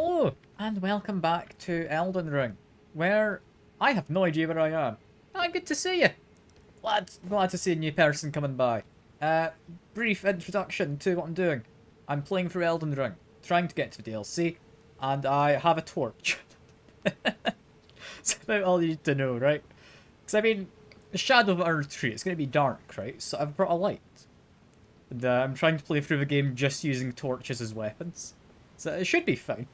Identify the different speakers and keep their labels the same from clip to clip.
Speaker 1: Hello, and welcome back to Elden Ring, where I have no idea where I am. Ah, good to see you. Glad to see a new person coming by. Brief introduction to what I'm doing. I'm playing through Elden Ring, trying to get to the DLC, and I have a torch. That's about all you need to know, right? Because, I mean, the shadow of our tree, it's going to be dark, right? So I've brought a light. And I'm trying to play through the game just using torches as weapons. So it should be fine.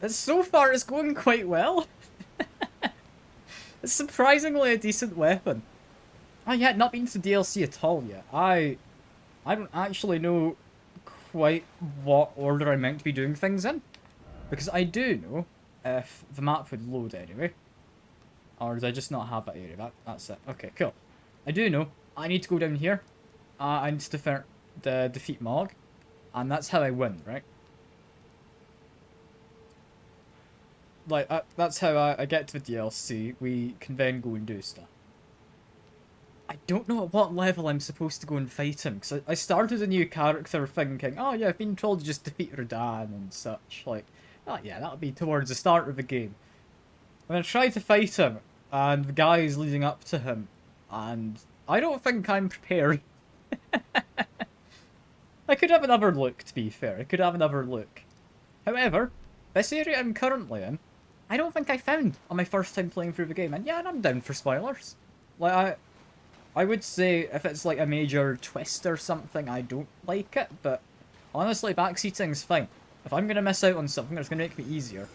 Speaker 1: So far it's going quite well. It's surprisingly a decent weapon. Oh yeah, not been to DLC at all yet. I don't actually know quite what order I'm meant to be doing things in. Because I do know if the map would load anyway. Or did I just not have that area? That's it. Okay, cool. I do know I need to go down here. I need to defeat Mog. And that's how I win, right? Like, that's how I get to the DLC. We can then go and do stuff. I don't know at what level I'm supposed to go and fight him, because I started a new character thinking, oh yeah, I've been told to just defeat Radahn and such. Like, oh yeah, that'll be towards the start of the game. And I tried to fight him, and the guy is leading up to him, and I don't think I'm prepared. I could have another look, to be fair. I could have another look. However, this area I'm currently in, I don't think I found on my first time playing through the game. And yeah, I'm down for spoilers. Like, I would say if it's like a major twist or something, I don't like it. But honestly, backseating's fine. If I'm going to miss out on something that's going to make me easier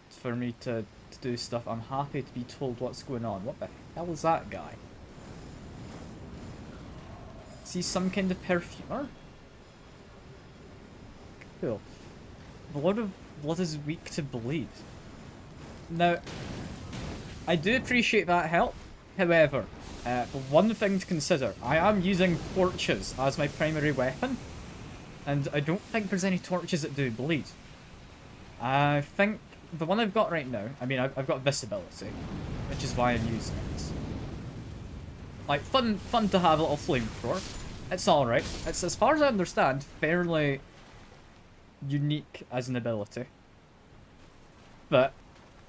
Speaker 1: for me to do stuff, I'm happy to be told what's going on. What the hell is that guy? Is he some kind of perfumer? Cool. Blood is weak to bleed. Now, I do appreciate that help. However, one thing to consider, I am using torches as my primary weapon, and I don't think there's any torches that do bleed. I think the one I've got right now, I mean, I've got this ability, which is why I'm using it. Like, fun to have a little flamethrower. It's alright. It's, as far as I understand, fairly unique as an ability. But,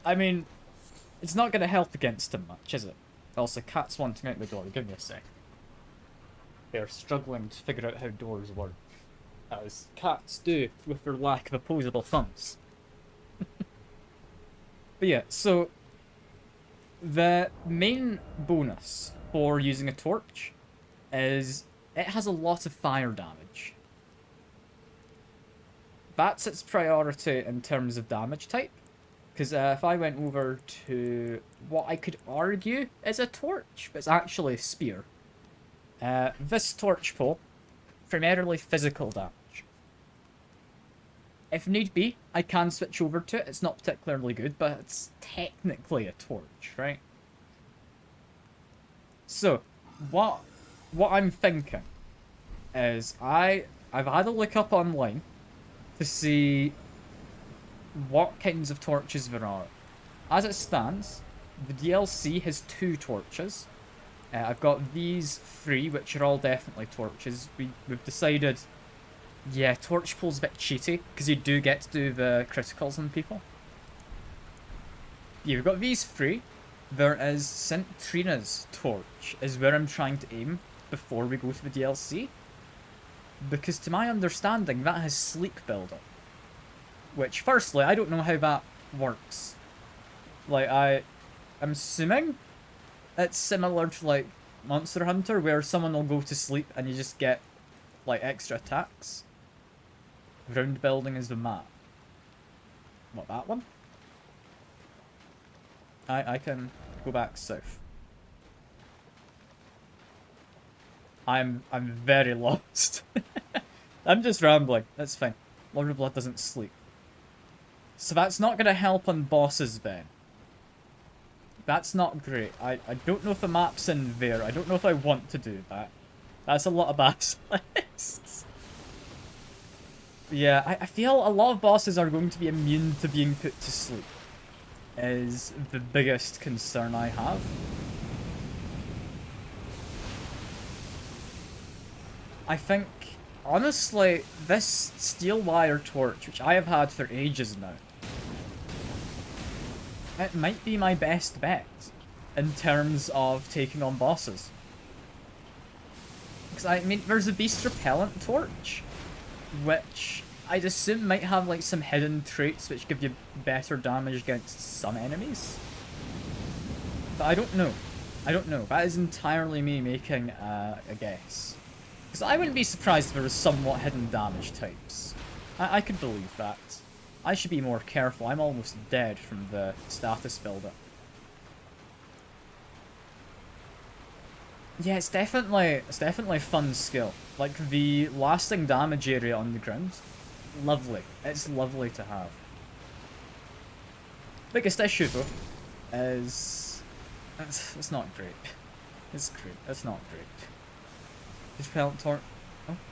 Speaker 1: I mean, it's not going to help against him much, is it? Also, cat's wanting out the door. Give me a sec. They're struggling to figure out how doors work. As cats do with their lack of opposable thumbs. But yeah, so the main bonus for using a torch is it has a lot of fire damage. That's its priority in terms of damage type. Because if I went over to what I could argue is a torch, but it's actually a spear. This torch pole, primarily physical damage. If need be, I can switch over to it. It's not particularly good, but it's technically a torch, right? So, what I'm thinking is I've had a look up online to see what kinds of torches there are. As it stands, the DLC has 2 torches. I've got these 3, which are all definitely torches. We've decided, yeah, torch pole's a bit cheaty, because you do get to do the criticals on people. Yeah, we've got these 3. There is St. Trina's torch, is where I'm trying to aim before we go to the DLC. Because to my understanding, that has sleep buildup. Which, firstly, I don't know how that works. Like, I'm assuming it's similar to, like, Monster Hunter, where someone will go to sleep and you just get, like, extra attacks. Round building is the map. What, that one? I can go back south. I'm very lost. I'm just rambling. That's fine. Lord of Blood doesn't sleep. So that's not going to help on bosses then. That's not great. I don't know if the map's in there. I don't know if I want to do that. That's a lot of basilisks. Yeah, I feel a lot of bosses are going to be immune to being put to sleep. Is the biggest concern I have. I think honestly, this steel wire torch, which I have had for ages now, it might be my best bet in terms of taking on bosses. Because, I mean, there's a beast repellent torch, which I'd assume might have, like, some hidden traits which give you better damage against some enemies. But I don't know. I don't know. That is entirely me making a guess. Because I wouldn't be surprised if there was somewhat hidden damage types. I could believe that. I should be more careful. I'm almost dead from the status buildup. Yeah, it's definitely a fun skill. Like, the lasting damage area on the ground. Lovely. It's lovely to have. Biggest issue, though, is... It's not great. It's great. It's not great. Repellent torch.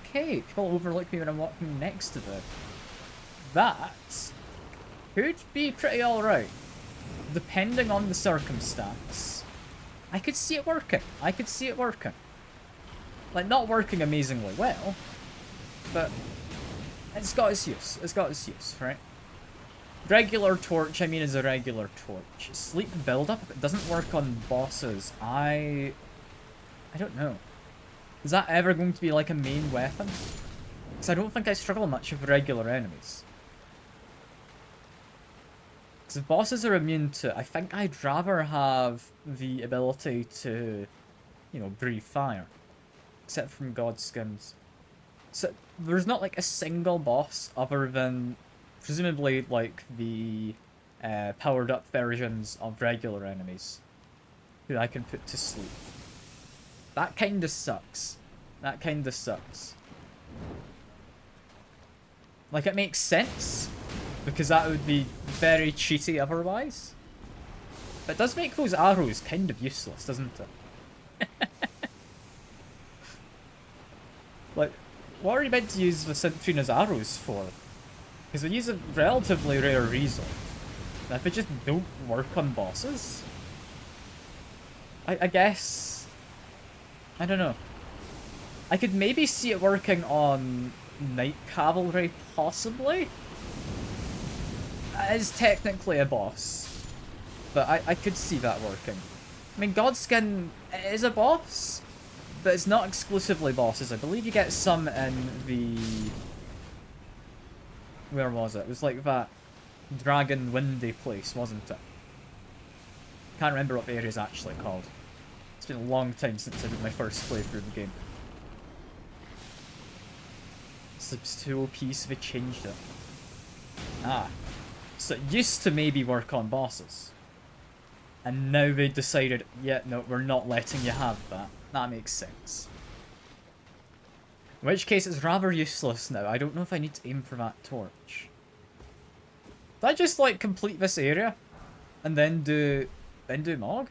Speaker 1: Okay, people overlook me when I'm walking next to them. That could be pretty alright. Depending on the circumstance. I could see it working. I could see it working. Like, not working amazingly well, but it's got its use. It's got its use, right? Regular torch, I mean, is a regular torch. Sleep build-up, if it doesn't work on bosses, I don't know. Is that ever going to be, like, a main weapon? Because I don't think I struggle much with regular enemies. Because if bosses are immune to... I think I'd rather have the ability to, you know, breathe fire. Except from Godskins. So, there's not, like, a single boss other than... presumably, like, the powered-up versions of regular enemies who I can put to sleep. That kinda sucks. That kinda sucks. Like, it makes sense, because that would be very cheaty otherwise. But it does make those arrows kind of useless, doesn't it? Like, what are you meant to use the Synthrena's arrows for? Because they use a relatively rare resource. And if they just don't work on bosses? I guess... I don't know. I could maybe see it working on Knight Cavalry, possibly? It is technically a boss. But I could see that working. I mean, Godskin is a boss, but it's not exclusively bosses. I believe you get some in the... Where was it? It was like that dragon windy place, wasn't it? Can't remember what the area's actually called. It's been a long time since I did my first playthrough of the game. It's too OP, so they changed it. Ah. So it used to maybe work on bosses. And now they decided, yeah, no, we're not letting you have that. That makes sense. In which case, it's rather useless now. I don't know if I need to aim for that torch. Did I just, like, complete this area? And then do Mog?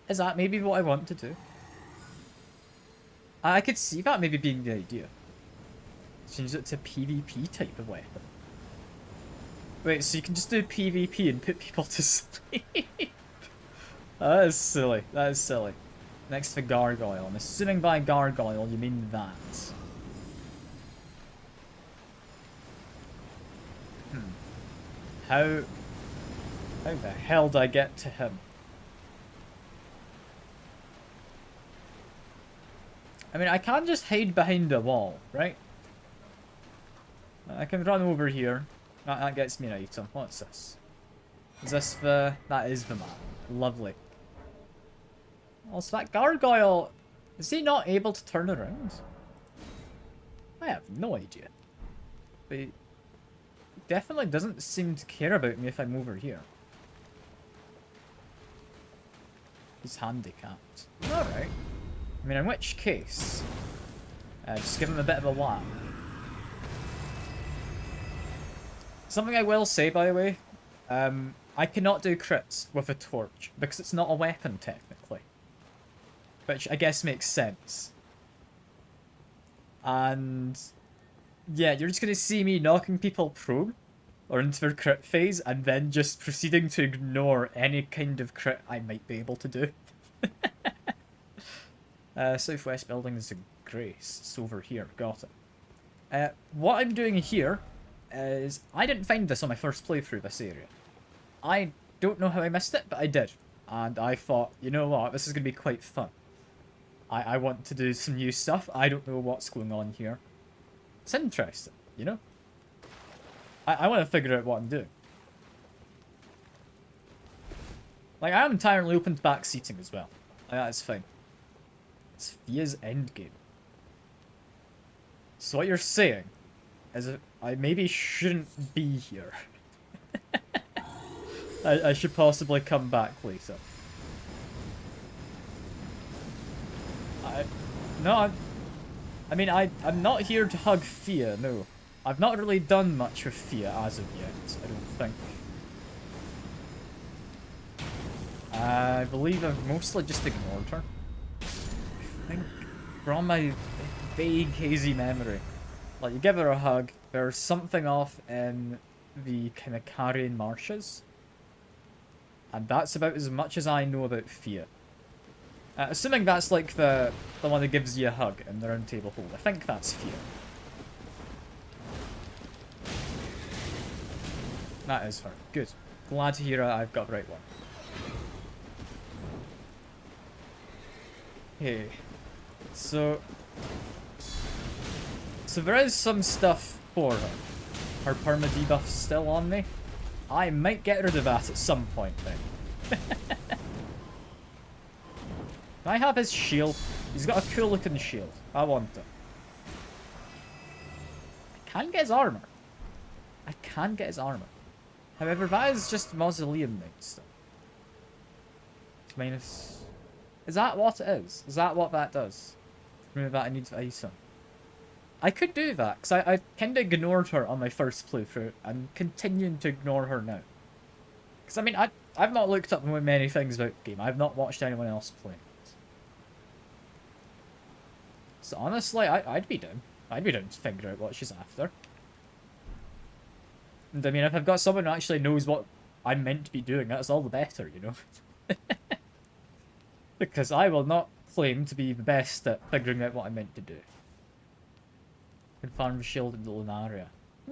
Speaker 1: Is that maybe what I want to do? I could see that maybe being the idea. Change it to PvP type of weapon. Wait, so you can just do PvP and put people to sleep? That is silly. That is silly. Next to Gargoyle. I'm assuming by Gargoyle you mean that. How the hell do I get to him? I mean, I can't just hide behind a wall, right? I can run over here. That gets me an item. What's this? Is this the... That is the map. Lovely. Also, that Gargoyle... Is he not able to turn around? I have no idea. But he definitely doesn't seem to care about me if I'm over here. He's handicapped. Alright. I mean, in which case... just give him a bit of a whap. Something I will say, by the way, I cannot do crits with a torch, because it's not a weapon, technically. Which I guess makes sense. And... yeah, you're just going to see me knocking people prone, or into their crit phase, and then just proceeding to ignore any kind of crit I might be able to do. Southwest building is a Grace. It's over here. Got it. What I'm doing here is... I didn't find this on my first playthrough, this area. I don't know how I missed it, but I did. And I thought, you know what, this is going to be quite fun. I want to do some new stuff. I don't know what's going on here. It's interesting, you know? I want to figure out what I'm doing. Like, I am entirely open to backseating as well. Like, that's fine. It's Fia's endgame. So what you're saying is that I maybe shouldn't be here. I should possibly come back later. I'm not here to hug Fia, no. I've not really done much with Fia as of yet, I don't think. I believe I've mostly just ignored her. I think, from my vague, hazy memory, like, you give her a hug, there's something off in the kind of Carrion Marshes, and that's about as much as I know about Fia. Assuming that's like the one that gives you a hug in the round table hold. I think that's Fia. That is her. Good. Glad to hear I've got the right one. Hey. So there is some stuff for her. Her perma debuff's still on me. I might get rid of that at some point then. Can I have his shield? He's got a cool looking shield. I want it. I can get his armor. I can get his armor. However, that is just Mausoleum Knight stuff. It's minus... Is that what it is? Is that what that does? Remember that I need ice on. I could do that, because I kind of ignored her on my first playthrough, and continuing to ignore her now. Because, I mean, I've not looked up many things about the game. I've not watched anyone else play it. So, honestly, I'd be down. I'd be down to figure out what she's after. And, I mean, if I've got someone who actually knows what I'm meant to be doing, that's all the better, you know? Because I will not claim to be the best at figuring out what I'm meant to do. Confirm the shield in the Lunaria.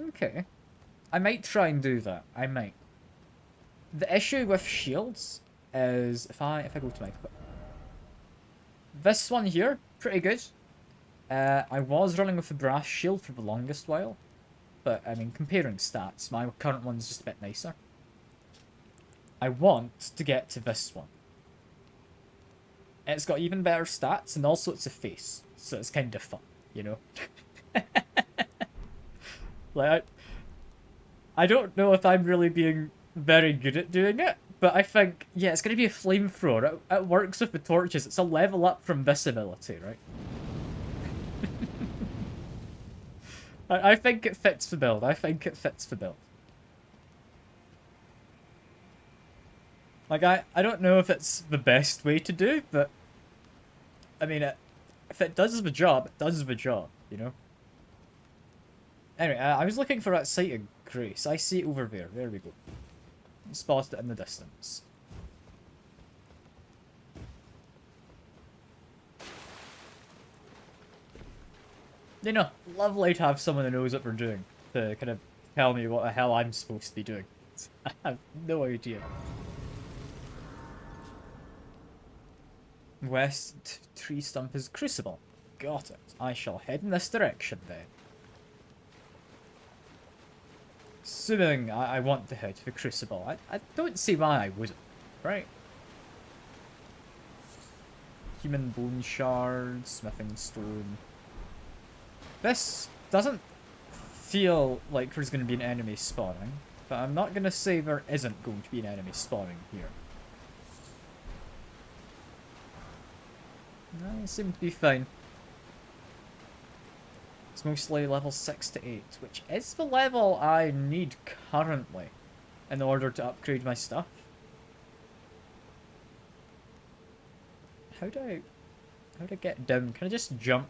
Speaker 1: Okay. I might try and do that. I might. The issue with shields is if I go to my equip. This one here, pretty good. I was running with the brass shield for the longest while. But, I mean, comparing stats, my current one's just a bit nicer. I want to get to this one. It's got even better stats, and also it's a face. So it's kind of fun, you know? Like, I don't know if I'm really being very good at doing it, but I think, yeah, it's going to be a flamethrower. It works with the torches. It's a level up from this ability, right? I think it fits the build. I think it fits the build. Like, I don't know if it's the best way to do, but... I mean, if it does the job, it does the job, you know? Anyway, I was looking for that site of Grace. I see it over there. There we go. Spotted it in the distance. You know, lovely to have someone who knows what they're doing to kind of tell me what the hell I'm supposed to be doing. I have no idea. West tree stump is Crucible. Got it. I shall head in this direction then. Assuming I want to head for Crucible. I don't see why I wouldn't, right? Human bone shard, smithing stone. This doesn't feel like there's going to be an enemy spawning, but I'm not going to say there isn't going to be an enemy spawning here. I seem to be fine. It's mostly level 6 to 8, which is the level I need currently in order to upgrade my stuff. How do I get down? Can I just jump?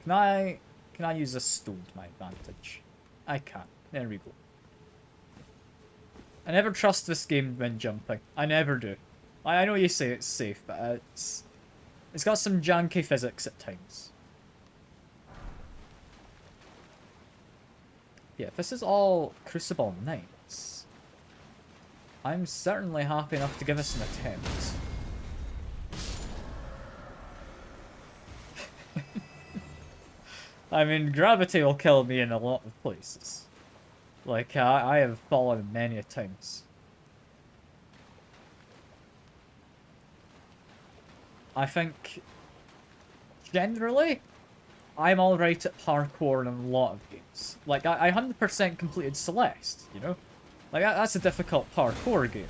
Speaker 1: Can I use a stone to my advantage? I can. There we go. I never trust this game when jumping. I never do. I know you say it's safe, but it's got some janky physics at times. Yeah, if this is all Crucible Knights, I'm certainly happy enough to give us an attempt. I mean, gravity will kill me in a lot of places. Like, I have fallen many a times. I think, generally, I'm alright at parkour in a lot of games. Like, I 100% completed Celeste, you know? Like, that's a difficult parkour game.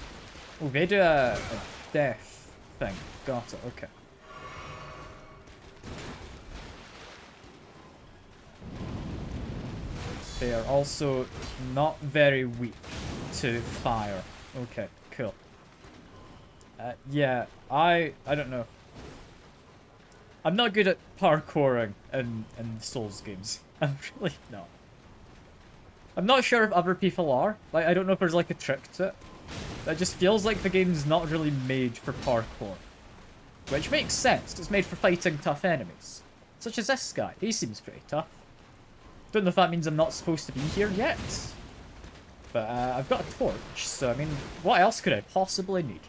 Speaker 1: Oh, they do a death thing. Got it, okay. They are also not very weak to fire. Okay, cool. Yeah, I don't know. I'm not good at parkouring in Souls games. I'm really not. I'm not sure if other people are. Like, I don't know if there's like a trick to it. It just feels like the game's not really made for parkour. Which makes sense, it's made for fighting tough enemies. Such as this guy, he seems pretty tough. Don't know if that means I'm not supposed to be here yet. But I've got a torch, so I mean, what else could I possibly need?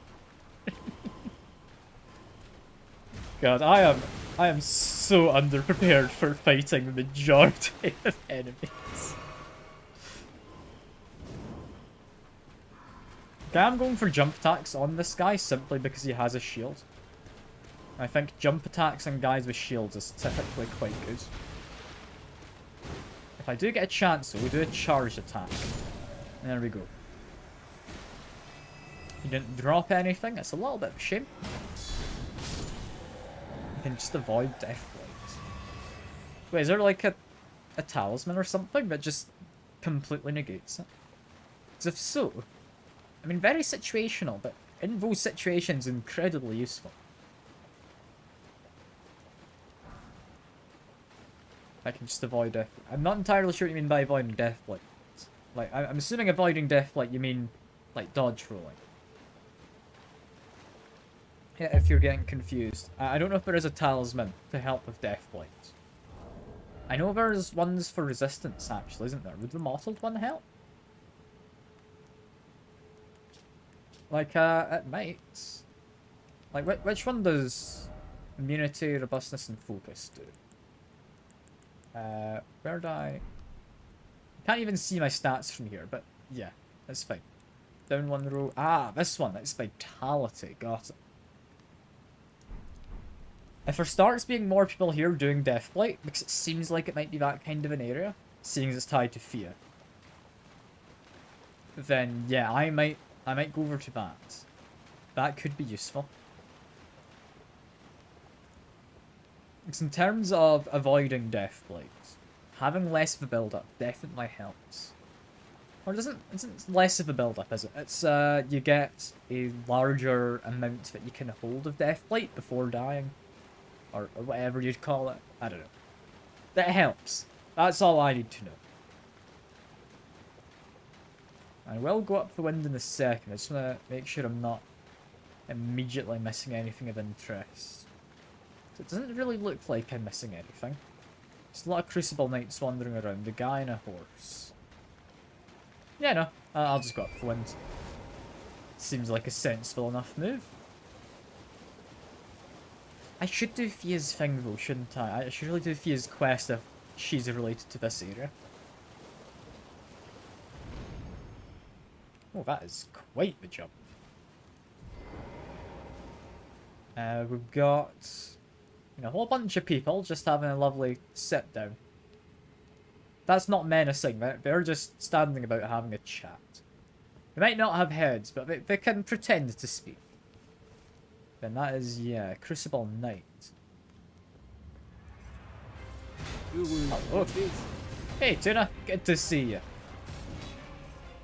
Speaker 1: God, I am so underprepared for fighting the majority of enemies. Okay, I'm going for jump attacks on this guy simply because he has a shield. I think jump attacks on guys with shields is typically quite good. If I do get a chance, though, we do a charge attack. And there we go. He didn't drop anything. It's a little bit of a shame. You can just avoid Deathlight. Wait, is there like a talisman or something that just completely negates it? Because if so, I mean, very situational, but in those situations, incredibly useful. I can just avoid death. I'm not entirely sure what you mean by avoiding Deathlight. Like, I'm assuming avoiding Deathlight, you mean, like, dodge rolling. Yeah, if you're getting confused. I don't know if there is a talisman to help with Deathlight. I know there's ones for resistance, actually, isn't there? Would the mottled one help? Like, it might. Like, which one does immunity, robustness, and focus do? Where do I can't even see my stats from here, but yeah, that's fine. Down one row. Ah, this one. That's vitality. Got it. If there starts being more people here doing Deathblight, because it seems like it might be that kind of an area, seeing as it's tied to fear, then yeah, I might go over to that. That could be useful. Because in terms of avoiding Deathblight, having less of a build-up definitely helps. Or it isn't less of a build-up, is it? It's, you get a larger amount that you can hold of Deathblight before dying. Or whatever you'd call it. I don't know. That helps. That's all I need to know. I will go up the wind in a second. I just want to make sure I'm not immediately missing anything of interest. So it doesn't really look like I'm missing anything. There's a lot of Crucible Knights wandering around. A guy and a horse. Yeah, no. I'll just go up the wind. Seems like a sensible enough move. I should do Fia's thing though, shouldn't I? I should really do Fia's quest if she's related to this area. Oh, that is quite the jump. We've got a whole bunch of people just having a lovely sit down. That's not menacing, they're just standing about having a chat. They might not have heads, but they can pretend to speak. Then that is, yeah, Crucible Knight. Oh, hey, Tuna, good to see you.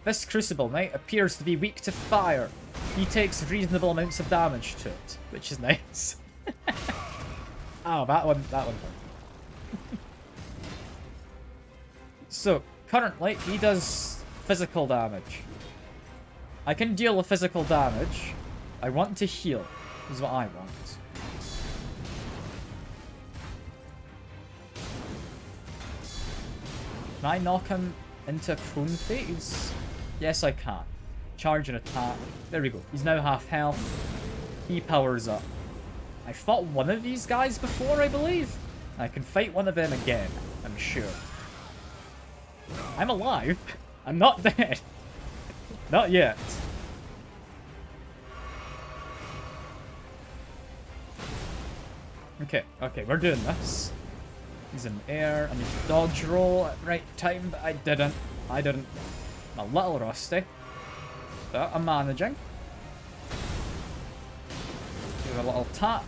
Speaker 1: This Crucible Knight appears to be weak to fire. He takes reasonable amounts of damage to it, which is nice. Oh, that one hurt. So, currently, he does physical damage. I can deal with physical damage. I want to heal, is what I want. Can I knock him into a prone phase? Yes, I can. Charge and attack. There we go. He's now half health. He powers up. I fought one of these guys before, I believe. I can fight one of them again, I'm sure. I'm alive. I'm not dead. Not yet. Okay, okay, we're doing this. He's in the air. I need to dodge roll at the right time, but I didn't. I'm a little rusty. But I'm managing. Do a little tap.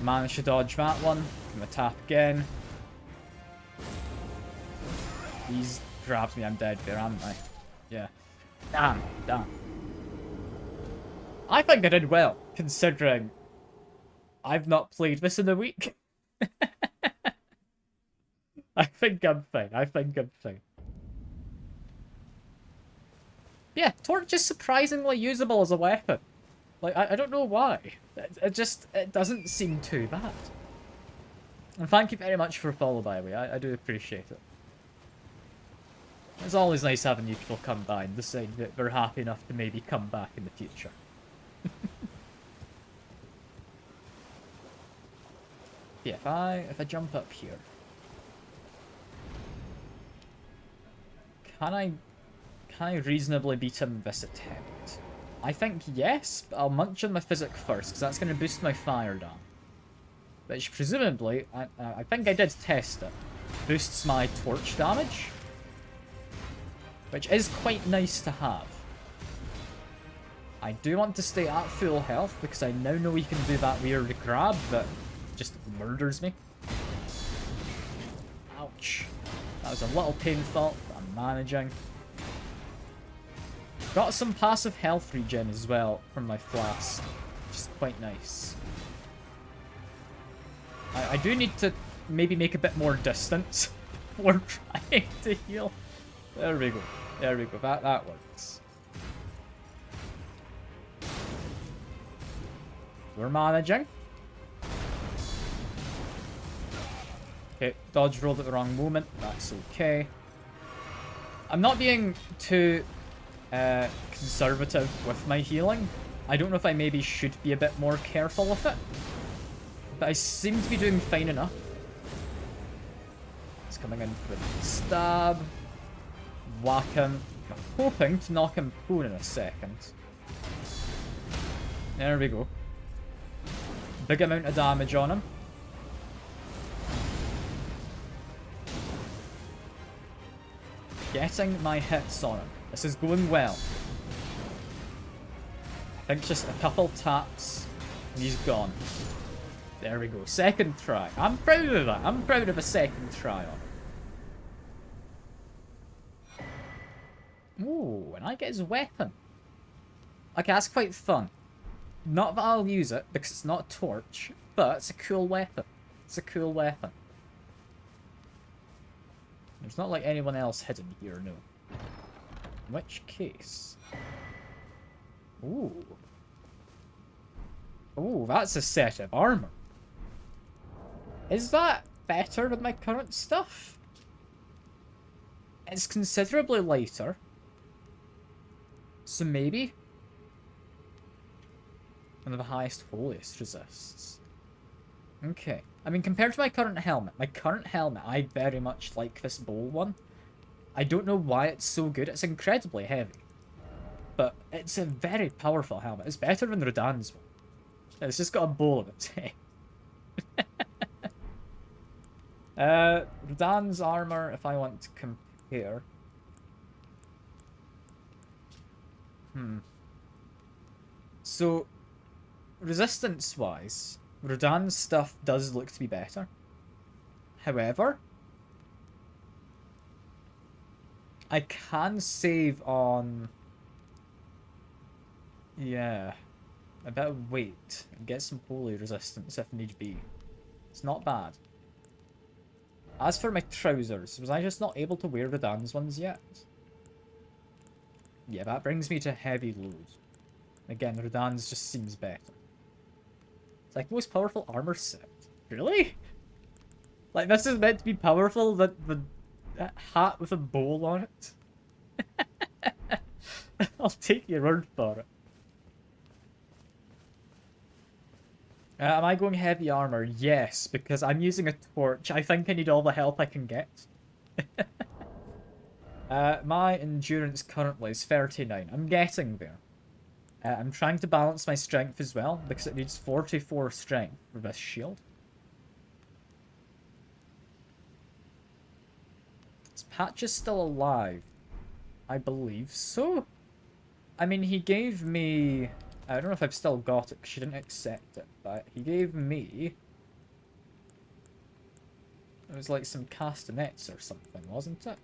Speaker 1: Managed to dodge that one. I'm gonna tap again. He's grabbed me. I'm dead there, haven't I? Yeah. Damn. I think I did well, considering I've not played this in a week. I think I'm fine. Yeah, torch is surprisingly usable as a weapon. Like, I don't know why. It doesn't seem too bad. And thank you very much for a follow, by the way. I do appreciate it. It's always nice having new people come by and decide that they're happy enough to maybe come back in the future. Yeah, if I jump up here, can I reasonably beat him this attempt? I think yes, but I'll munch on my physic first, because that's going to boost my fire down. Which presumably, I think I did test it, boosts my torch damage. Which is quite nice to have. I do want to stay at full health, because I now know he can do that weird grab that just murders me. Ouch. That was a little painful, but I'm managing. Got some passive health regen as well from my flask, which is quite nice. I do need to maybe make a bit more distance before trying to heal. There we go. That works. We're managing. Okay, dodge rolled at the wrong moment. That's okay. I'm not being too conservative with my healing. I don't know if I maybe should be a bit more careful with it. But I seem to be doing fine enough. He's coming in for a stab. Whack him. I'm hoping to knock him prone in a second. There we go. Big amount of damage on him. Getting my hits on him. This is going well. I think just a couple taps and he's gone. There we go. Second try. I'm proud of that. I'm proud of a second try on him. Ooh, and I get his weapon. Okay, that's quite fun. Not that I'll use it, because it's not a torch, but it's a cool weapon. It's a cool weapon. There's not like anyone else hidden here, no. In which case... Ooh. Ooh, that's a set of armor. Is that better than my current stuff? It's considerably lighter. So maybe? One of the highest holiest resists. Okay. I mean, compared to my current helmet, I very much like this bowl one. I don't know why it's so good. It's incredibly heavy. But it's a very powerful helmet. It's better than Rodan's one. It's just got a bowl of its head. Rodan's armor, if I want to compare. So, resistance-wise, Rodan's stuff does look to be better. However, I can save on... Yeah. A bit of weight and get some holy resistance if need be. It's not bad. As for my trousers, was I just not able to wear Rodan's ones yet? Yeah, that brings me to heavy load. Again, Rodan's just seems better. It's like most powerful armor set. Really? Like, this is meant to be powerful, that That hat with a bowl on it. I'll take your word for it. Am I going heavy armor? Yes, because I'm using a torch. I think I need all the help I can get. My endurance currently is 39. I'm getting there. I'm trying to balance my strength as well, because it needs 44 strength for this shield. Is Patches still alive? I believe so. I mean, he gave me... I don't know if I've still got it, because she didn't accept it, but he gave me... It was like some castanets or something, wasn't it?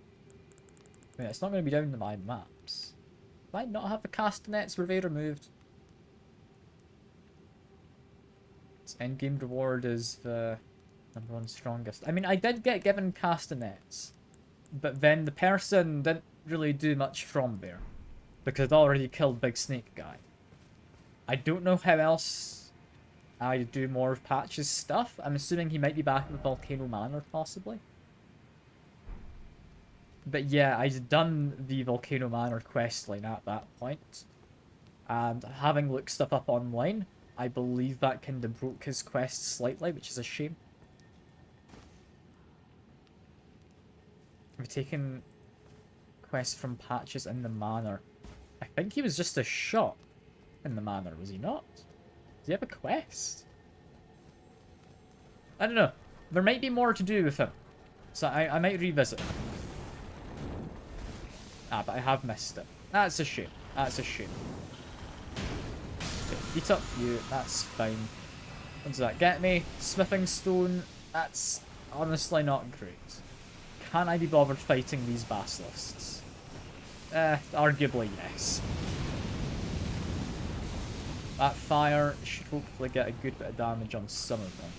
Speaker 1: I mean, it's not going to be down to my maps. Do I not have the castanets? Were they removed? Its endgame reward is the #1 strongest. I mean, I did get given castanets, but then the person didn't really do much from there, because I'd already killed Big Snake Guy. I don't know how else I do more of Patch's stuff. I'm assuming he might be back at Volcano Manor, possibly. But yeah, I'd done the Volcano Manor questline at that point. And having looked stuff up online, I believe that kind of broke his quest slightly, which is a shame. We've taken quests from Patches in the Manor. I think he was just a shop in the Manor, was he not? Does he have a quest? I don't know. There might be more to do with him. So I might revisit him. Ah, but I have missed it. That's a shame. That's a shame. Okay, eat up you. That's fine. What does that get me? Smithing stone. That's honestly not great. Can I be bothered fighting these basilisks? Arguably yes. That fire should hopefully get a good bit of damage on some of them.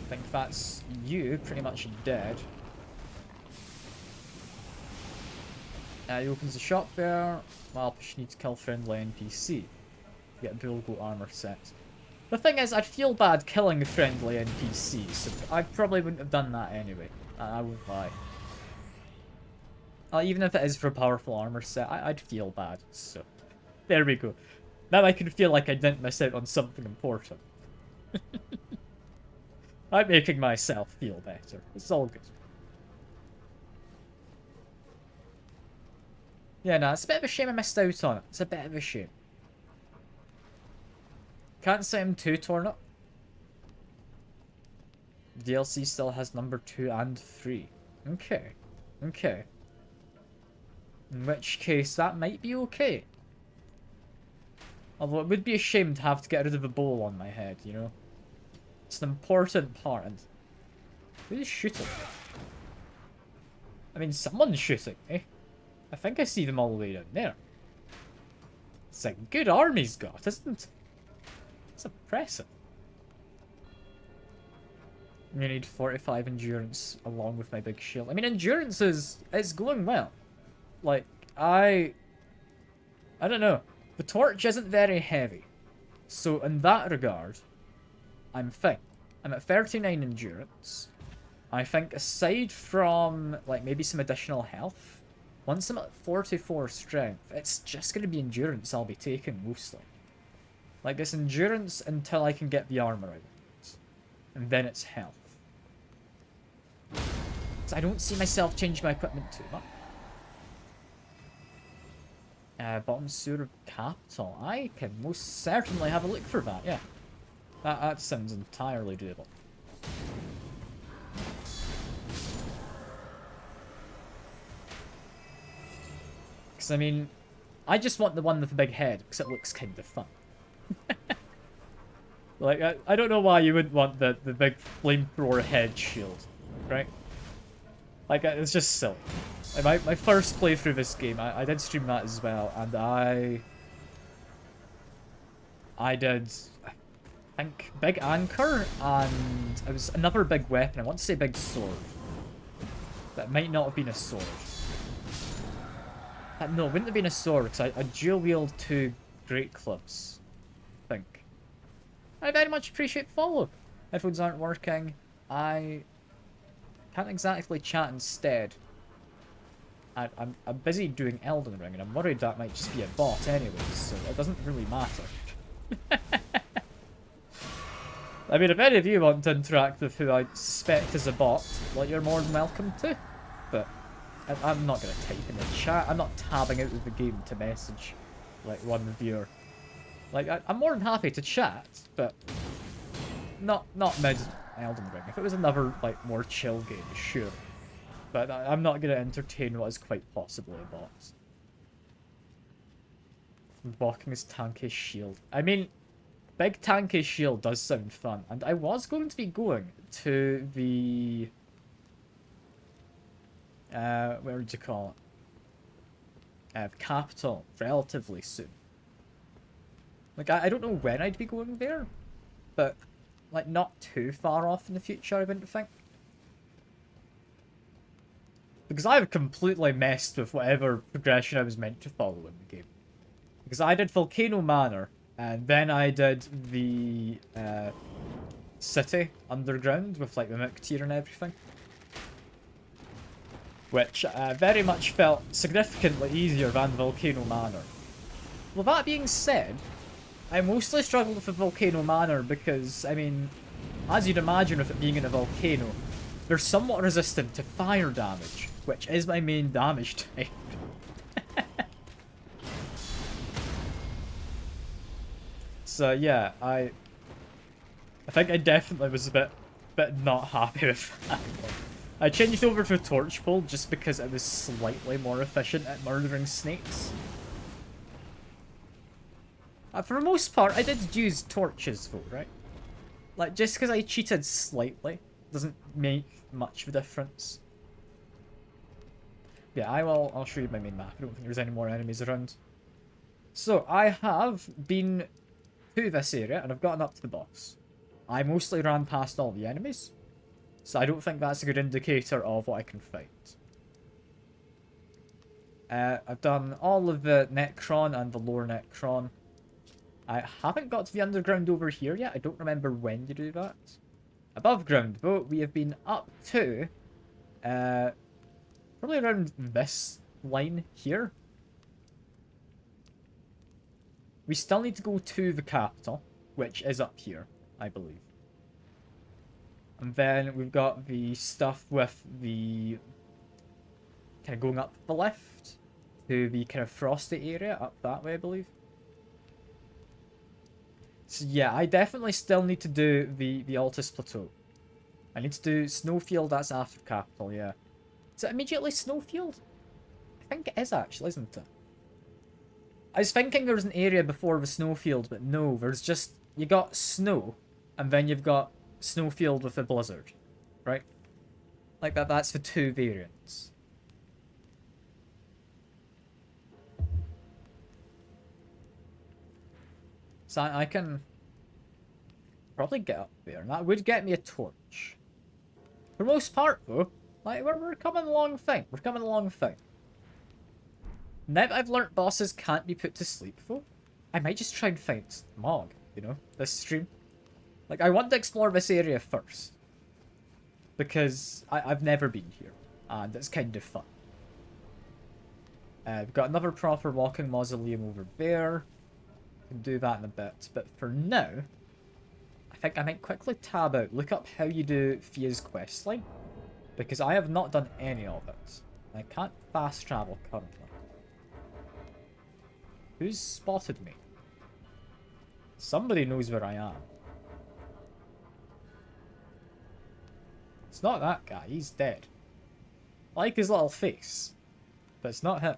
Speaker 1: I think that's you pretty much dead. He opens the shop there. Well, she needs to kill friendly NPC. Get a dual goat armor set. The thing is, I'd feel bad killing a friendly NPC, so I probably wouldn't have done that anyway. I won't lie. Even if it is for a powerful armor set, I'd feel bad, so... There we go. Now I can feel like I didn't miss out on something important. I'm making myself feel better. It's all good. Yeah, no, it's a bit of a shame I missed out on it. It's a bit of a shame. Can't say I'm too torn up. DLC still has number 2 and 3. Okay. Okay. In which case, that might be okay. Although it would be a shame to have to get rid of a bowl on my head, you know? It's an important part. And who's shooting? I mean, someone's shooting, eh? I think I see them all the way down there. It's a good arm he's got, isn't it? It's impressive. You need 45 endurance along with my big shield. I mean, endurance is going well. Like, I don't know. The torch isn't very heavy. So in that regard, I'm fine. I'm at 39 endurance. I think aside from, like, maybe some additional health, once I'm at 44 strength, it's just going to be endurance I'll be taking mostly. Like, it's endurance until I can get the armor out. And then it's health. So I don't see myself changing my equipment too much. Bottom sewer of capital. I can most certainly have a look for that, yeah. That sounds entirely doable. Because, I mean, I just want the one with the big head, because it looks kind of fun. Like, I don't know why you wouldn't want the big flamethrower head shield, right? Like, it's just silly. Like, my first playthrough of this game, I did stream that as well, and I did, I think, big anchor, and it was another big weapon. I want to say big sword. That might not have been a sword. No, it wouldn't have been a sword, because I dual wield 2 great clubs, I think. I very much appreciate the follow. Headphones aren't working. I can't exactly chat instead. I'm busy doing Elden Ring, and I'm worried that might just be a bot anyways, so it doesn't really matter. I mean, if any of you want to interact with who I suspect is a bot, well, you're more than welcome to. But I'm not going to type in the chat. I'm not tabbing out of the game to message, like, one viewer. Like, I'm more than happy to chat, but not mid Elden Ring. If it was another, like, more chill game, sure. But I'm not going to entertain what is quite possibly a bot. Blocking his tanky shield. I mean, big tanky shield does sound fun. And I was going to be going to the... what would you call it? Capital relatively soon. Like, I don't know when I'd be going there. But, like, not too far off in the future, I wouldn't think. Because I've completely messed with whatever progression I was meant to follow in the game. Because I did Volcano Manor, and then I did the city underground with like the Muktir and everything. Which very much felt significantly easier than Volcano Manor. Well, that being said, I mostly struggled with the Volcano Manor because, I mean, as you'd imagine with it being in a volcano, they're somewhat resistant to fire damage, which is my main damage type. So yeah, I think I definitely was a bit not happy with that. I changed over to torch pole just because it was slightly more efficient at murdering snakes. For the most part, I did use torches though, right? Like, just because I cheated slightly doesn't make much of a difference. Yeah, I'll show you my main map. I don't think there's any more enemies around. So, I have been to this area, and I've gotten up to the boss. I mostly ran past all the enemies, so I don't think that's a good indicator of what I can fight. I've done all of the Necron and the lower Necron. I haven't got to the underground over here yet. I don't remember when you do that. Above ground, though, we have been up to probably around this line here. We still need to go to the capital, which is up here, I believe. And then we've got the stuff with the kind of going up the lift to the kind of frosty area up that way, I believe. So yeah, I definitely still need to do the Altus Plateau. I need to do Snowfield, that's after capital, yeah. Is it immediately Snowfield? I think it is actually, isn't it? I was thinking there was an area before the Snowfield, but no, there's just... You got snow, and then you've got Snowfield with a blizzard, right? Like that's the two variants. So I can probably get up there, and that would get me a torch. For the most part, though, like, we're coming along fine. We're coming along fine. Now that I've learnt bosses can't be put to sleep, though, I might just try and fight Mog, you know, this stream. Like, I want to explore this area first. Because I've never been here, and it's kind of fun. We've got another proper walking mausoleum over there. Can do that in a bit, but for now, I think I might quickly tab out, look up how you do Fia's questline, because I have not done any of it. I can't fast travel currently. Who's spotted me? Somebody knows where I am. It's not that guy, he's dead. I like his little face, but it's not him.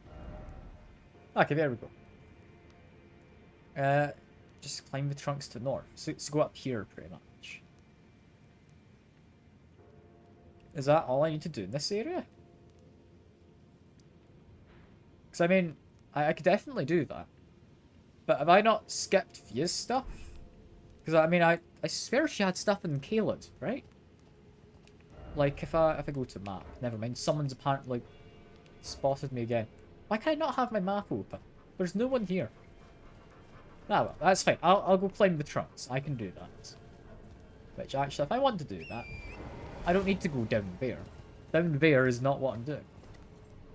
Speaker 1: Okay, there we go. Just climb the trunks to the north. So go up here, pretty much. Is that all I need to do in this area? Because, I mean, I could definitely do that. But have I not skipped Fia's stuff? Because, I mean, I swear she had stuff in Caelid, right? Like, if I go to map. Never mind, someone's apparently spotted me again. Why can I not have my map open? There's no one here. Ah, well, that's fine. I'll go climb the trunks. I can do that. Which, actually, if I want to do that, I don't need to go down there. Down there is not what I'm doing.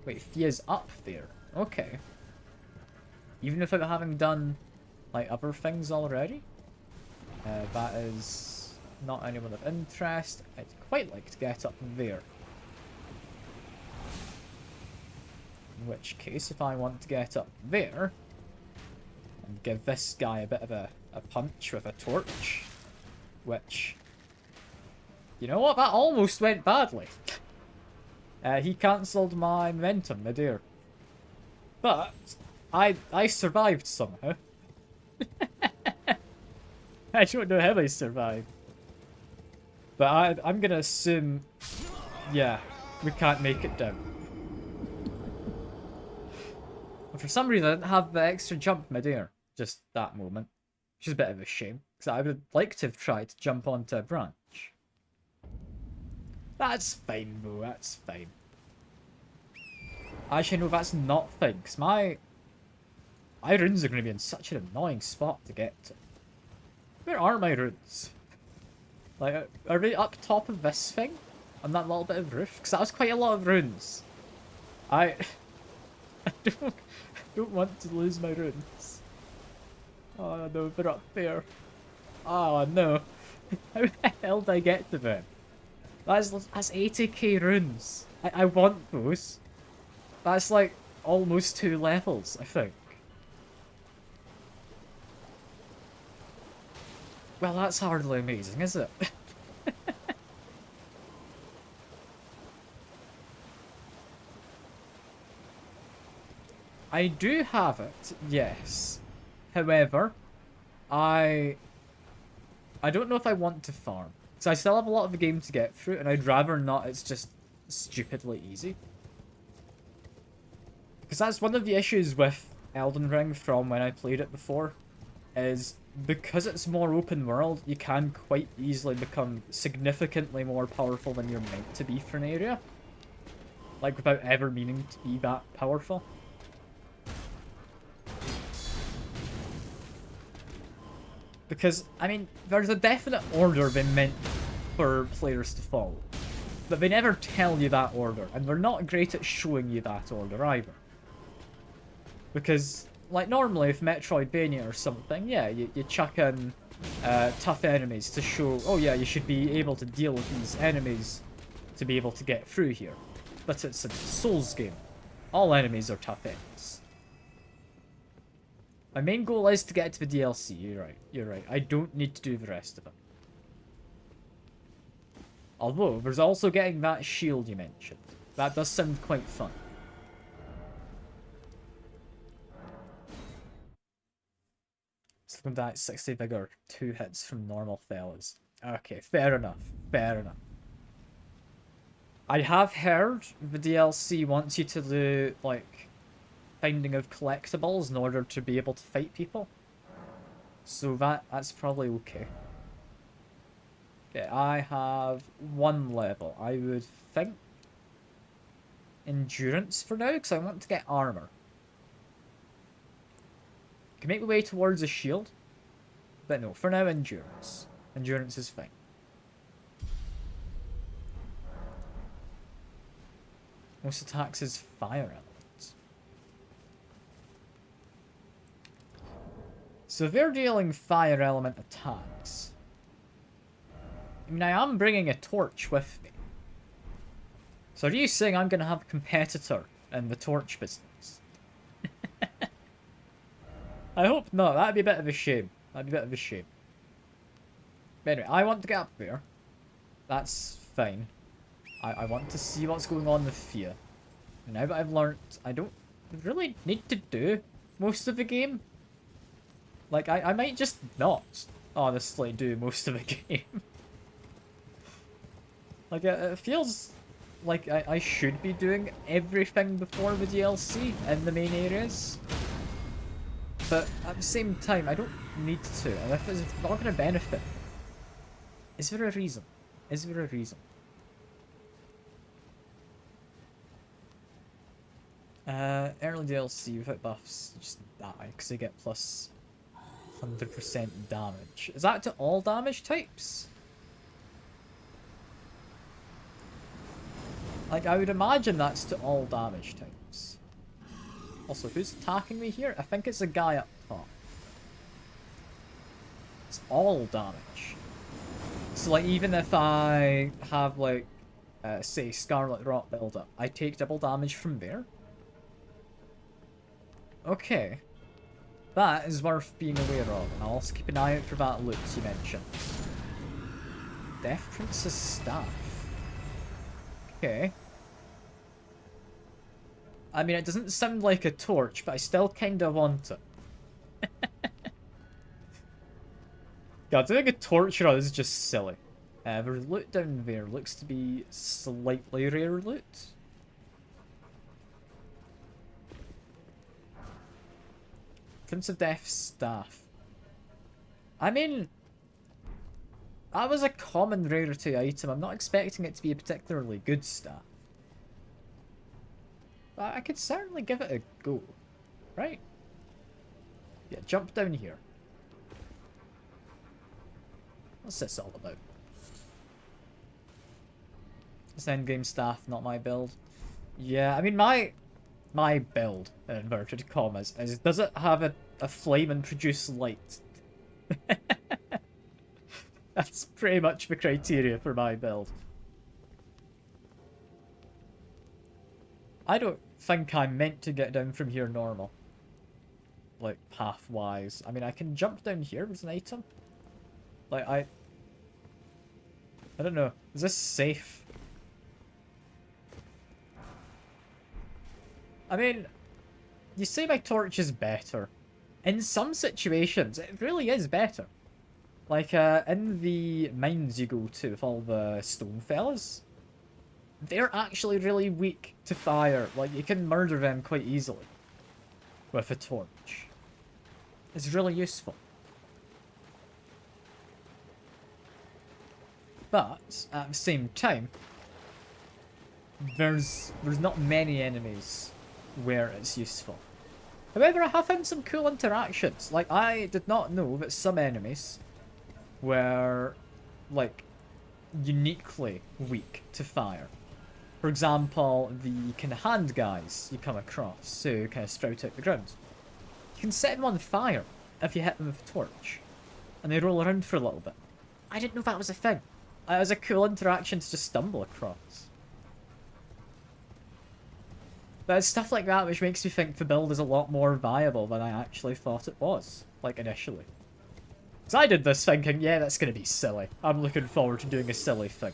Speaker 1: Wait, Thea's up there. Okay. Even without having done, like, other things already? That is not anyone of interest. I'd quite like to get up there. In which case, if I want to get up there, and give this guy a bit of a punch with a torch, which, you know what, that almost went badly. He cancelled my momentum midair. But, I survived somehow. I don't know how I survived. But I'm gonna assume, yeah, we can't make it down. But for some reason, I didn't have the extra jump midair. Just that moment. Which is a bit of a shame. Because I would like to have tried to jump onto a branch. That's fine, though. That's fine. Actually, no, that's not fine. Because my runes are going to be in such an annoying spot to get to. Where are my runes? Like, are they up top of this thing? On that little bit of roof? Because that was quite a lot of runes. I don't want to lose my runes. Oh no, they're up there. Oh no. How the hell did I get to them? That's 80k runes. I want those. That's like almost 2 levels, I think. Well, that's hardly amazing, is it? I do have it, yes. However, I don't know if I want to farm. So I still have a lot of the game to get through, and I'd rather not. It's just stupidly easy. Because that's one of the issues with Elden Ring from when I played it before, is because it's more open world, you can quite easily become significantly more powerful than you're meant to be for an area. Like, without ever meaning to be that powerful. Because, I mean, there's a definite order they meant for players to follow. But they never tell you that order, and they're not great at showing you that order either. Because, like, normally with Metroidvania or something, yeah, you chuck in tough enemies to show, oh yeah, you should be able to deal with these enemies to be able to get through here. But it's a Souls game. All enemies are tough enemies. My main goal is to get to the DLC, you're right. I don't need to do the rest of it. Although, there's also getting that shield you mentioned. That does sound quite fun. So looking at that 60 vigor, 2 hits from normal fellas. Okay, fair enough, fair enough. I have heard the DLC wants you to do, like, finding of collectibles in order to be able to fight people. So that's probably okay. Okay, I have 1 level. I would think endurance for now, because I want to get armor. Can make my way towards a shield. But no, for now endurance. Endurance is fine. Most attacks is fire elements. So they're dealing fire element attacks. I mean, I am bringing a torch with me. So are you saying I'm going to have a competitor in the torch business? I hope not. That'd be a bit of a shame. That'd be a bit of a shame. But anyway, I want to get up there. That's fine. I want to see what's going on with Thea. Now that I've learnt, I don't really need to do most of the game. Like, I might just not, honestly, do most of the game. Like, it feels like I should be doing everything before the DLC in the main areas. But at the same time, I don't need to. And if it's not going to benefit, is there a reason? Is there a reason? Early DLC without buffs just die because they get plus 100% damage. Is that to all damage types? Like, I would imagine that's to all damage types. Also, who's attacking me here? I think it's a guy up top. It's all damage. So, like, even if I have, like, say, Scarlet Rot build-up, I take double damage from there? Okay. That is worth being aware of, and I'll also keep an eye out for that loot you mentioned. Death Prince's staff. Okay. I mean, it doesn't sound like a torch, but I still kinda want it. God, doing a torch run is just silly. There's loot down there. Looks to be slightly rare loot. Prince of Death's staff. I mean, that was a common rarity item. I'm not expecting it to be a particularly good staff. But I could certainly give it a go. Right? Yeah, jump down here. What's this all about? This endgame staff, not my build. Yeah, I mean, my build, in inverted commas, is does it have a flame and produce light? That's pretty much the criteria for my build. I don't think I'm meant to get down from here normal. Like, path-wise. I mean, I can jump down here with an item. Like, I don't know. Is this safe? I mean, you say my torch is better. In some situations, it really is better. Like, in the mines you go to with all the stone fellas, they're actually really weak to fire. Like, you can murder them quite easily with a torch. It's really useful. But, at the same time, there's not many enemies where it's useful. However, I have found some cool interactions. Like, I did not know that some enemies were, like, uniquely weak to fire. For example, the kind of hand guys you come across who kind of sprout out the ground. You can set them on fire if you hit them with a torch, and they roll around for a little bit. I didn't know that was a thing. It was a cool interaction to just stumble across. But it's stuff like that which makes me think the build is a lot more viable than I actually thought it was, like, initially. Because I did this thinking, yeah, that's going to be silly. I'm looking forward to doing a silly thing.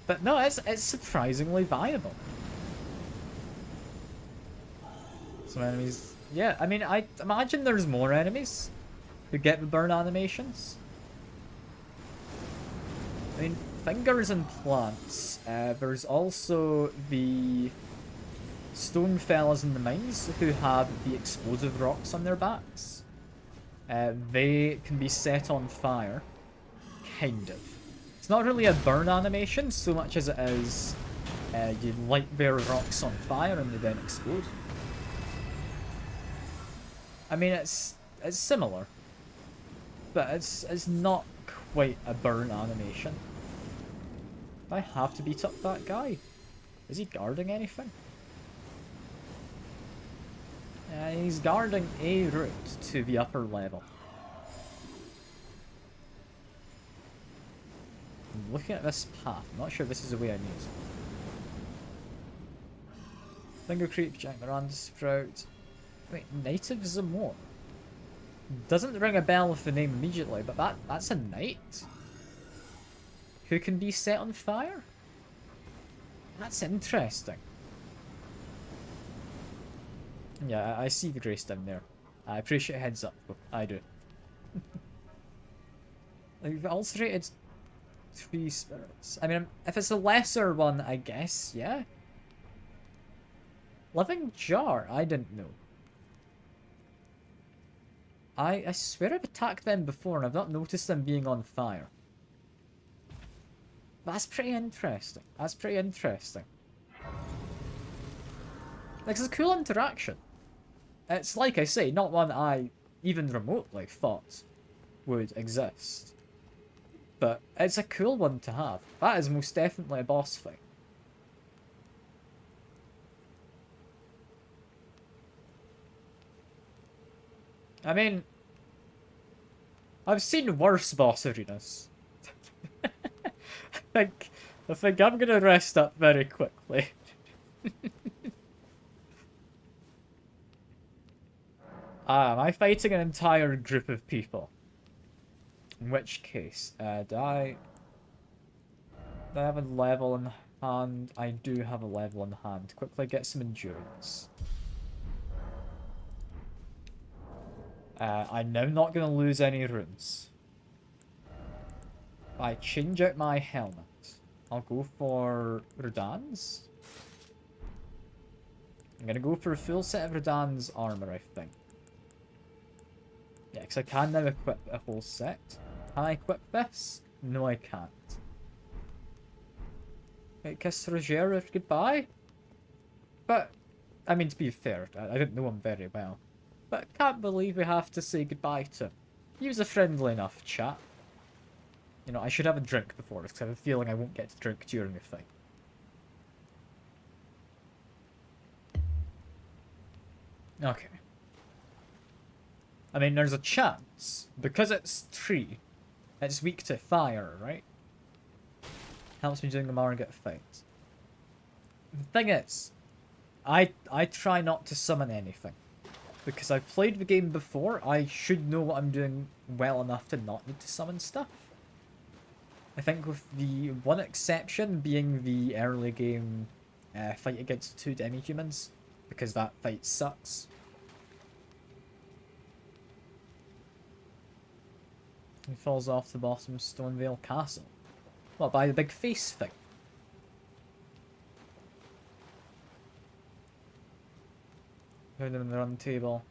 Speaker 1: But no, it's surprisingly viable. Some enemies... Yeah, I mean, I imagine there's more enemies who get the burn animations. I mean, fingers and plants. There's also the stone fellas in the mines who have the explosive rocks on their backs. They can be set on fire. Kind of. It's not really a burn animation so much as it is you light their rocks on fire and they then explode. I mean, it's similar, but it's not quite a burn animation. I have to beat up that guy. Is he guarding anything? He's guarding a route to the upper level. I'm looking at this path. I'm not sure this is the way I need. Finger creep, giant Miranda sprout. Wait, Knight of Zamor. Doesn't ring a bell with the name immediately, but that's a knight who can be set on fire? That's interesting. Yeah, I see the grace down there. I appreciate a heads up, though. I do. You've ulcerated 3 spirits. I mean, if it's a lesser one, I guess, yeah. Living Jar, I didn't know. I swear I've attacked them before and I've not noticed them being on fire. That's pretty interesting. That's pretty interesting. Like, it's a cool interaction. It's, like I say, not one I even remotely thought would exist. But it's a cool one to have. That is most definitely a boss fight. I mean, I've seen worse boss arenas. I think I'm gonna rest up very quickly. Am I fighting an entire group of people? In which case, do I have a level in hand? I do have a level in hand. Quickly get some endurance. I'm now not going to lose any runes. If I change out my helmet, I'll go for Rodan's. I'm going to go for a full set of Rodan's armor, I think. Yeah, because I can now equip a whole set. Can I equip this? No, I can't. Wait, kiss Roger goodbye? But, I mean, to be fair, I didn't know him very well. But I can't believe we have to say goodbye to him. He was a friendly enough chap. You know, I should have a drink before this, because I have a feeling I won't get to drink during the fight. Okay. I mean, there's a chance, because it's tree, it's weak to fire, right? Helps me during the Margit fight. The thing is, I try not to summon anything. Because I've played the game before, I should know what I'm doing well enough to not need to summon stuff. I think with the one exception being the early game fight against 2 demi-humans, because that fight sucks. He falls off the bottom of Stonevale Castle. What, by the big face thing? Found him in the run table.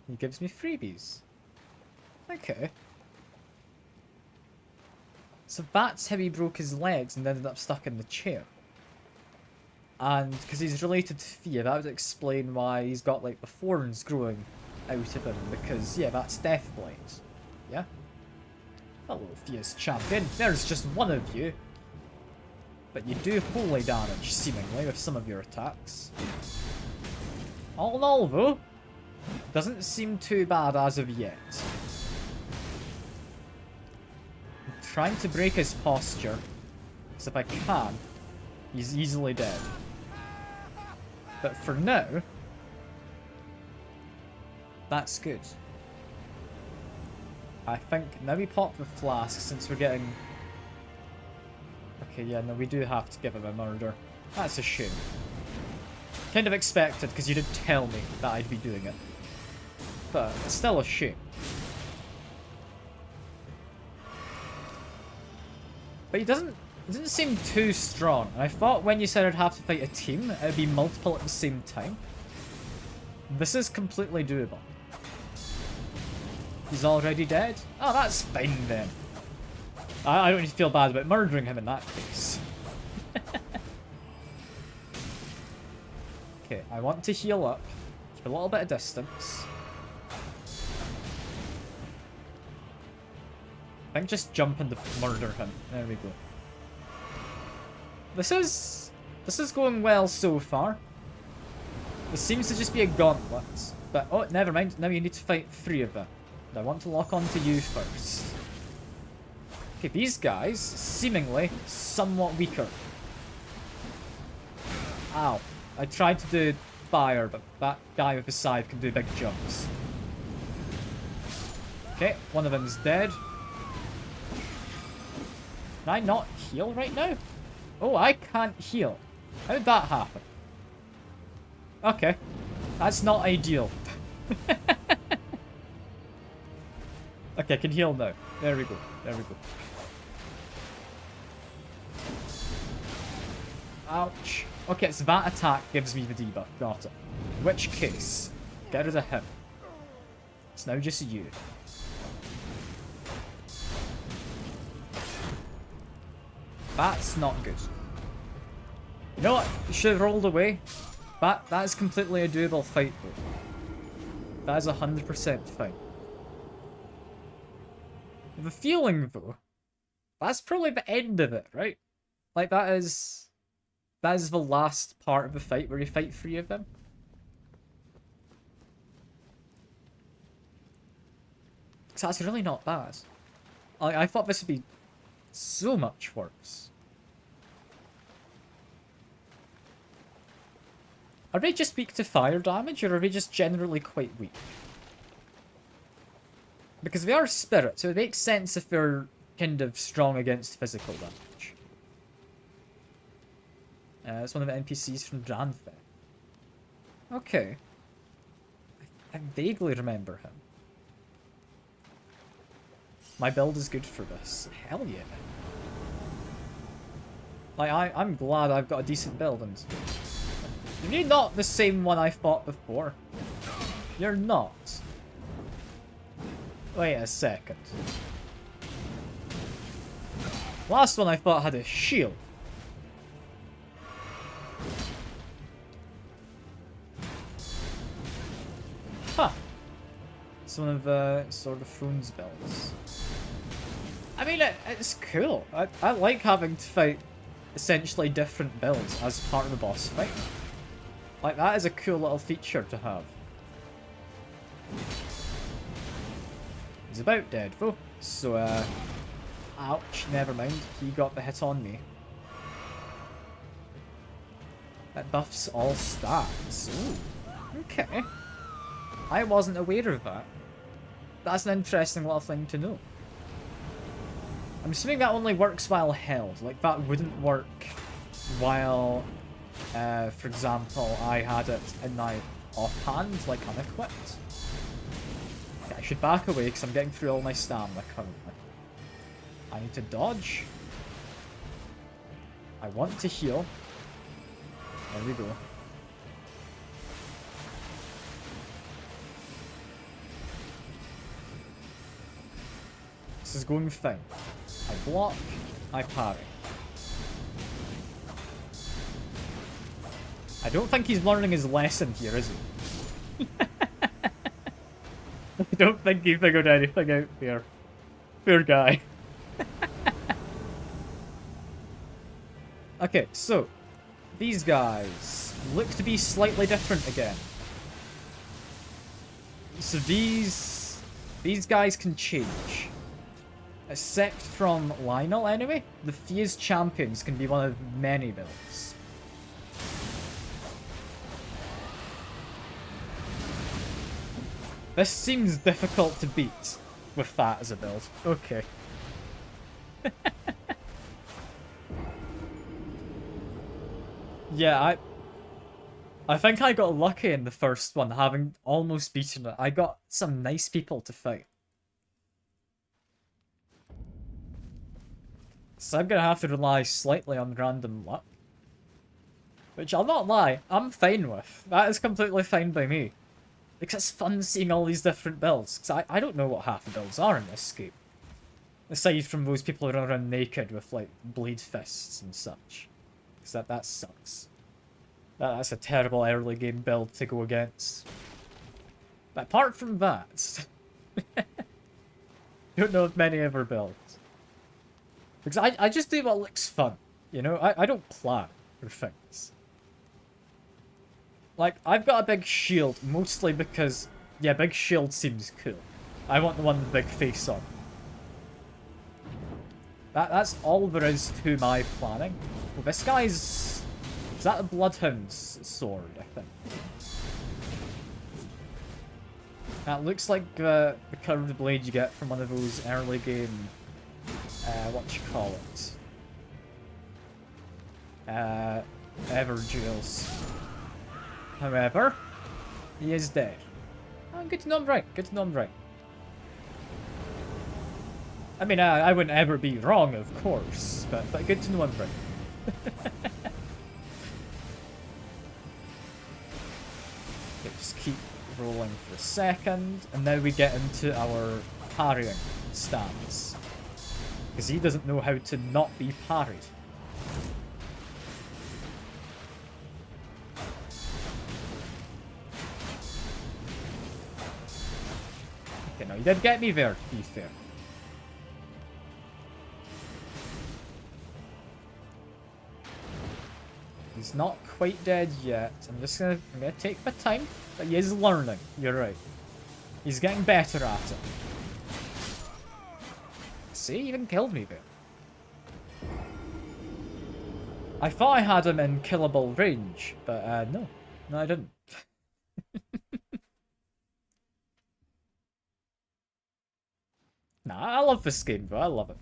Speaker 1: He gives me freebies. Okay. So that's how he broke his legs and ended up stuck in the chair. And because he's related to Fia, that would explain why he's got like the thorns growing out of him. Because, yeah, that's Deathblight. Yeah? Hello, Fia's champion. There's just one of you. But you do holy damage, seemingly, with some of your attacks. All in all, though, doesn't seem too bad as of yet. I'm trying to break his posture, because if I can, he's easily dead. But for now, that's good. I think now we pop the flask since we're getting... Okay, yeah, no, we do have to give him a murder. That's a shame. Kind of expected, because you did tell me that I'd be doing it. But it's still a shame. But he doesn't seem too strong. And I thought when you said I'd have to fight a team, it would be multiple at the same time. This is completely doable. He's already dead? Oh, that's fine then. I don't need to feel bad about murdering him in that case. Okay, I want to heal up. Keep a little bit of distance. I think just jump and murder him. There we go. This is going well so far. This seems to just be a gauntlet. But, oh, never mind. Now you need to fight 3 of them. I want to lock onto you first. Okay, these guys, seemingly, somewhat weaker. Ow. I tried to do fire, but that guy with the scythe can do big jumps. Okay, one of them is dead. Can I not heal right now? Oh, I can't heal. How did that happen? Okay. That's not ideal. Okay, I can heal now. There we go. There we go. Ouch. Okay, so that attack gives me the debuff. Got it. In which case, get rid of him. It's now just you. That's not good. You know what? You should have rolled away. That is completely a doable fight, though. That is 100% fine. The feeling, though, that's probably the end of it, right? Like, that is the last part of the fight where you fight 3 of them. Because that's really not bad. I thought this would be so much worse. Are they just weak to fire damage, or are they just generally quite weak? Because they are spirits, so it makes sense if they're kind of strong against physical damage. It's one of the NPCs from Drantheth. Okay. I vaguely remember him. My build is good for this. Hell yeah. Like, I'm glad I've got a decent build, and you're not the same one I fought before. You're not. Wait a second. Last one I fought had a shield. Huh. It's one of Sword of Thrones builds. I mean, it's cool. I like having to fight essentially different builds as part of the boss fight. Like, that is a cool little feature to have. He's about dead, though. So, ouch, never mind. He got the hit on me. That buffs all stats. Ooh, okay. I wasn't aware of that. That's an interesting little thing to know. I'm assuming that only works while held. Like, that wouldn't work while, for example, I had it in my offhand, like unequipped. Okay, I should back away because I'm getting through all my stamina currently. I need to dodge. I want to heal. There we go. This is going fine. I block, I parry. I don't think he's learning his lesson here, is he? I don't think he figured anything out there. Poor guy. Okay, so these guys look to be slightly different again. So these guys can change. Except from Lionel, anyway. The Fused Champions can be one of many builds. This seems difficult to beat with that as a build. Okay. Yeah, I think I got lucky in the first one, having almost beaten it. I got some nice people to fight. So I'm gonna have to rely slightly on random luck. Which I'll not lie, I'm fine with. That is completely fine by me. Because it's fun seeing all these different builds. Because I don't know what half the builds are in this game. Aside from those people who run around naked with, like, blade fists and such. Because that sucks. That's a terrible early game build to go against. But apart from that, I don't know of many other builds. Because I just do what looks fun, you know? I don't plan for things. Like, I've got a big shield, mostly because, yeah, big shield seems cool. I want the one with the big face on. That's all there is to my planning. Well, this guy's... Is that a Bloodhound's sword, I think? That looks like the curved blade you get from one of those early game... what you call it? Everjewels. However, he is dead. Oh, good to know I'm right. Good to know I'm right. I mean, I wouldn't ever be wrong, of course, but good to know I'm right. Okay, just keep rolling for a second, and now we get into our parrying stance. Because he doesn't know how to not be parried. Okay, now he did get me there, to be fair. He's not quite dead yet. I'm gonna take my time, but he is learning. You're right. He's getting better at it. See, he even killed me there. I thought I had him in killable range, but no. No, I didn't. Nah, I love this game, bro. I love it.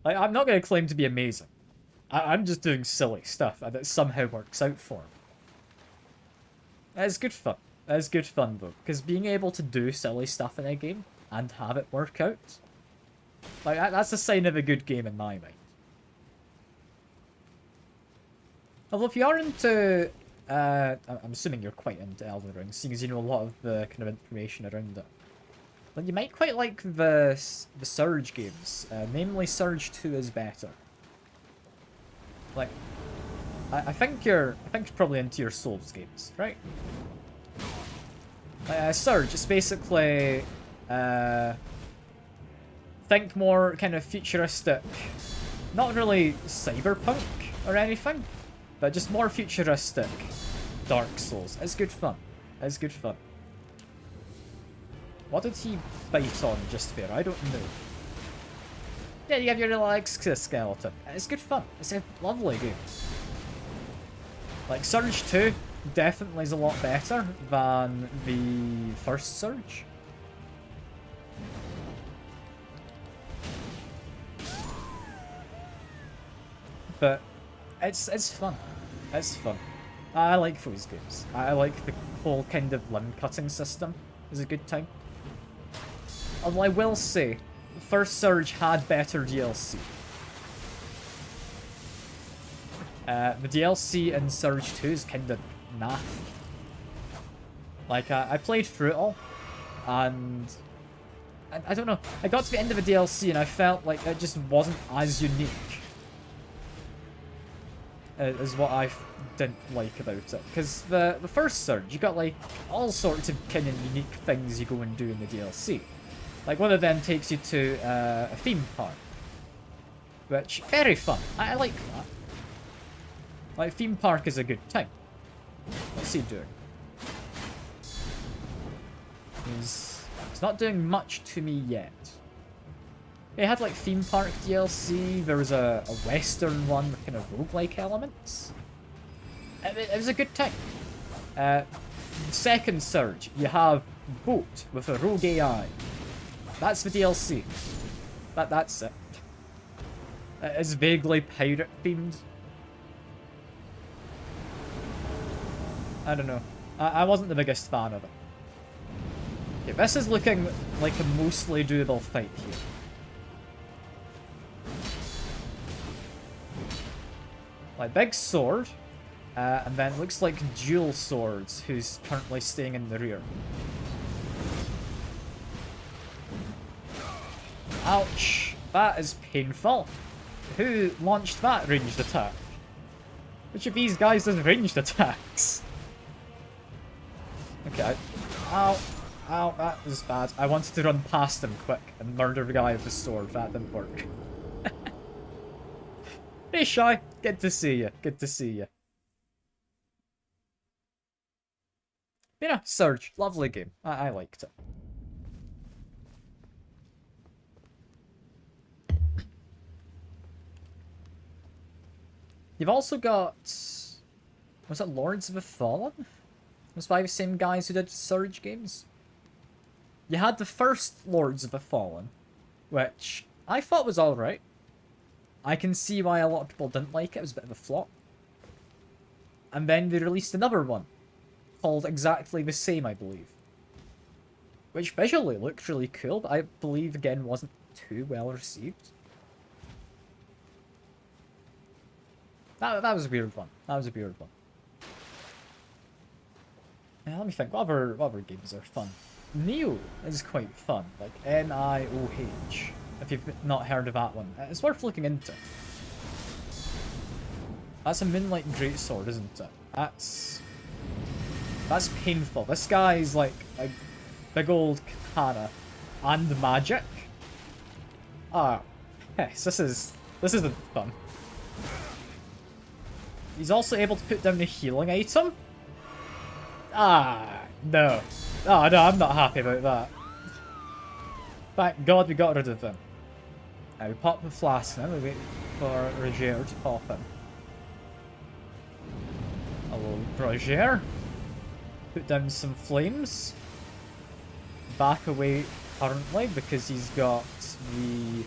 Speaker 1: Like, I'm not going to claim to be amazing. I'm just doing silly stuff, and it somehow works out for me. It's good fun. It's good fun, though, because being able to do silly stuff in a game and have it work out, like, that's a sign of a good game in my mind. Although if you are into, I'm assuming you're quite into Elden Ring, seeing as you know a lot of the kind of information around it. Then you might quite like the Surge games. Namely, Surge 2 is better. Like, I think you're probably into your Souls games, right? Surge, it's basically think more kind of futuristic, not really cyberpunk or anything, but just more futuristic Dark Souls. It's good fun. It's good fun. What did he bite on just there? I don't know. Yeah, you have your little exoskeleton. It's good fun. It's a lovely game. Like, Surge 2 definitely is a lot better than the first Surge. But it's fun. It's fun. I like those games. I like the whole kind of limb cutting system. It's a good time. Although I will say, the first Surge had better DLC. The DLC in Surge 2 is kind of naff. Like, I played through it all, and I don't know. I got to the end of the DLC and I felt like it just wasn't as unique as what I didn't like about it. Because the first Surge, you got like all sorts of kind of unique things you go and do in the DLC. Like, one of them takes you to a theme park, which, very fun. I like that. Like, theme park is a good time. What's he doing? He's not doing much to me yet. They had, like, theme park DLC. There was a western one with kind of roguelike elements. It was a good time. Second Surge, you have Boat with a rogue AI. That's the DLC. That's it. It's vaguely pirate themed. I don't know. I wasn't the biggest fan of it. Okay, this is looking like a mostly doable fight here. Like, big sword, and then looks like dual swords, who's currently staying in the rear. Ouch! That is painful. Who launched that ranged attack? Which of these guys does ranged attacks? Okay. Ow. Ow, that was bad. I wanted to run past him quick and murder the guy with the sword. That didn't work. Hey, Shy. Good to see you. Good to see you. Yeah, Surge. Lovely game. I liked it. You've also got... Was it Lords of the Fallen? It was by the same guys who did Surge games? You had the first Lords of the Fallen, which I thought was alright. I can see why a lot of people didn't like it. It was a bit of a flop. And then they released another one, called exactly the same, I believe. Which visually looked really cool, but I believe, again, wasn't too well received. That was a weird one. That was a weird one. Let me think. What other games are fun? Neo is quite fun. Like, Nioh. If you've not heard of that one. It's worth looking into. That's a Moonlight Greatsword, isn't it? That's painful. This guy's like a big old katana and magic. Ah, yes, this isn't fun. He's also able to put down the healing item. Ah, no. Oh, no, I'm not happy about that. Thank God we got rid of him. We pop the flask now, we wait for Roger to pop in. Hello, Roger. Put down some flames. Back away currently because he's got the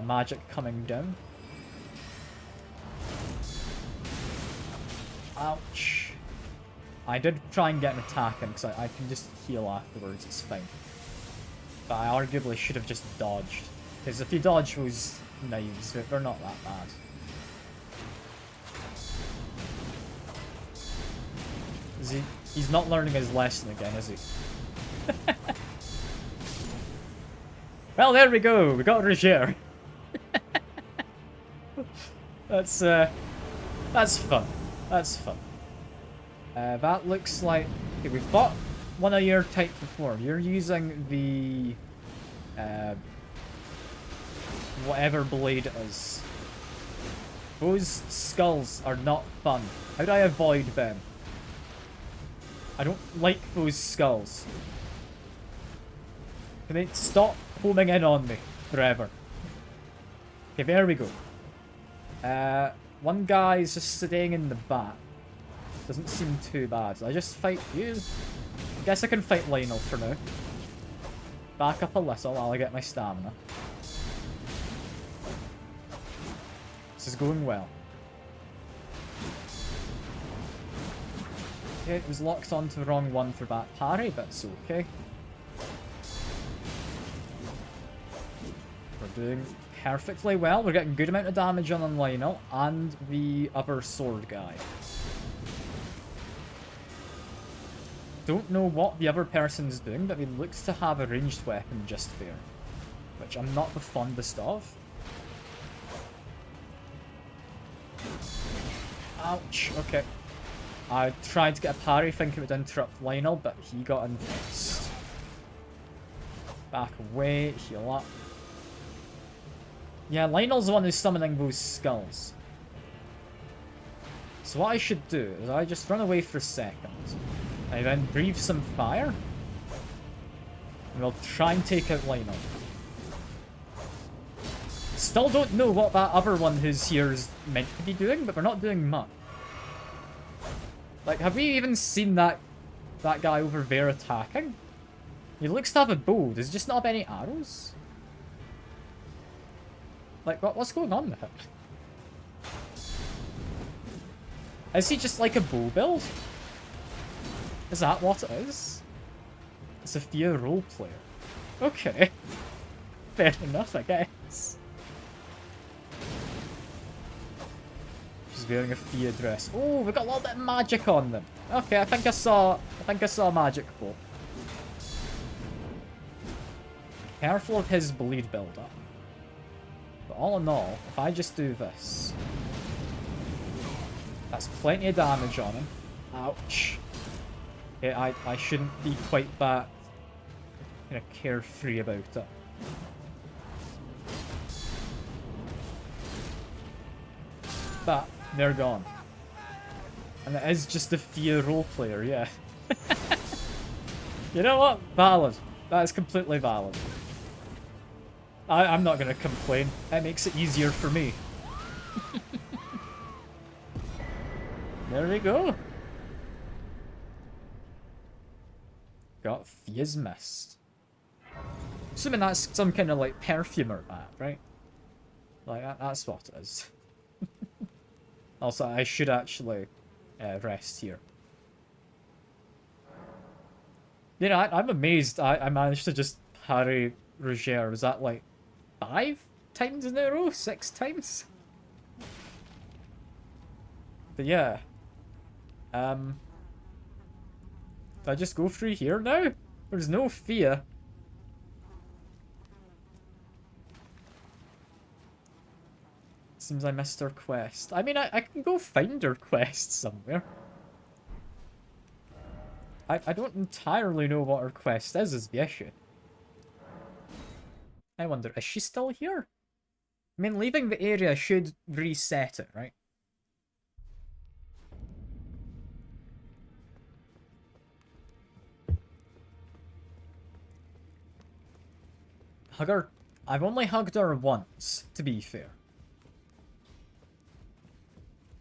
Speaker 1: magic coming down. Ouch. I did try and get an attack in because I can just heal afterwards, it's fine. But I arguably should have just dodged. Because if you dodge those knives, they're not that bad. Is he? He's not learning his lesson again, is he? Well, there we go. We got Roger. That's fun. That's fun. That looks like... Okay, we've got one of your type before. You're using the... whatever blade it is. Those skulls are not fun. How do I avoid them? I don't like those skulls. Can they stop homing in on me forever? Okay, there we go. One guy is just sitting in the back. Doesn't seem too bad. I just fight you. I guess I can fight Lionel for now. Back up a little while I get my stamina. This is going well. Okay, it was locked onto the wrong one for that parry, but it's okay. We're doing perfectly well. We're getting a good amount of damage on Lionel and the other sword guy. Don't know what the other person's doing, but he looks to have a ranged weapon just there. Which I'm not the fondest of. Ouch, okay. I tried to get a parry thinking it would interrupt Lionel, but he got in first. Back away, heal up. Yeah, Lionel's the one who's summoning those skulls. So what I should do is I just run away for a second. I then breathe some fire. And we'll try and take out Lionel. Still don't know what that other one who's here is meant to be doing, but we're not doing much. Like, have we even seen that guy over there attacking? He looks to have a bow. Does he just not have any arrows? Like, what's going on with him? Is he just like a bow build? Is that what it is? It's a Thea roleplayer. Okay. Fair enough, I guess. She's wearing a Thea dress. Oh, we got a little bit of magic on them. Okay, I think I saw a magic bolt. Careful of his bleed build-up. But all in all, if I just do this... That's plenty of damage on him. Ouch. Okay, I shouldn't be quite that kind of carefree about it. But they're gone. And it is just a Thea roleplayer, yeah. You know what? Valid. That is completely valid. I'm not going to complain. It makes it easier for me. There we go. Got Thea's Mist. Assuming that's some kind of like perfume or that, right? Like that's what it is. Also, I should actually rest here. You know, I'm amazed I managed to just parry Roger. Was that like 5 times in a row? 6 times? But yeah. Do I just go through here now? There's no Thea. Seems I missed her quest. I mean, I can go find her quest somewhere. I don't entirely know what her quest is the issue. I wonder, is she still here? I mean, leaving the area should reset it, right? Hugger I've only hugged her once, to be fair.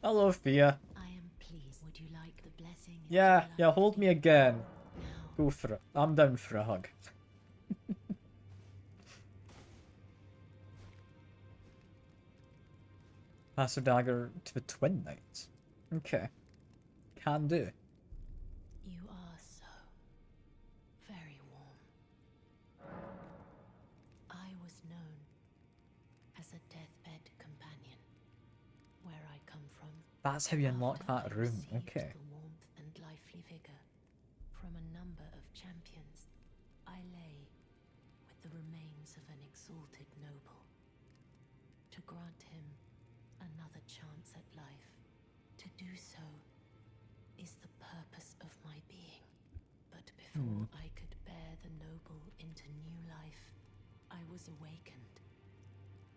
Speaker 1: Hello, Fia.
Speaker 2: I am pleased. Would you like the blessing?
Speaker 1: Yeah, hold me again.
Speaker 2: Now.
Speaker 1: Go for it. I'm down for a hug. Pass her dagger to the Twin Knights. Okay. Can do.
Speaker 2: You are so very warm. I was known as a deathbed companion. Where I come from.
Speaker 1: That's how you unlock
Speaker 2: After
Speaker 1: that
Speaker 2: I
Speaker 1: room.
Speaker 2: received
Speaker 1: Okay.
Speaker 2: the warmth and lively vigor from a number of champions, I lay with the remains of an exalted noble. To grant him another chance at life, to do so is the purpose of my being. But before I could bear the noble into new life, I was awakened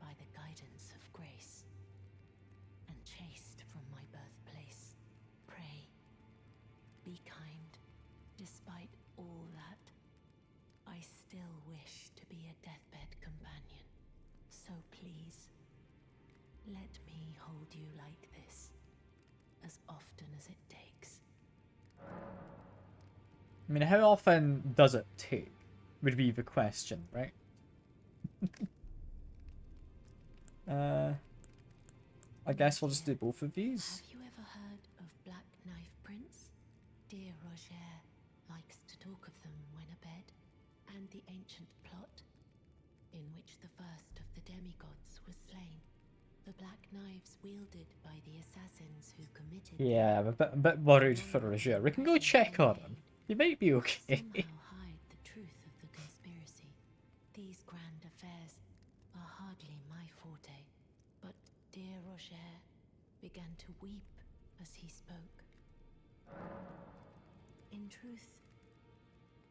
Speaker 2: by the guidance of grace and chased from my birthplace. Pray, be kind. Despite all that, I still wish to be a deathbed companion. So please, let me hold you like this, as often as it takes.
Speaker 1: I mean, how often does it take? Would be the question, right? I guess we'll just do both of these.
Speaker 2: Have you ever heard of Black Knife Prince? Dear Roger likes to talk of them when abed, and the ancient plot in which the first of the demigods was slain. The black knives wielded by the assassins who committed.
Speaker 1: Yeah, I'm a bit worried for Roger. We can go check on him. He might be okay.
Speaker 2: Somehow hide the truth of the conspiracy. These grand affairs are hardly my forte, but dear Roger began to weep as he spoke. In truth,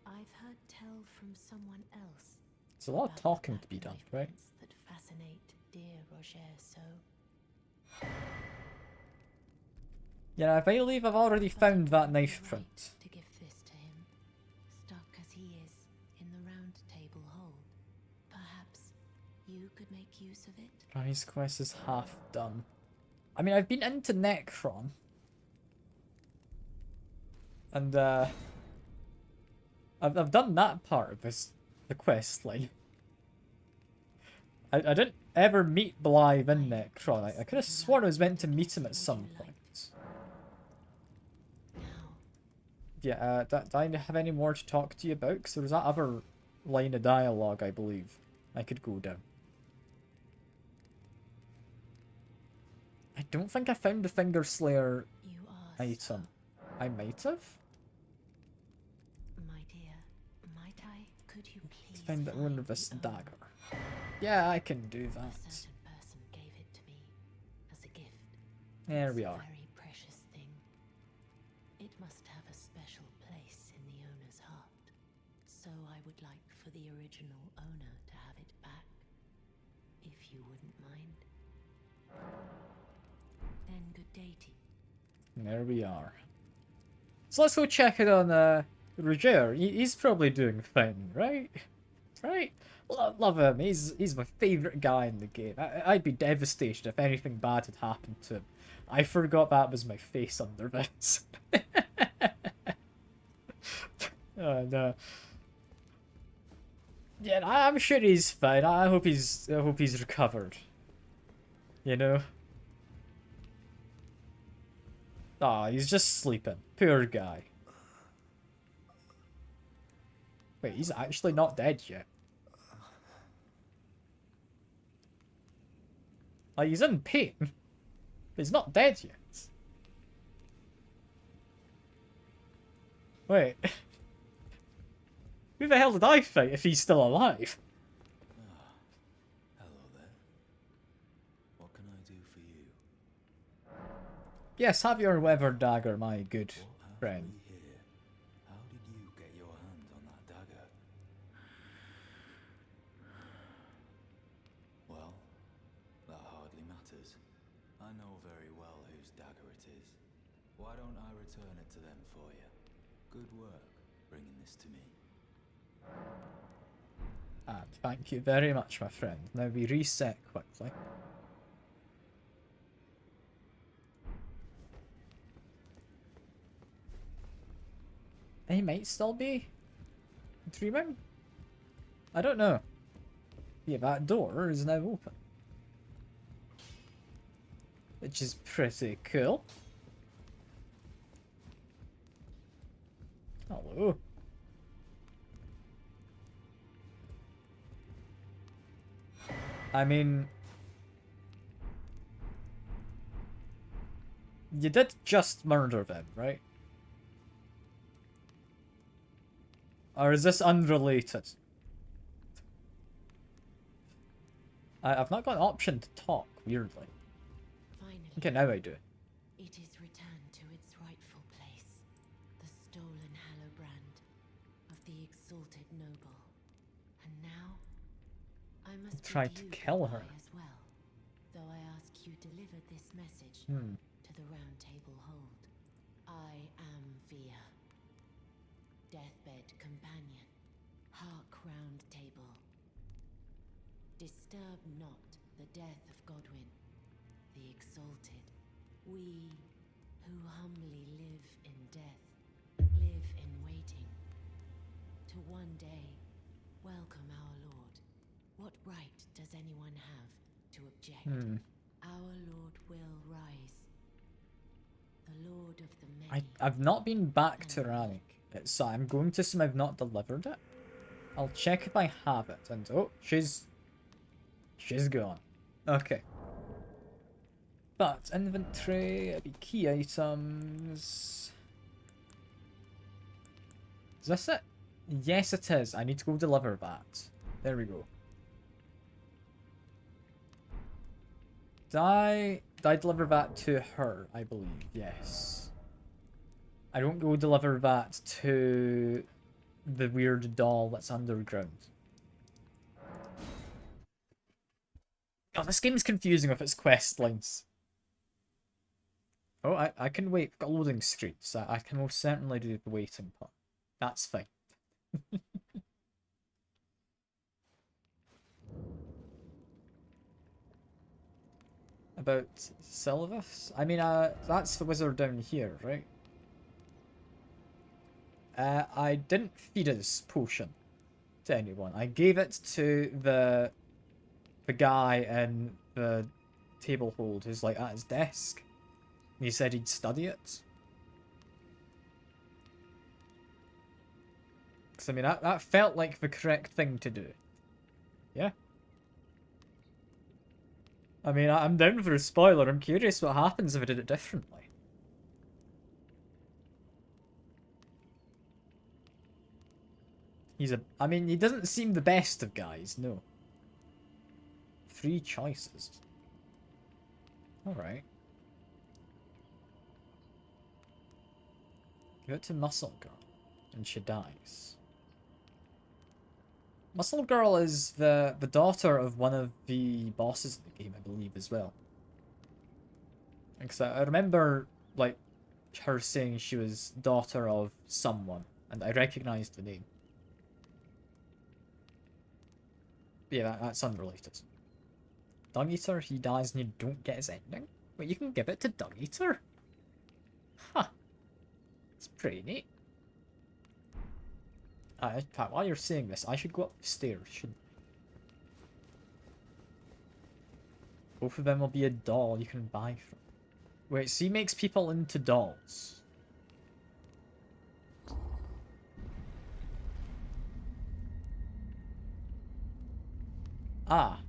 Speaker 2: I've heard tell from someone else.
Speaker 1: There's a lot of talking to be done, right?
Speaker 2: That fascinate dear Roger so.
Speaker 1: Yeah, I believe I've already found that knife print.
Speaker 2: To give this to him, stuck as he is in the round table hold. Perhaps you could make use of it.
Speaker 1: Granny's quest is half done. I mean, I've been into Necron. And, I've done that part of the quest line. I didn't ever meet Blythe in Necron. I could have sworn I was meant to meet him at some point. Yeah, do I have any more to talk to you about? Because there was that other line of dialogue, I believe, I could go down. I don't think I found the Finger Slayer item. I might have?
Speaker 2: My dear, might I? Could you please
Speaker 1: Find the owner of this dagger. Yeah, I can do that.
Speaker 2: A certain person gave it to me as a gift.
Speaker 1: There we are.
Speaker 2: Very precious thing. It must have a special place in the owner's heart. So I would like for the original owner to have it back, if you wouldn't mind. Then good day to you.
Speaker 1: There we are. So let's go check it on Roger. He's probably doing fine, right? Right? Love him. He's my favourite guy in the game. I'd be devastated if anything bad had happened to him. I forgot that was my face under this. And, yeah, I'm sure he's fine. I hope he's recovered. You know? Ah, he's just sleeping. Poor guy. Wait, he's actually not dead yet. Like, he's in pain. But he's not dead yet. Wait. Who the hell did I fight if he's still alive?
Speaker 3: Hello there. What can I do for you?
Speaker 1: Yes, have your weather dagger, my good friend.
Speaker 3: Here. How did you get your hand on that dagger? Well, that hardly matters. I know very well whose dagger it is. Why don't I return it to them for you? Good work, bringing this to me.
Speaker 1: And thank you very much, my friend. Now we reset quickly. He might still be dreaming. I don't know. Yeah, that door is now open. Which is pretty cool. Hello. I mean, you did just murder them, right? Or is this unrelated? I've not got an option to talk, weirdly.
Speaker 2: Finally,
Speaker 1: Okay, now I do.
Speaker 2: it is returned to its rightful place. The stolen Hallowbrand of the exalted noble. And now, I must
Speaker 1: Tried
Speaker 2: bid
Speaker 1: to
Speaker 2: you
Speaker 1: kill her.
Speaker 2: goodbye as well. Though I ask you deliver this message to the Round Table Hold. I am Via, deathbed companion, hark Round Table. Disturb not the death of Godwin, the exalted. We who humbly live in death, live in waiting. To one day welcome our Lord. What right does anyone have to object? Our Lord will rise. The Lord of the many.
Speaker 1: I've not been back to Rannick, so I'm going to assume I've not delivered it. I'll check if I have it, and oh, she's gone. Okay. But inventory, key items. Is this it? Yes, it is. I need to go deliver that. There we go. Did I deliver that to her? I believe, yes. I don't go deliver that to the weird doll that's underground. Oh, this game is confusing with its quest lines. Oh, I can wait. We've got loading screens. I can most certainly do the waiting part. That's fine. About Sylvanas? I mean, that's the wizard down here, right? I didn't feed his potion to anyone. I gave it to the guy in the table hold who's like at his desk. And he said he'd study it. Because I mean, that felt like the correct thing to do. Yeah. I mean, I'm down for a spoiler. I'm curious what happens if I did it differently. I mean, he doesn't seem the best of guys, no. 3 choices. Alright. Give it to Muscle Girl. And she dies. Muscle Girl is the daughter of one of the bosses in the game, I believe, as well. Because I remember, like, her saying she was daughter of someone, and I recognized the name. But yeah, that's unrelated. Dung Eater, he dies and you don't get his ending? Wait, you can give it to Dung Eater? Huh. It's pretty neat. In fact, while you're saying this, I should go up the stairs, shouldn't I? Both of them will be a doll you can buy from. Wait, so he makes people into dolls. Ah.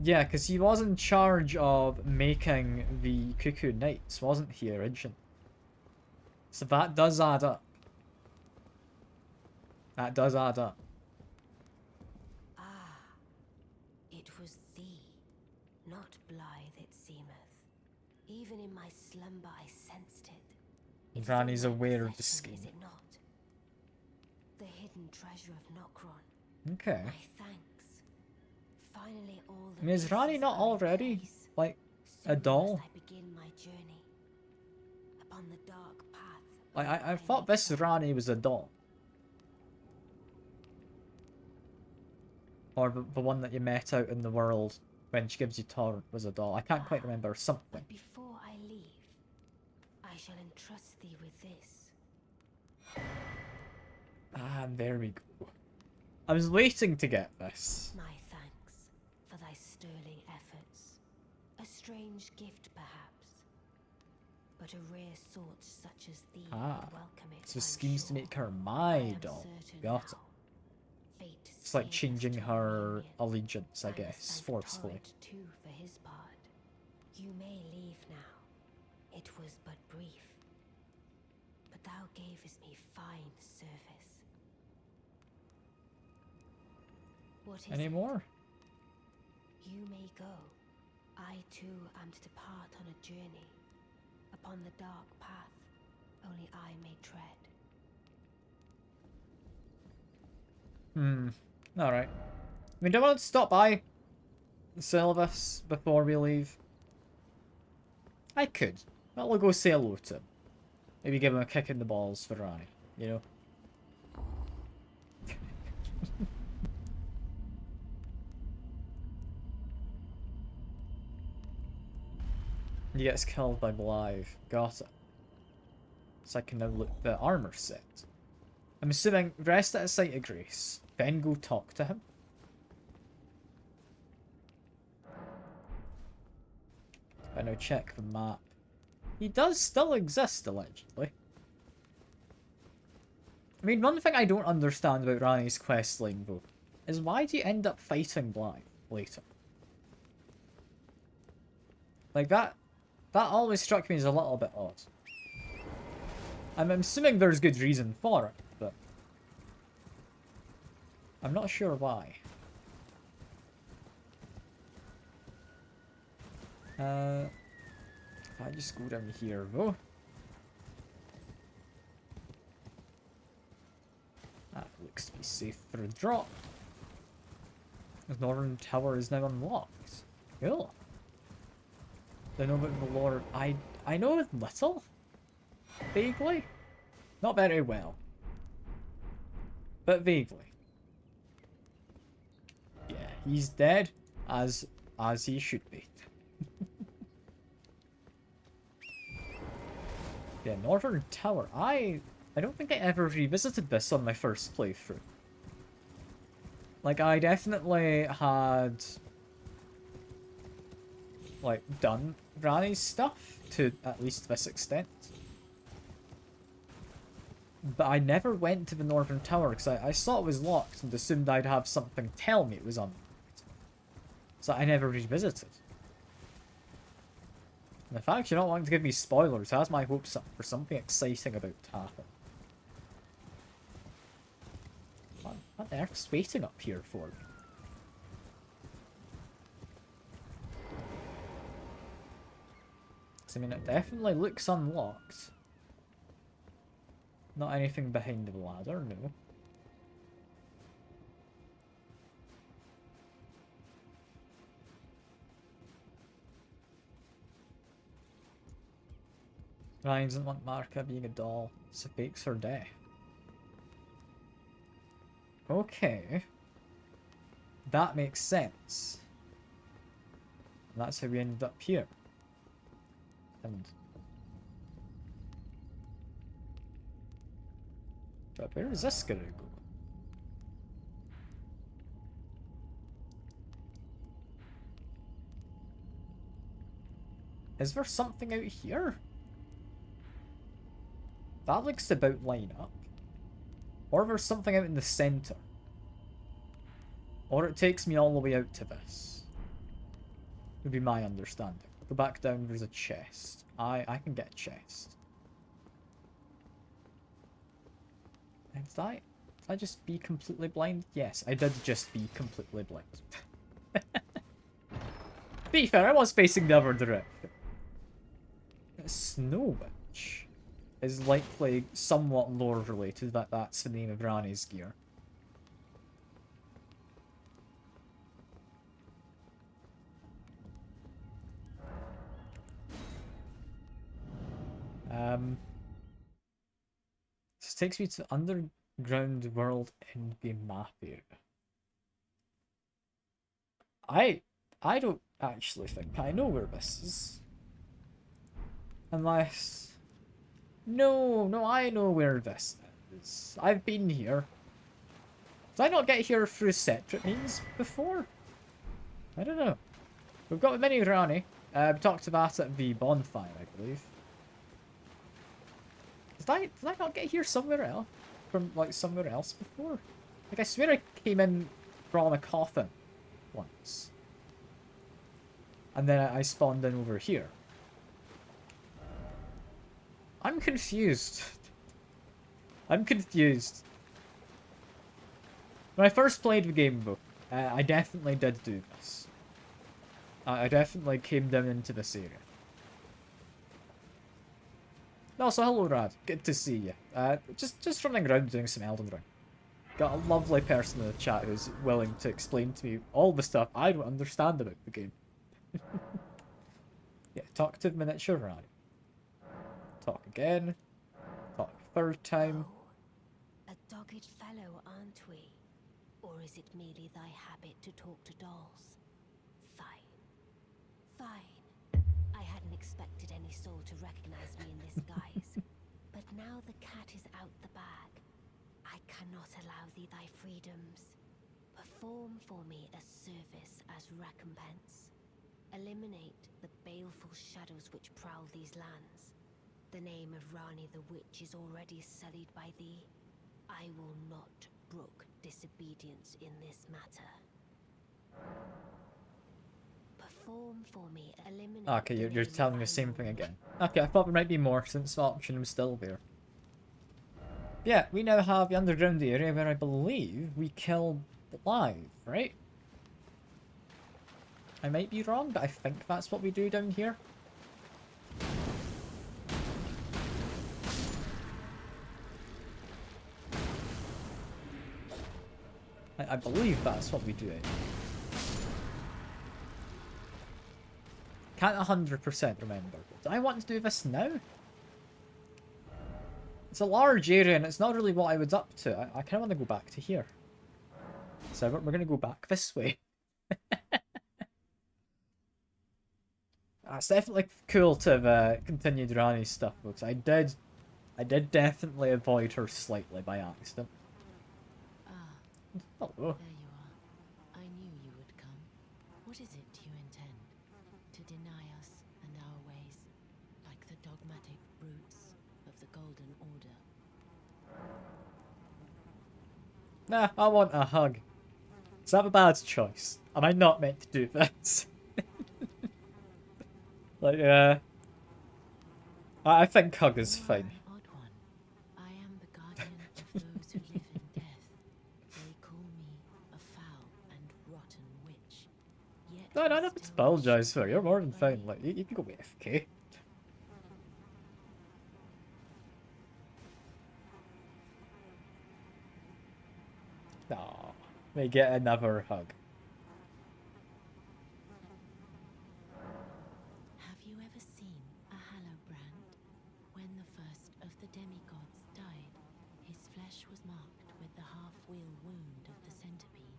Speaker 1: Yeah, because he was in charge of making the Cuckoo Knights, wasn't he, originally? So that does add up. That does add up.
Speaker 2: Ah, it was thee, not blithe it seemeth. Even in my slumber I sensed it.
Speaker 1: Granny's
Speaker 2: all my
Speaker 1: aware of the
Speaker 2: possession,
Speaker 1: scheme.
Speaker 2: Is it not? The hidden treasure of Nokron.
Speaker 1: Okay.
Speaker 2: My thanks. Finally all the
Speaker 1: I mean, is Rani
Speaker 2: pieces
Speaker 1: not
Speaker 2: are in
Speaker 1: already,
Speaker 2: place.
Speaker 1: like, a
Speaker 2: Soon
Speaker 1: doll?
Speaker 2: must I begin my journey upon the dark path.
Speaker 1: Like, I
Speaker 2: I
Speaker 1: thought
Speaker 2: may
Speaker 1: this
Speaker 2: tread.
Speaker 1: Rani was a doll. Or the one that you met out in the world when she gives you Tor was a doll. I can't quite remember. Something.
Speaker 2: But before I leave, I shall entrust thee with this.
Speaker 1: Ah, there we go. I was waiting to get this.
Speaker 2: My thanks for thy sterling efforts. A strange gift, perhaps, but a rare sort such as thee would welcome it.
Speaker 1: So schemes to make her my doll. Got it. It's like changing her allegiance, I guess, forcefully.
Speaker 2: Too, for his part. You may leave now. It was but brief, but thou gavest me fine service. What is
Speaker 1: Any
Speaker 2: it?
Speaker 1: more?
Speaker 2: You may go. I too am to depart on a journey, upon the dark path only I may tread.
Speaker 1: Alright. I mean, do I want to stop by Sylvis before we leave? I could. Well, we'll go say hello to him. Maybe give him a kick in the balls for Ranni, you know? He gets killed by Blythe. Got it. So I can now look the armor set. I'm assuming rest at a site of grace. Then go talk to him. I now check the map. He does still exist, allegedly. I mean, one thing I don't understand about Ranni's questline, though, is why do you end up fighting Blythe later? Like, that always struck me as a little bit odd. I'm assuming there's good reason for it, but I'm not sure why. If I just go down here, though. That looks to be safe for a drop. The Northern Tower is now unlocked. Cool. I know about the lore. I know little. Vaguely. Not very well. But vaguely. Yeah, he's dead as he should be. Yeah, Northern Tower. I don't think I ever revisited this on my first playthrough. Like, I definitely had like done Ranni's stuff to at least this extent. But I never went to the Northern Tower because I saw it was locked and assumed I'd have something tell me it was unlocked. So I never revisited. And the fact you're not wanting to give me spoilers has my hopes up for something exciting about to happen. What on earth's waiting up here for me? I mean, it definitely looks unlocked. Not anything behind the ladder, no. Ryan doesn't want Marika being a doll, so fakes her death. Okay. That makes sense. And that's how we ended up here. And but where is this gonna go? Is there something out here? That looks to about line up. Or there's something out in the center. Or it takes me all the way out to this. Would be my understanding. Go back down, there's a chest. I can get a chest. And did I just be completely blind? Yes, I did just be completely blind. To be fair, I was facing the other direction. Snow Witch is likely somewhat lore related, that's the name of Ranni's gear. This takes me to the underground world in the map area. I don't actually think I know where this is. Unless... No, I know where this is. I've been here. Did I not get here through separate means before? I don't know. We've got the mini Rani. We talked about it at the bonfire, I believe. Did I not get here somewhere else? From, like, somewhere else before? Like, I swear I came in from a coffin once. And then I spawned in over here. I'm confused. I'm confused. When I first played the game, though, I definitely did do this. I definitely came down into this area. Also, hello, Rad. Good to see you. Just running around doing some Elden Ring. Got a lovely person in the chat who's willing to explain to me all the stuff I don't understand about the game. Yeah, talk to the miniature Rad. Talk again. Talk third time.
Speaker 2: Oh, a dogged fellow, aren't we? Or is it merely thy habit to talk to dolls? Fine. Fine. I hadn't expected any soul to recognize me in this guise. But now the cat is out the bag. I cannot allow thee thy freedoms. Perform for me a service as recompense. Eliminate the baleful shadows which prowl these lands. The name of Rani the Witch is already sullied by thee. I will not brook disobedience in this matter. Perform for me, eliminate.
Speaker 1: Okay, you're telling me the same thing again. Okay, I thought there might be more since the option was still there. Yeah, we now have the underground area where I believe we killed live, right? I might be wrong, but I think that's what we do down here. I believe that's what we do. Can't 100% remember. Do I want to do this now? It's a large area and it's not really what I was up to. I kind of want to go back to here. So we're going to go back this way. It's definitely cool to have continued Rani's stuff, folks. I did definitely avoid her slightly by accident.
Speaker 2: Ah,
Speaker 1: Hello.
Speaker 2: there you are. I knew you would come. What is it you intend? To deny us and our ways, like the dogmatic brutes of the Golden Order?
Speaker 1: Nah, I want a hug. Is that a bad choice? Am I not meant to do this? Like, I think hug is
Speaker 2: You are
Speaker 1: fine.
Speaker 2: an odd one. I am the guardian of those who live in death. They call me a foul and rotten witch. Yet
Speaker 1: No, I don't
Speaker 2: I
Speaker 1: have to
Speaker 2: still
Speaker 1: apologise for
Speaker 2: wish
Speaker 1: it. You're more than
Speaker 2: to
Speaker 1: fine.
Speaker 2: obey.
Speaker 1: Like, you can go AFK. Aw, may get another hug.
Speaker 2: Have you ever seen a Hallowbrand? When the first of the demigods died, his flesh was marked with the half-wheel wound of the centipede.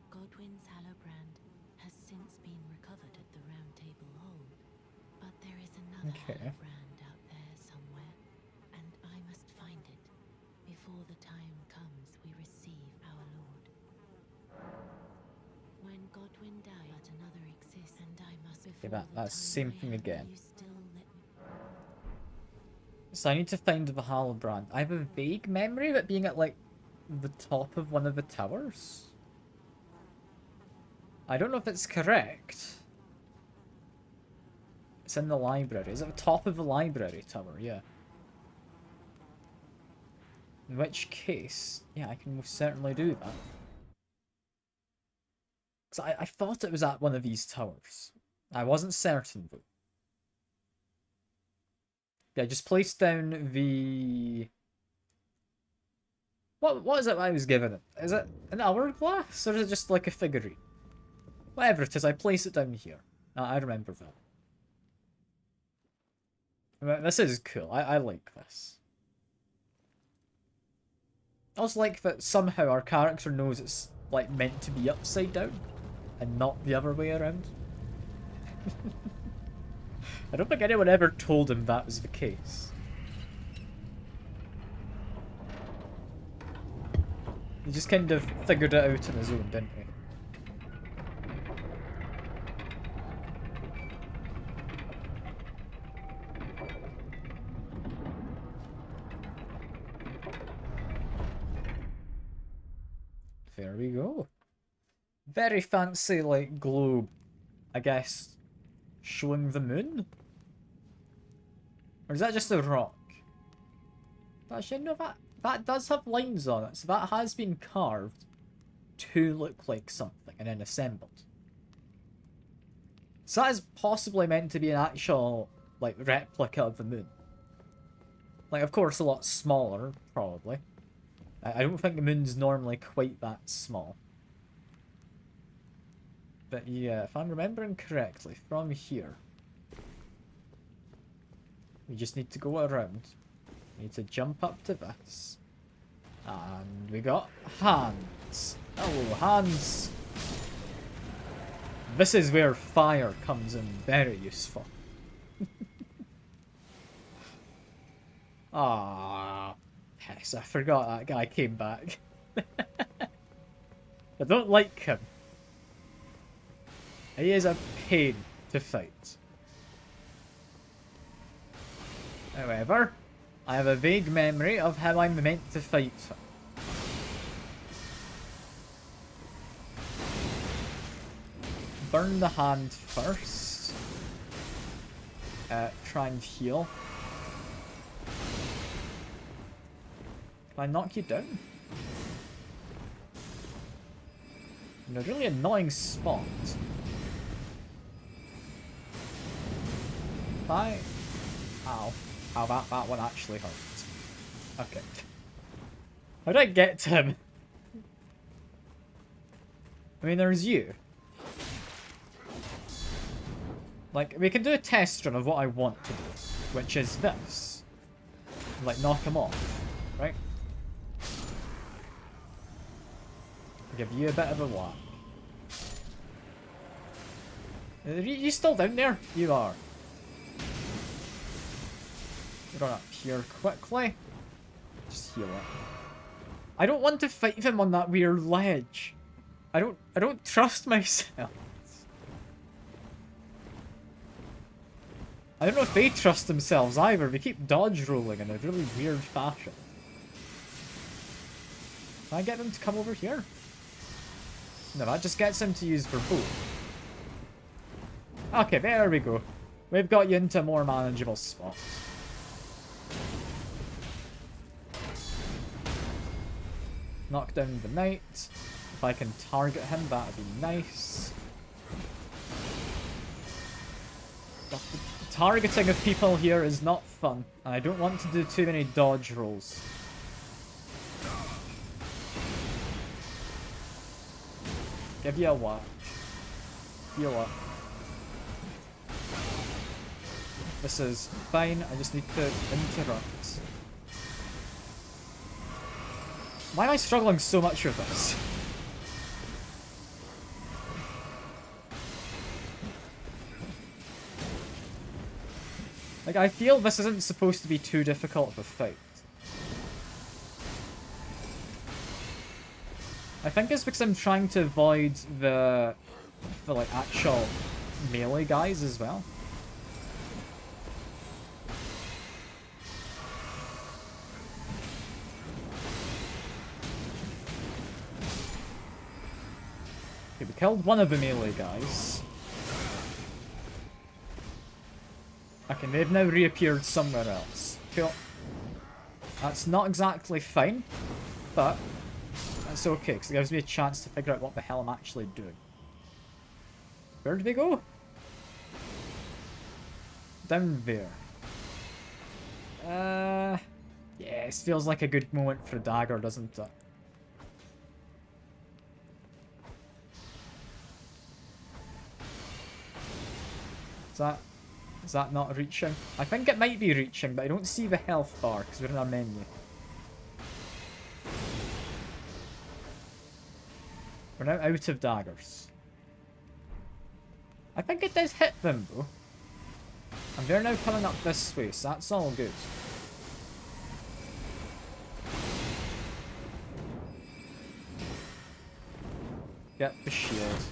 Speaker 2: Godwyn's Hallowbrand has since been recovered at the Round Table Hold, but there is another
Speaker 1: Okay.
Speaker 2: Hallowbrand out there somewhere, and I must find it before the time comes we receive our Lord. When Godwyn died, but another exists, and I must before
Speaker 1: that's
Speaker 2: the
Speaker 1: same
Speaker 2: time
Speaker 1: thing
Speaker 2: I am,
Speaker 1: again.
Speaker 2: will you still let me?
Speaker 1: So I need to find the Hallbrand. I have a vague memory of it being at, like, the top of one of the towers. I don't know if it's correct. It's in the library. Is it the top of the library tower? Yeah. In which case, yeah, I can most certainly do that. Because I thought it was at one of these towers. I wasn't certain, though. Yeah, just place down the... What is it I was given it? Is it an hourglass? Or is it just like a figurine? Whatever it is, I place it down here. I remember that. I mean, this is cool. I like this. I also like that somehow our character knows it's, like, meant to be upside down. and not the other way around. I don't think anyone ever told him that was the case. He just kind of figured it out on his own, didn't he? There we go. Very fancy, like, globe, I guess, showing the moon? Or is that just a rock? Actually, no, that does have lines on it, so that has been carved to look like something and then assembled. So that is possibly meant to be an actual, like, replica of the moon. Like, of course, a lot smaller, probably. I don't think the moon's normally quite that small. But yeah, if I'm remembering correctly, from here, we just need to go around. We need to jump up to this. And we got hands. Hello, hands. This is where fire comes in very useful. Ah, yes, I forgot that guy came back. I don't like him. He is a pain to fight. However, I have a vague memory of how I'm meant to fight him. Burn the hand first. Try and heal. Can I knock you down? In a really annoying spot. Ow. Ow, that one actually hurt. Okay. How did I get to him? I mean, there's you. Like, we can do a test run of what I want to do, which is this. Like, knock him off, right? Give you a bit of a whack. Are you still down there? You are. Run up here quickly. Just heal it. I don't want to fight him on that weird ledge. I don't trust myself. I don't know if they trust themselves either. They keep dodge rolling in a really weird fashion. Can I get them to come over here? No, that just gets him to use their bow. Okay, there we go. We've got you into a more manageable spot. Knock down the knight. If I can target him, that'd be nice. But the targeting of people here is not fun, and I don't want to do too many dodge rolls. Give you a whack. Heal up. This is fine, I just need to interrupt. Why am I struggling so much with this? Like, I feel this isn't supposed to be too difficult of a fight. I think it's because I'm trying to avoid the like, actual melee guys as well. Okay, we killed one of the melee guys. Okay, they've now reappeared somewhere else. Cool. That's not exactly fine, but that's okay, because it gives me a chance to figure out what the hell I'm actually doing. Where did they go? Down there. Yes, feels like a good moment for a dagger, doesn't it? Is that not reaching? I think it might be reaching, but I don't see the health bar because we're in our menu. We're now out of daggers. I think it does hit them, though. And they're now coming up this way, so that's all good. Get the shield.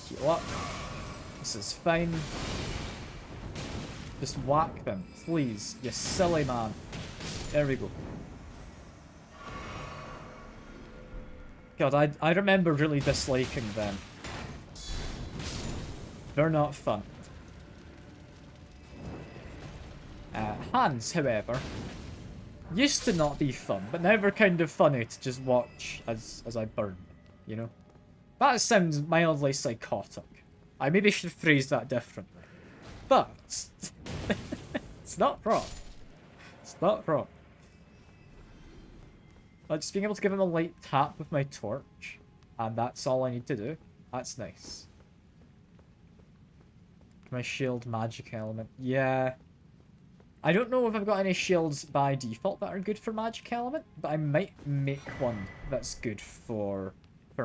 Speaker 1: Heal up. This is fine. Just whack them, please. You silly man. There we go. God, I remember really disliking them. They're not fun. Hands, however, used to not be fun, but now they're kind of funny to just watch as I burn them, you know? That sounds mildly psychotic. I maybe should phrase that differently. But it's not wrong. It's not wrong. Like, just being able to give him a light tap with my torch, and that's all I need to do. That's nice. My shield magic element. Yeah. I don't know if I've got any shields by default that are good for magic element, but I might make one that's good for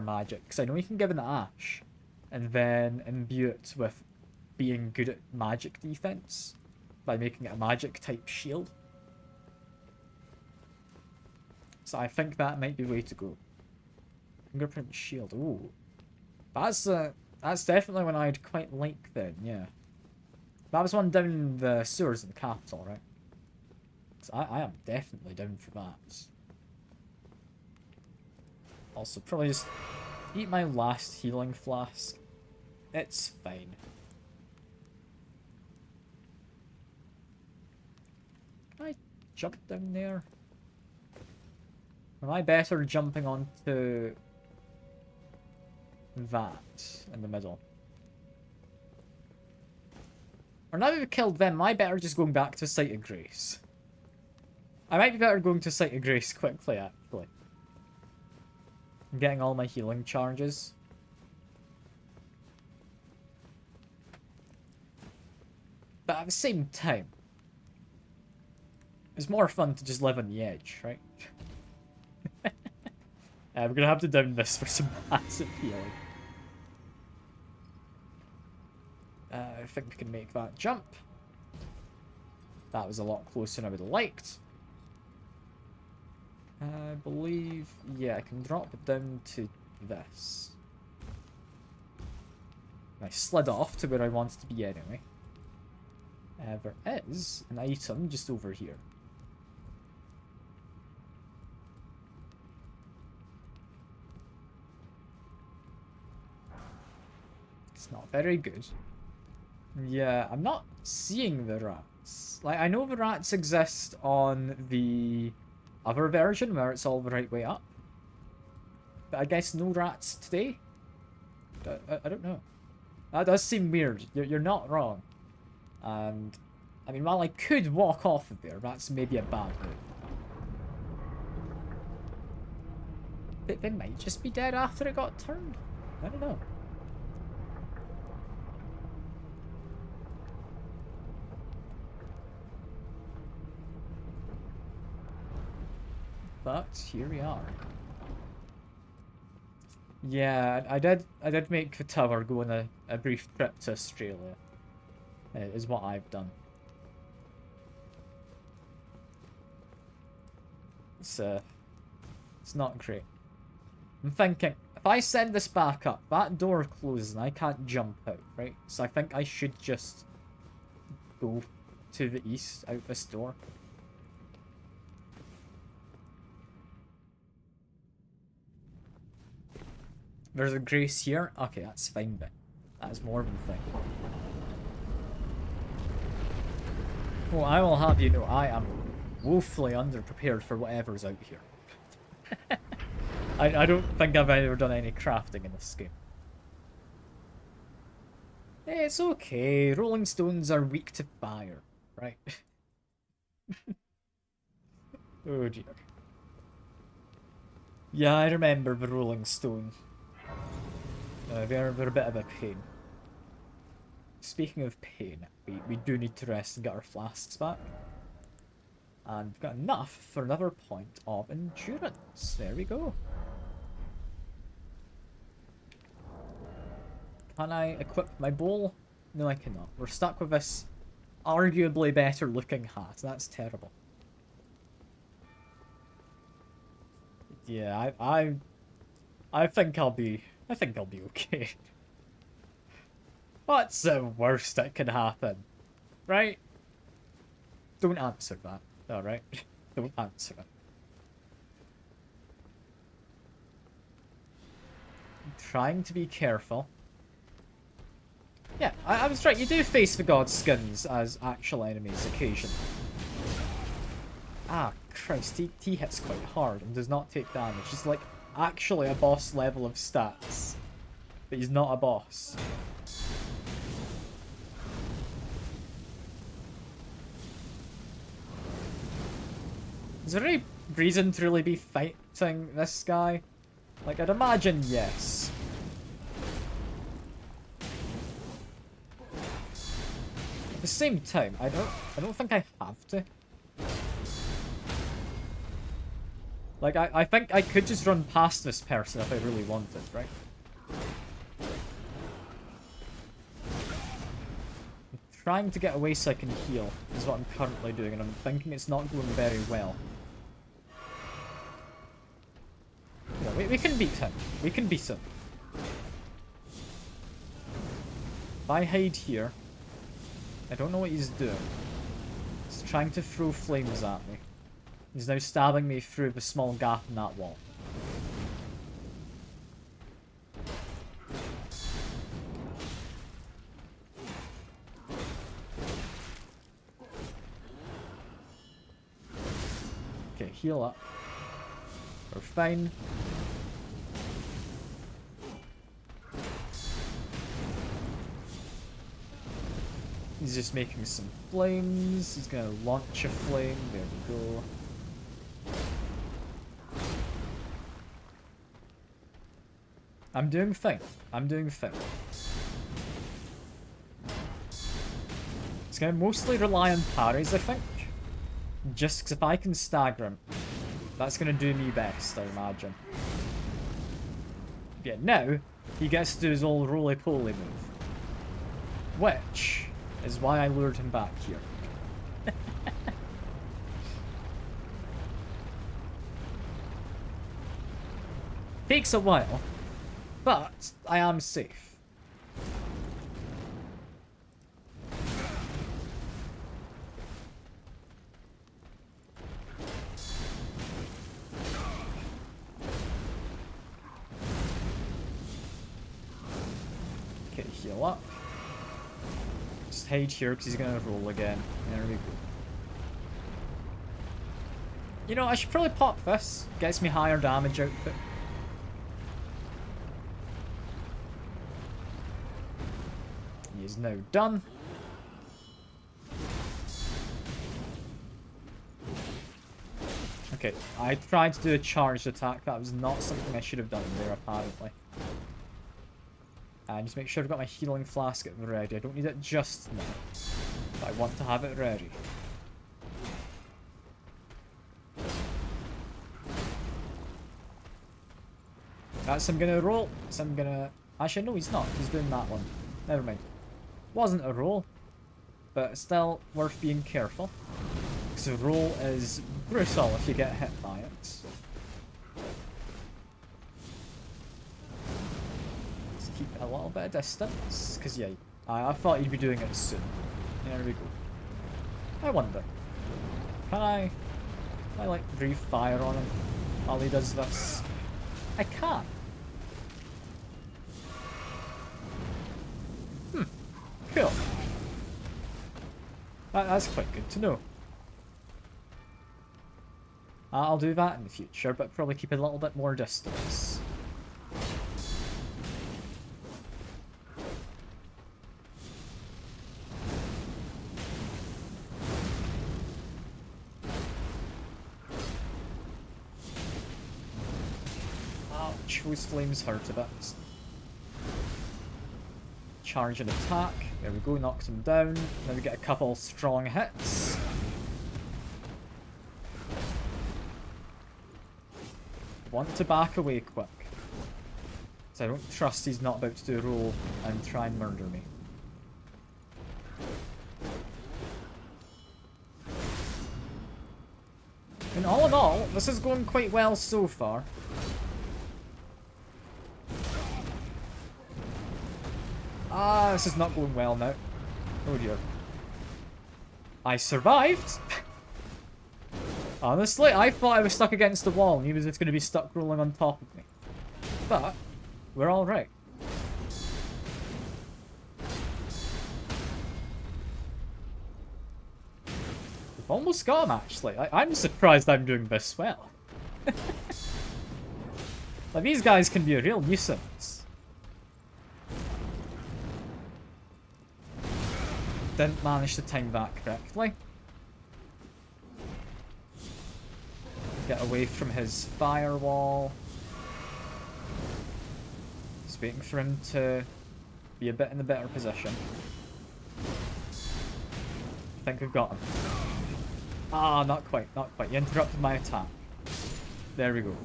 Speaker 1: magic. Because I know you can give an Ash, and then imbue it with being good at magic defense by making it a magic type shield. So I think that might be the way to go. Fingerprint shield. Ooh. That's definitely one I'd quite like then, yeah. That was one down the sewers in the capital, right? So I am definitely down for that. Also, probably just eat my last healing flask. It's fine. Can I jump down there? Am I better jumping onto that in the middle? Or now that we've killed them, am I better just going back to Site of Grace? I might be better going to Site of Grace quickly, actually. I'm getting all my healing charges. But at the same time, it's more fun to just live on the edge, right? We're gonna have to down this for some massive healing. I think we can make that jump. That was a lot closer than I would have liked. I believe... yeah, I can drop it down to this. I slid off to where I wanted to be anyway. There is an item just over here. It's not very good. Yeah, I'm not seeing the rats. Like, I know the rats exist on the other version where it's all the right way up. But I guess no rats today? I don't know. That does seem weird. You're not wrong. And, I mean, while I could walk off of there, that's maybe a bad move. They might just be dead after it got turned. I don't know. But here we are. Yeah, I did make the tower go on a brief trip to Australia. Is what I've done. It's not great. I'm thinking, if I send this back up, that door closes and I can't jump out, right? So I think I should just go to the east out this door. There's a Grace here. Okay, that's fine then. That is more than fine. Well, I will have you know, I am woefully underprepared for whatever's out here. I don't think I've ever done any crafting in this game. It's okay. Rolling stones are weak to fire, right? Oh dear. Yeah, I remember the Rolling Stone. They're a bit of a pain. Speaking of pain, we do need to rest and get our flasks back. And we've got enough for another point of endurance. There we go. Can I equip my bowl? No, I cannot. We're stuck with this arguably better looking hat. That's terrible. Yeah, I think I'll be okay. What's the worst that can happen? Right? Don't answer that. Alright? Don't answer it. I'm trying to be careful. Yeah, I was right. You do face the god skins as actual enemies occasionally. Ah, Christ, he hits quite hard and does not take damage. He's like actually a boss level of stats. But he's not a boss. Is there any reason to really be fighting this guy? Like, I'd imagine yes. At the same time, I don't think I have to. Like, I think I could just run past this person if I really wanted, right? I'm trying to get away so I can heal, is what I'm currently doing, and I'm thinking it's not going very well. Yeah, we can beat him. We can beat him. If I hide here, I don't know what he's doing. He's trying to throw flames at me. He's now stabbing me through the small gap in that wall. Okay, heal up. We're fine. He's just making some flames. He's gonna launch a flame. There we go. I'm doing fine. I'm doing fine. It's gonna mostly rely on parries, I think. Just because if I can stagger him, that's gonna do me best, I imagine. Yeah, now he gets to do his old roly-poly move. Which is why I lured him back here. Takes a while, but I am safe. Okay, heal up. Just hide here because he's going to roll again. There we go. You know, I should probably pop this. Gets me higher damage output. He is now done. Okay, I tried to do a charged attack. That was not something I should have done there, apparently. And just make sure I've got my healing flask at the ready. I don't need it just now, but I want to have it ready. That's him gonna roll. That's him gonna... Actually, no, he's not. He's doing that one. Never mind. Wasn't a roll, but still worth being careful. Because a roll is brutal if you get hit by it. Let's keep it a little bit of distance. Because, yeah, I thought you'd be doing it soon. There we go. I wonder. Can I like, breathe fire on him while he does this? I can. Cool. That's quite good to know. I'll do that in the future, but probably keep a little bit more distance. Ouch, those flames hurt a bit. Charge and attack. There we go, knocks him down. Now we get a couple strong hits. Want to back away quick. So I don't trust he's not about to do a roll and try and murder me. And all in all, this is going quite well so far. Ah, this is not going well now. Oh dear. I survived! Honestly, I thought I was stuck against the wall and he was just going to be stuck rolling on top of me. But, we're alright. We've almost got him, actually. I'm surprised I'm doing this well. Like, these guys can be a real nuisance. Didn't manage to time that correctly. Get away from his firewall. Just waiting for him to be a bit in a better position. I think we've got him. Ah, not quite, not quite. You interrupted my attack. There we go.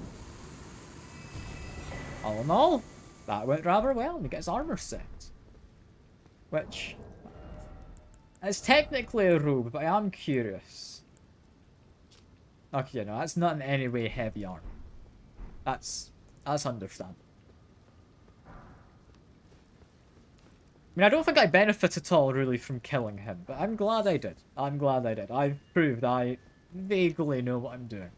Speaker 1: All in all, that went rather well. He gets armor set. Which is technically a robe, but I am curious. Okay, no, that's not in any way heavy armor. That's understandable. I mean, I don't think I benefit at all, really, from killing him, but I'm glad I did. I'm glad I did. I've proved I vaguely know what I'm doing.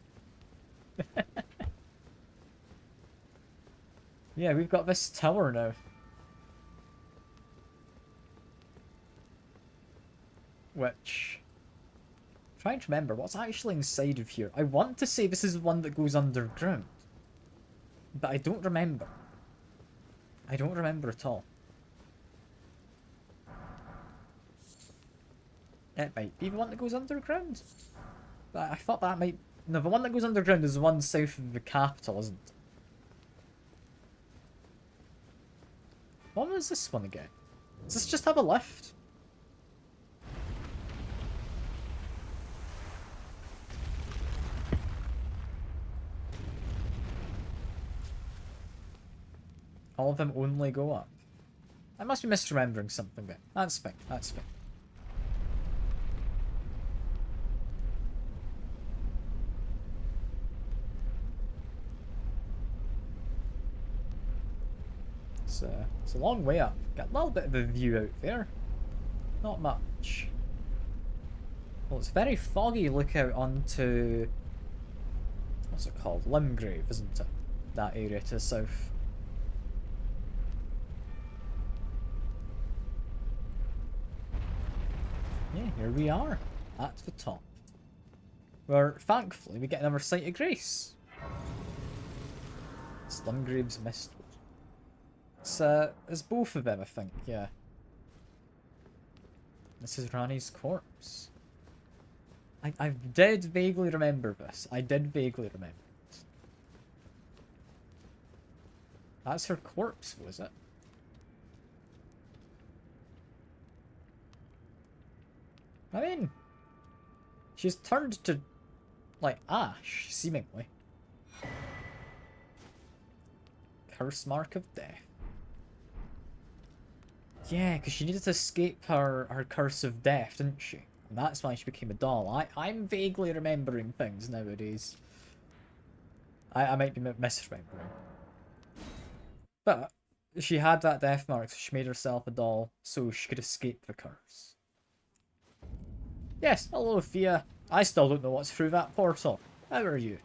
Speaker 1: Yeah, we've got this tower now. Which... I'm trying to remember what's actually inside of here. I want to say this is the one that goes underground. But I don't remember. I don't remember at all. It might be the one that goes underground. But I thought that might... No, the one that goes underground is the one south of the capital, isn't it? What was this one again? Does this just have a lift? All of them only go up. I must be misremembering something then. That's fine, that's fine. It's a long way up. Got a little bit of a view out there. Not much. Well, it's very foggy look out onto... What's it called? Limgrave, isn't it? That area to the south. Yeah, here we are. At the top. Where, thankfully, we get another Sight of Grace. It's Limgrave's Mistwood. It's both of them, I think, yeah. This is Rani's corpse. I did vaguely remember this. I did vaguely remember it. That's her corpse, was it? I mean, she's turned to, like, ash, seemingly. Curse mark of death. Yeah, because she needed to escape her curse of death, didn't she? And that's why she became a doll. I'm vaguely remembering things nowadays. I might be misremembering. But she had that death mark, so she made herself a doll so she could escape the curse. Yes, hello Thea. I still don't know what's through that portal. How are you?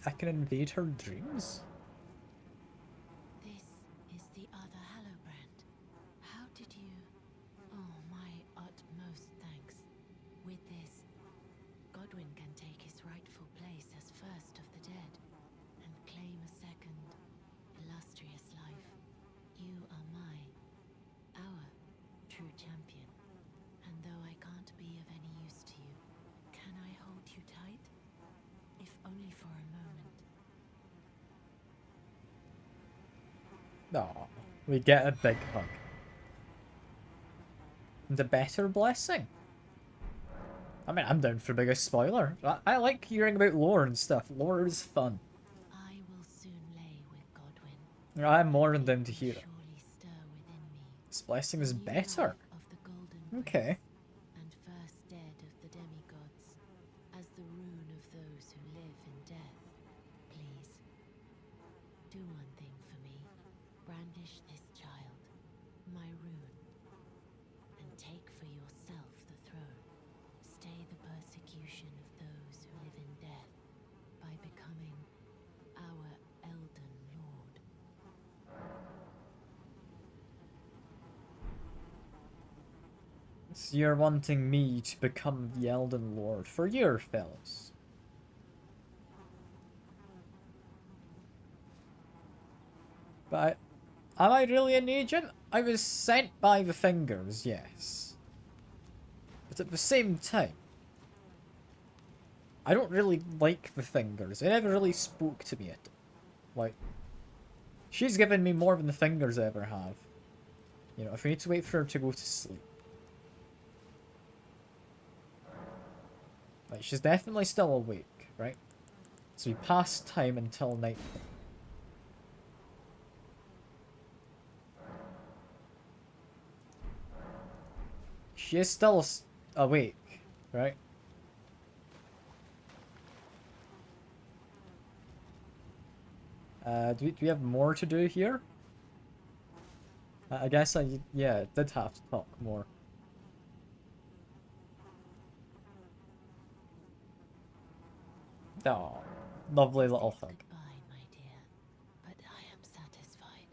Speaker 1: I can invade her dreams?
Speaker 2: This is the other Hallowbrand. How did you... Oh, my utmost thanks. With this, Godwyn can take his rightful place as first of the dead, and claim a second, illustrious life. You are our true champion. And though I can't be of any use to you, can I hold you tight? If only for a moment.
Speaker 1: Aw, we get a big hug. The better blessing. I mean, I'm down for a bigger spoiler. I like hearing about lore and stuff. Lore is fun.
Speaker 2: I will soon lay with Godwyn.
Speaker 1: I'm more than down to hear it.
Speaker 2: Surely stir within me
Speaker 1: This blessing is
Speaker 2: the new
Speaker 1: better.
Speaker 2: life of the Golden
Speaker 1: Okay.
Speaker 2: Prince and first dead of the demigods, as the rune of those who live in death. Please, do one thing for me. Brandish this child, my rune, and take for yourself the throne. Stay the persecution of those who live in death by becoming our Elden Lord.
Speaker 1: So you're wanting me to become the Elden Lord for your fellas. But am I really an agent? I was sent by the fingers, yes. But at the same time, I don't really like the fingers. They never really spoke to me at all. Like, she's given me more than the fingers ever have. You know, if we need to wait for her to go to sleep. Like, she's definitely still awake, right? So we pass time until night. She is still awake, right? Do we have more to do here? I guess yeah, did have to talk more. Oh, lovely little hug.
Speaker 2: Goodbye, my dear, but I am satisfied.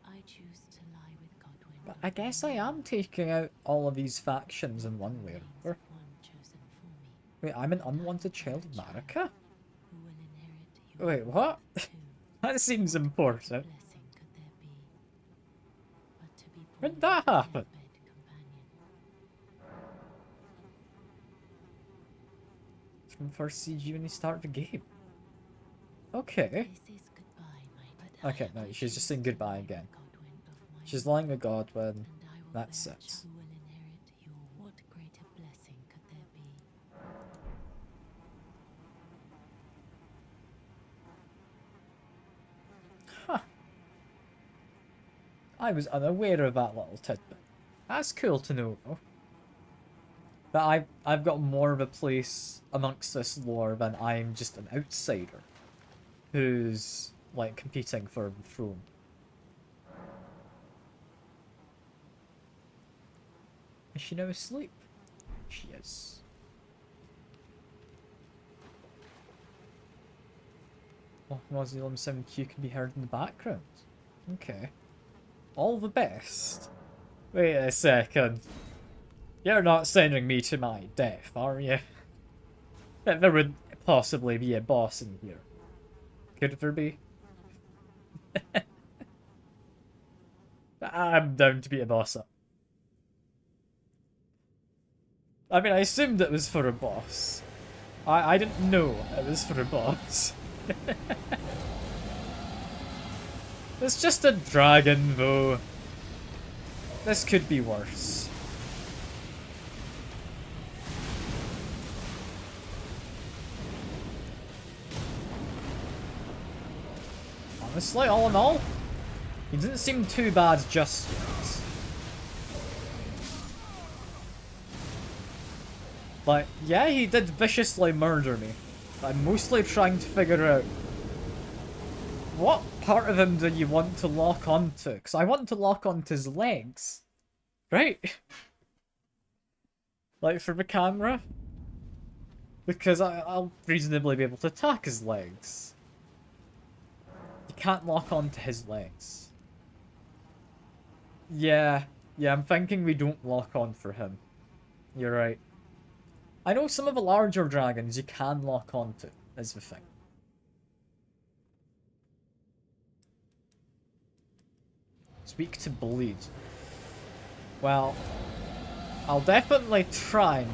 Speaker 2: I choose to lie with Godwyn.
Speaker 1: But I guess I am taking out all of these factions in one way or another.
Speaker 2: One chosen for me,
Speaker 1: Wait, I'm an unwanted child of Marika?
Speaker 2: who will inherit your
Speaker 1: Wait, what?
Speaker 2: too.
Speaker 1: That seems important.
Speaker 2: Blessing could there be, but to be
Speaker 1: When
Speaker 2: born
Speaker 1: did that
Speaker 2: a
Speaker 1: happen?
Speaker 2: deathbed companion.
Speaker 1: From first CG when you start the game. Okay.
Speaker 2: This is goodbye, my but
Speaker 1: Okay, no, she's just saying goodbye again.
Speaker 2: Godwyn of my
Speaker 1: She's lying with Godwyn.
Speaker 2: and I will
Speaker 1: That's
Speaker 2: bear
Speaker 1: it.
Speaker 2: who will inherit your. What greater blessing could there be?
Speaker 1: Huh. I was unaware of that little tidbit. That's cool to know, though. That I've got more of a place amongst this lore than I'm just an outsider who's, like, competing for the throne. Is she now asleep? She is. Oh, Mausoleum 7Q can be heard in the background. Okay. All the best. Wait a second. You're not sending me to my death, are you? There would possibly be a boss in here. Could there be? I'm down to be a boss up. I mean, I assumed it was for a boss. I didn't know it was for a boss. It's just a dragon, though. This could be worse. Honestly, all in all, he didn't seem too bad just yet. But yeah, he did viciously murder me. I'm mostly trying to figure out what part of him do you want to lock onto? Because I want to lock onto his legs. Right? Like for the camera. Because I'll reasonably be able to attack his legs. You can't lock onto his legs. Yeah, I'm thinking we don't lock on for him. You're right. I know some of the larger dragons you can lock onto, is the thing. Speak to bleed. Well, I'll definitely try and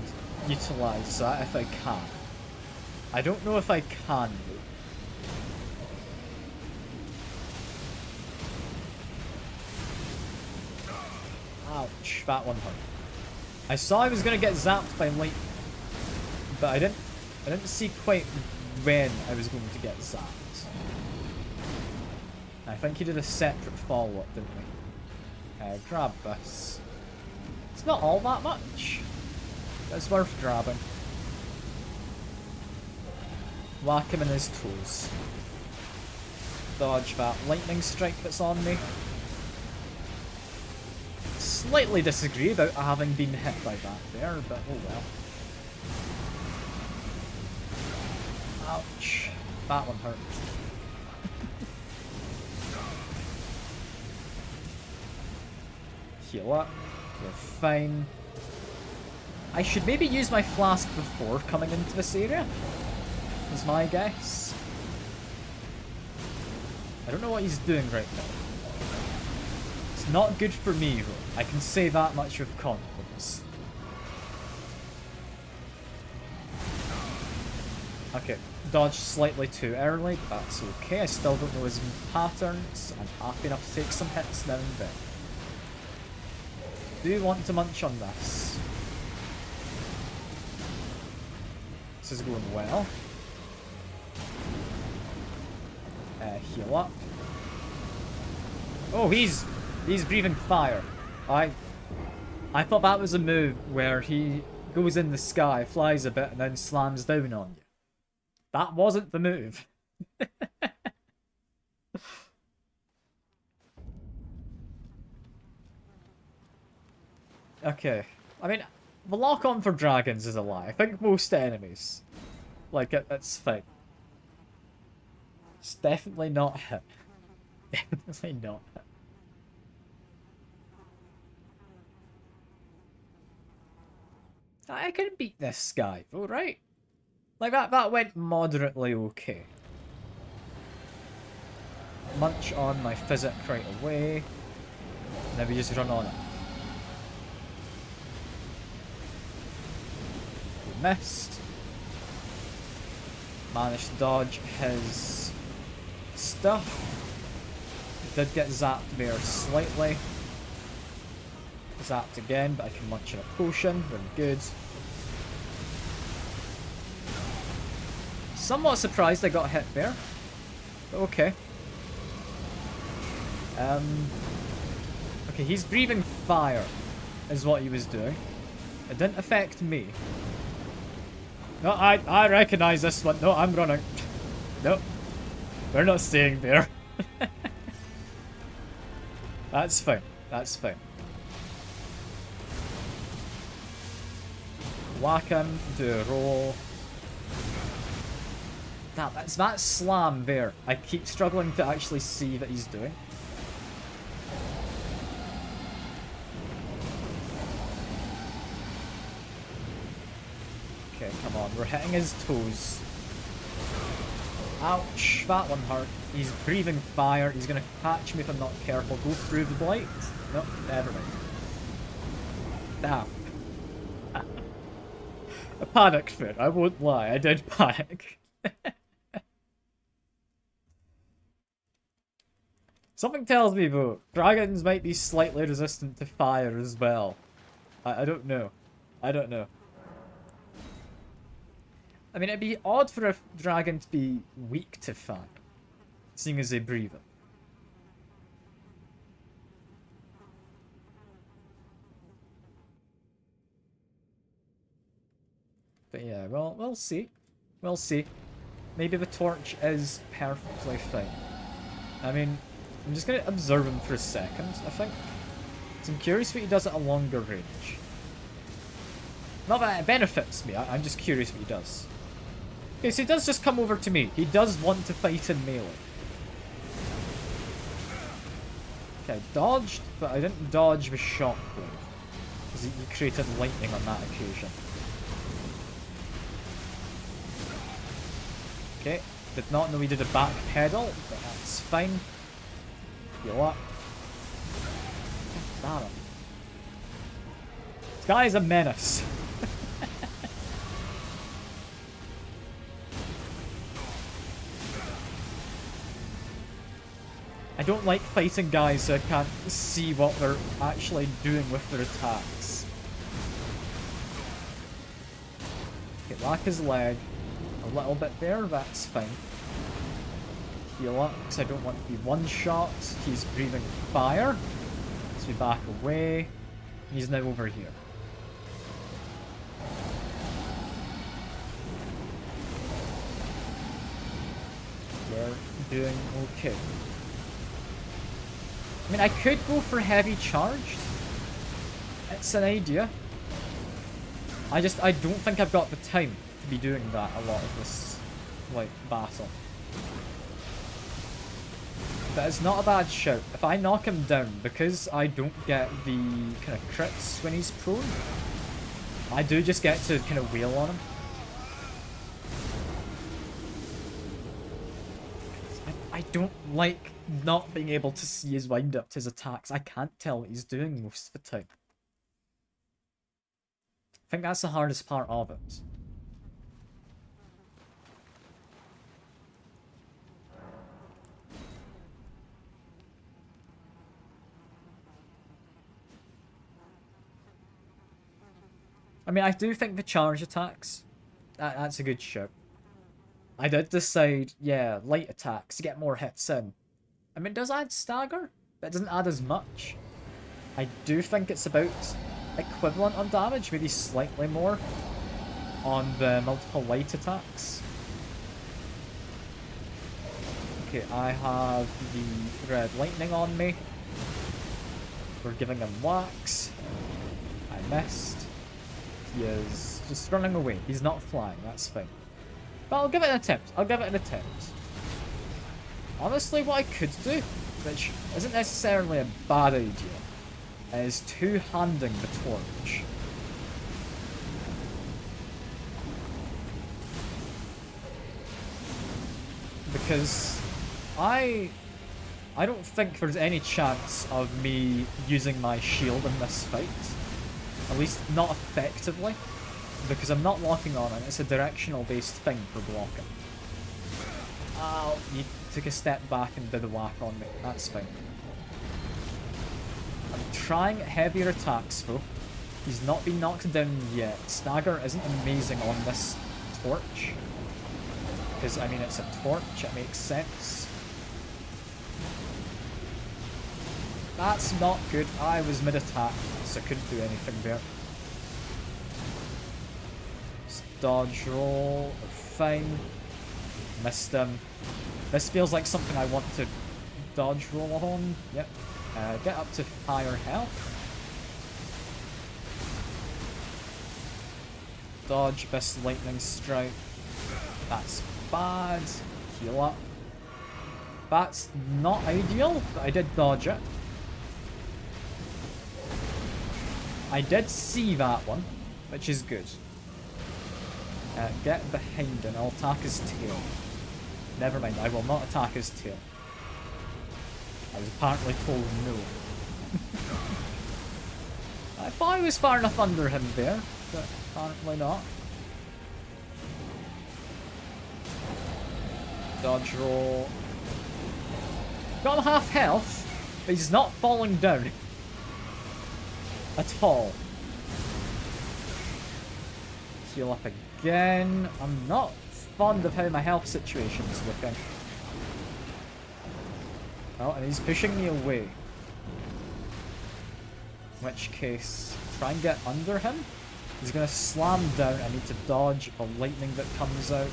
Speaker 1: utilize that if I can. I don't know if I can though. Ouch, that one hurt. I saw I was gonna get zapped by lightning, but I didn't see quite when I was going to get zapped. I think he did a separate follow-up, didn't we? Grab this. It's not all that much, but it's worth grabbing. Whack him in his toes. Dodge that lightning strike that's on me. Slightly disagree about having been hit by that there, but oh well. Ouch. That one hurt. Heal up. We're fine. I should maybe use my flask before coming into this area, is my guess. I don't know what he's doing right now. It's not good for me, though. I can say that much with confidence. Okay, dodged slightly too early, but that's okay. I still don't know his patterns. I'm happy enough to take some hits now and then. Do you want to munch on this? This is going well. Heal up. Oh, he's breathing fire. I thought that was a move where he goes in the sky, flies a bit, and then slams down on you. That wasn't the move. Okay. I mean, the lock-on for dragons is a lie. I think most enemies. Like, it's fine. It's definitely not hit. Definitely not hit. I can beat this guy, though, right? Like, that went moderately okay. Munch on my physic right away. Then we just run on it. We missed. Managed to dodge his stuff. Did get zapped there slightly. Zapped again, but I can munch in a potion. Very good. Somewhat surprised I got hit there. But okay. Okay, he's breathing fire, is what he was doing. It didn't affect me. No, I recognize this one. No, I'm running. No. We're not staying there. That's fine. That's fine. Whack him, do a roll. Damn, that's that slam there. I keep struggling to actually see that he's doing. Okay, come on. We're hitting his toes. Ouch, that one hurt. He's breathing fire. He's going to catch me if I'm not careful. Go through the blight. Nope, never mind. Damn. I panicked there, I won't lie. I did panic. Something tells me, though, dragons might be slightly resistant to fire as well. I don't know. I don't know. I mean, it'd be odd for a dragon to be weak to fire, seeing as they breathe it. But yeah, well, we'll see. We'll see. Maybe the torch is perfectly fine. I mean, I'm just going to observe him for a second, I think. So I'm curious what he does at a longer range. Not that it benefits me, I'm just curious what he does. Okay, so he does just come over to me. He does want to fight in melee. Okay, I dodged, but I didn't dodge with shockwave. Because he created lightning on that occasion. Okay, did not know he did a back pedal, but that's fine. Heal up. Damn it. This guy is a menace. I don't like fighting guys so I can't see what they're actually doing with their attacks. Okay, whack his leg a little bit there, that's fine. Heal up, because I don't want to be one-shot. He's breathing fire. So we back away. He's now over here. We're doing okay. I mean, I could go for heavy charged. It's an idea. I don't think I've got the time to be doing that a lot of this, like, battle. But it's not a bad shout. If I knock him down, because I don't get the kind of crits when he's prone, I do just get to kind of wail on him. I don't like not being able to see his wind-up to his attacks. I can't tell what he's doing most of the time. I think that's the hardest part of it. I mean, I do think the charge attacks, that's a good shout. I did decide, yeah, light attacks to get more hits in. I mean, it does add stagger, but it doesn't add as much. I do think it's about equivalent on damage, maybe slightly more on the multiple light attacks. Okay, I have the red lightning on me. We're giving him wax. I missed. He is just running away. He's not flying, that's fine. But I'll give it an attempt. I'll give it an attempt. Honestly, what I could do, which isn't necessarily a bad idea, is two-handing the torch. Because I don't think there's any chance of me using my shield in this fight. At least not effectively. Because I'm not locking on it. It's a directional based thing for blocking. Oh, you took a step back and did a whack on me. That's fine. I'm trying heavier attacks though. He's not been knocked down yet. Stagger isn't amazing on this torch. Because, I mean, it's a torch. It makes sense. That's not good. I was mid-attack, so I couldn't do anything there. Dodge roll, fine. Missed him. This feels like something I want to dodge roll on. Yep. Get up to higher health. Dodge this lightning strike. That's bad. Heal up. That's not ideal, but I did dodge it. I did see that one, which is good. Get behind him. I'll attack his tail. Never mind, I will not attack his tail. I was apparently told no. I thought I was far enough under him there, but apparently not. Dodge roll. Got him half health, but he's not falling down. At all. Heal up again. I'm not fond of how my health situation is looking. Oh, and he's pushing me away. In which case, try and get under him. He's going to slam down. I need to dodge a lightning that comes out.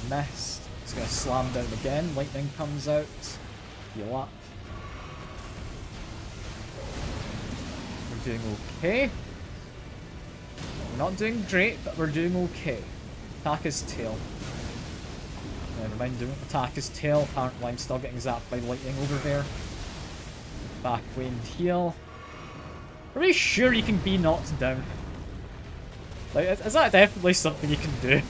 Speaker 1: He missed. He's going to slam down again. Lightning comes out. Heal up. We're doing okay. We're not doing great, but we're doing okay. Attack his tail. Never mind, don't attack his tail. Apparently I'm still getting zapped by lightning over there. Back way and heal. Are we sure you can be knocked down? Like, is that definitely something you can do?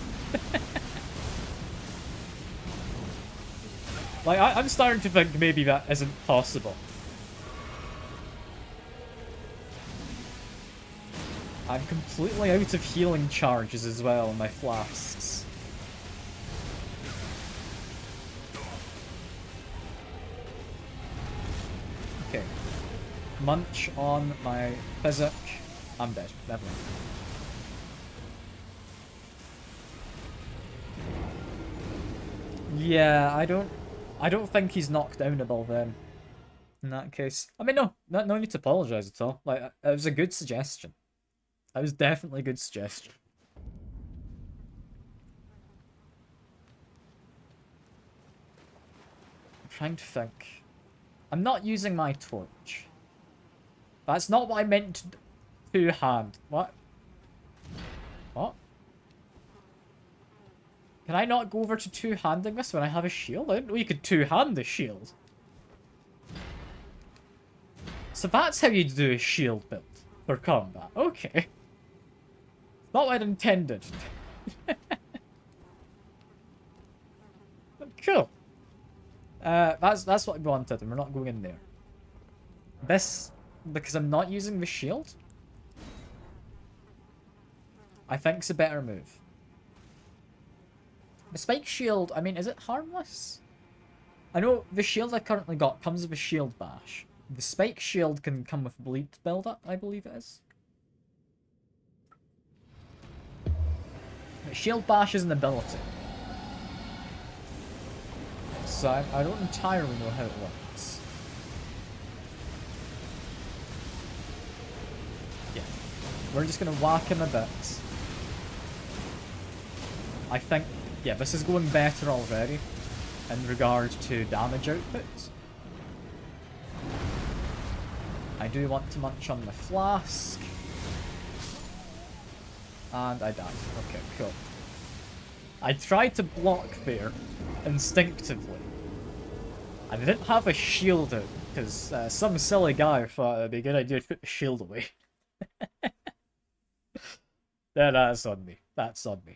Speaker 1: Like, I'm starting to think maybe that isn't possible. I'm completely out of healing charges as well in my flasks. Okay. munch on my physic. I'm dead. Never mind. Yeah, I don't think he's knockdownable then. In that case, I mean, no need to apologize at all. Like, it was a good suggestion. It was definitely a good suggestion. I'm trying to think. I'm not using my torch. That's not what I meant to two-hand. What? What? Can I not go over to two-handing this when I have a shield? I didn't know you could two-hand the shield. So that's how you do a shield build for combat. Okay. Not what I'd intended. Cool. That's what I wanted, and we're not going in there. This, because I'm not using the shield, I think it's a better move. The spike shield, I mean, is it harmless? I know the shield I currently got comes with a shield bash. The spike shield can come with bleed build-up, I believe it is. But shield bash is an ability. So I don't entirely know how it works. Yeah. We're just going to whack him a bit. I think, yeah, this is going better already in regard to damage output. I do want to munch on my flask. And I died. Okay, cool. I tried to block there instinctively. And I didn't have a shield out because some silly guy thought it'd be a good idea to put the shield away. That's on me. That's on me.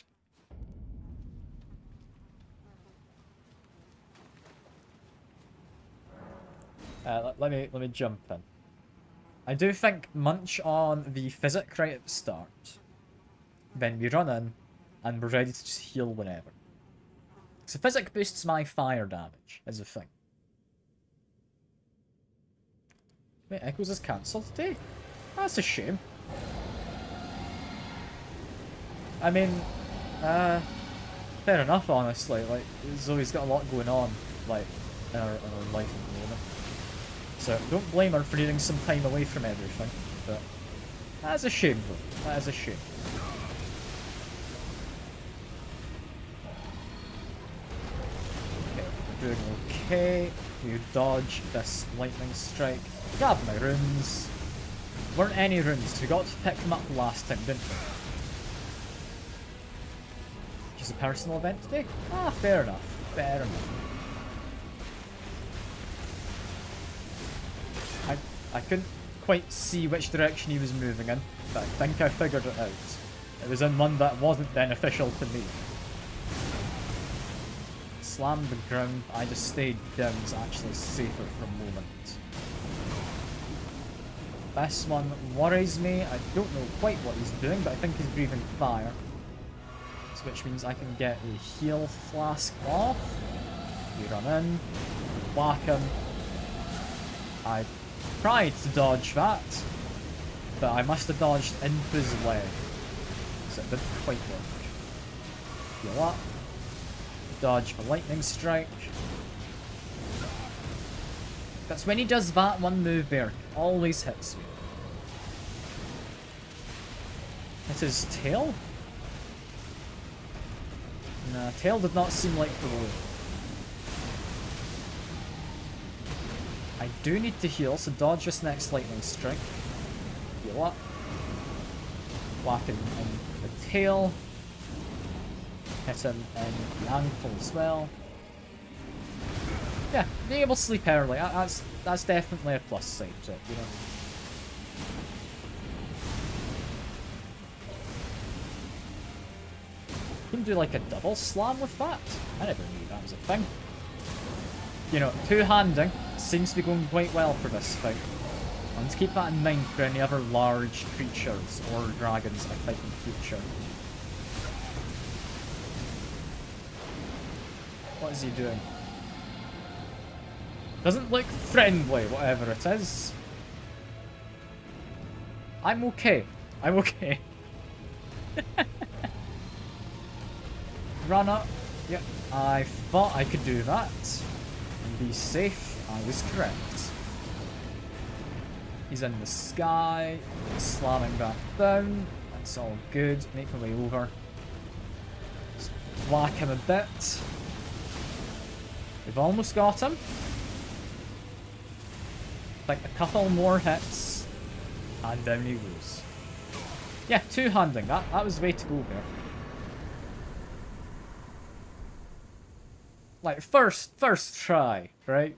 Speaker 1: Let me jump in. I do think munch on the physic right at the start. Then we run in, and we're ready to just heal whenever. So physic boosts my fire damage, is a thing. Wait, Echoes is cancelled today? That's a shame. I mean, fair enough, honestly. Like, Zoe's got a lot going on, like, in her life at the moment. So, don't blame her for needing some time away from everything, but that's a shame, though. That is a shame. Okay, we're doing okay. We dodge this lightning strike. Grab my runes. Weren't any runes, we got to pick them up last time, didn't we? Just a personal event today? Ah, fair enough. Fair enough. I couldn't quite see which direction he was moving in, but I think I figured it out. It was in one that wasn't beneficial to me. Slammed the ground, I just stayed down, was actually safer for a moment. This one worries me. I don't know quite what he's doing, but I think he's breathing fire. So which means I can get a heal flask off. We run in, whack him. I tried to dodge that, but I must have dodged into his leg, so it didn't quite work. Heal up. Dodge for lightning strike. That's when he does that one move there. Always hits me. It's his tail? Nah, tail did not seem like the way. I do need to heal, so dodge this next lightning strike. Heal up. Whack him in the tail. Hit him in the ankle as well. Yeah, being able to sleep early, that's definitely a plus side to it, you know. You can do like a double slam with that. I never knew that was a thing. You know, two-handing seems to be going quite well for this fight. I want to keep that in mind for any other large creatures or dragons I fight in the future. What is he doing? Doesn't look friendly, whatever it is. I'm okay. I'm okay. Run up. Yep. I thought I could do that. And be safe. I was correct. He's in the sky. Slamming back down. That's all good. Make my way over. Just whack him a bit. We've almost got him. Like a couple more hits. And down he goes. Yeah, two-handing. That was the way to go there. Like, first try, right?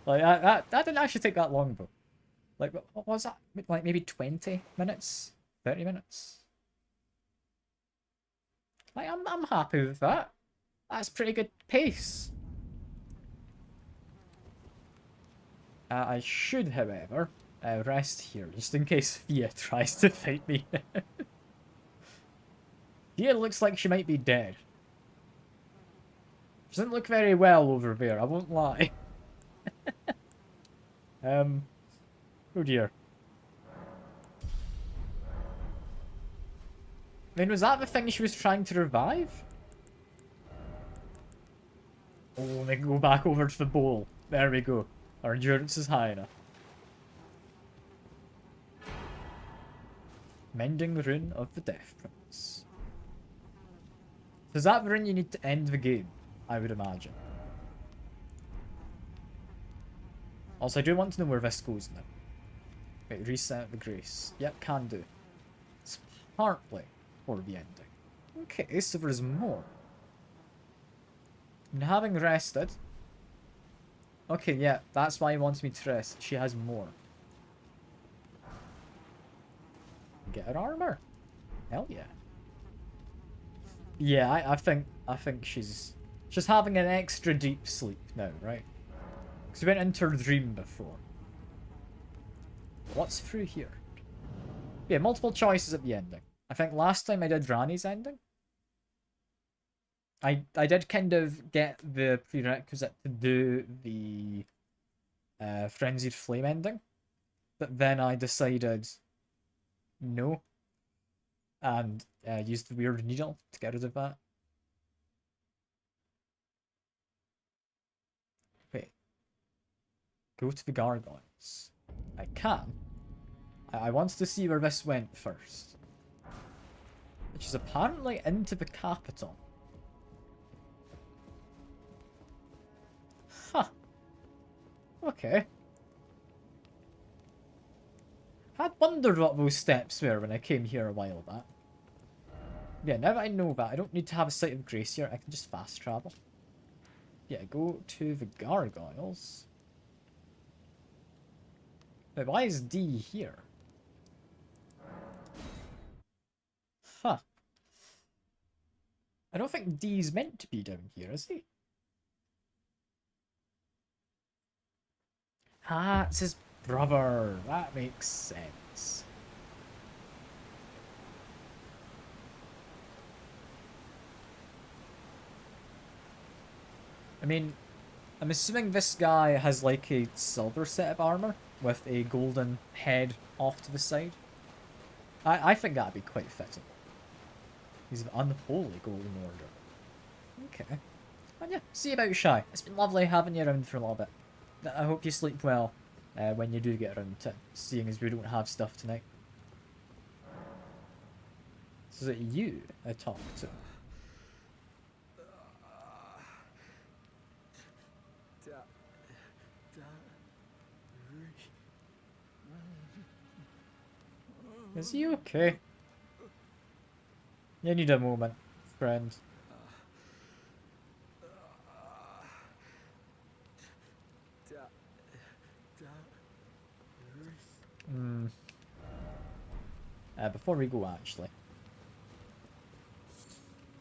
Speaker 1: Like, that didn't actually take that long, though. Like, what was that? Like, maybe 20 minutes? 30 minutes? Like, I'm happy with that. That's pretty good pace. I should, however, rest here, just in case Fia tries to fight me. Fia looks like she might be dead. She doesn't look very well over there, I won't lie. Oh dear. I mean, was that the thing she was trying to revive? Oh, they can go back over to the bowl. There we go. Our endurance is high enough. Mending Rune of the Death Prince. So is that the rune you need to end the game? I would imagine. Also, I do want to know where this goes now. Wait, reset the grace. Yep, can do. It's partly for the ending. Okay, so there's more. And having rested... Okay, yeah, that's why he wants me to rest. She has more. Get her armor. Hell yeah. Yeah, I think she's having an extra deep sleep now, right? Because we went into her dream before. What's through here? Yeah, multiple choices at the ending. I think last time I did Rani's ending. I did kind of get the prerequisite to do the Frenzied Flame ending. But then I decided no. And used the weird needle to get rid of that. Wait. Go to the gargoyles. I can. I wanted to see where this went first. Which is apparently into the capital. Huh. Okay. I'd wondered what those steps were when I came here a while back. Yeah, now that I know that, I don't need to have a Sight of Grace here. I can just fast travel. Yeah, go to the gargoyles. Wait, why is D here? Huh. I don't think D's meant to be down here, is he? Ah, it's his brother. That makes sense. I mean, I'm assuming this guy has like a silver set of armor with a golden head off to the side. I think that'd be quite fitting. He's an unholy golden order. Okay. And yeah, see you about Shy. It's been lovely having you around for a little bit. I hope you sleep well when you do get around to it, seeing as we don't have stuff tonight. So is it you I talked to? Is he okay? You need a moment, friend. Before we go, actually.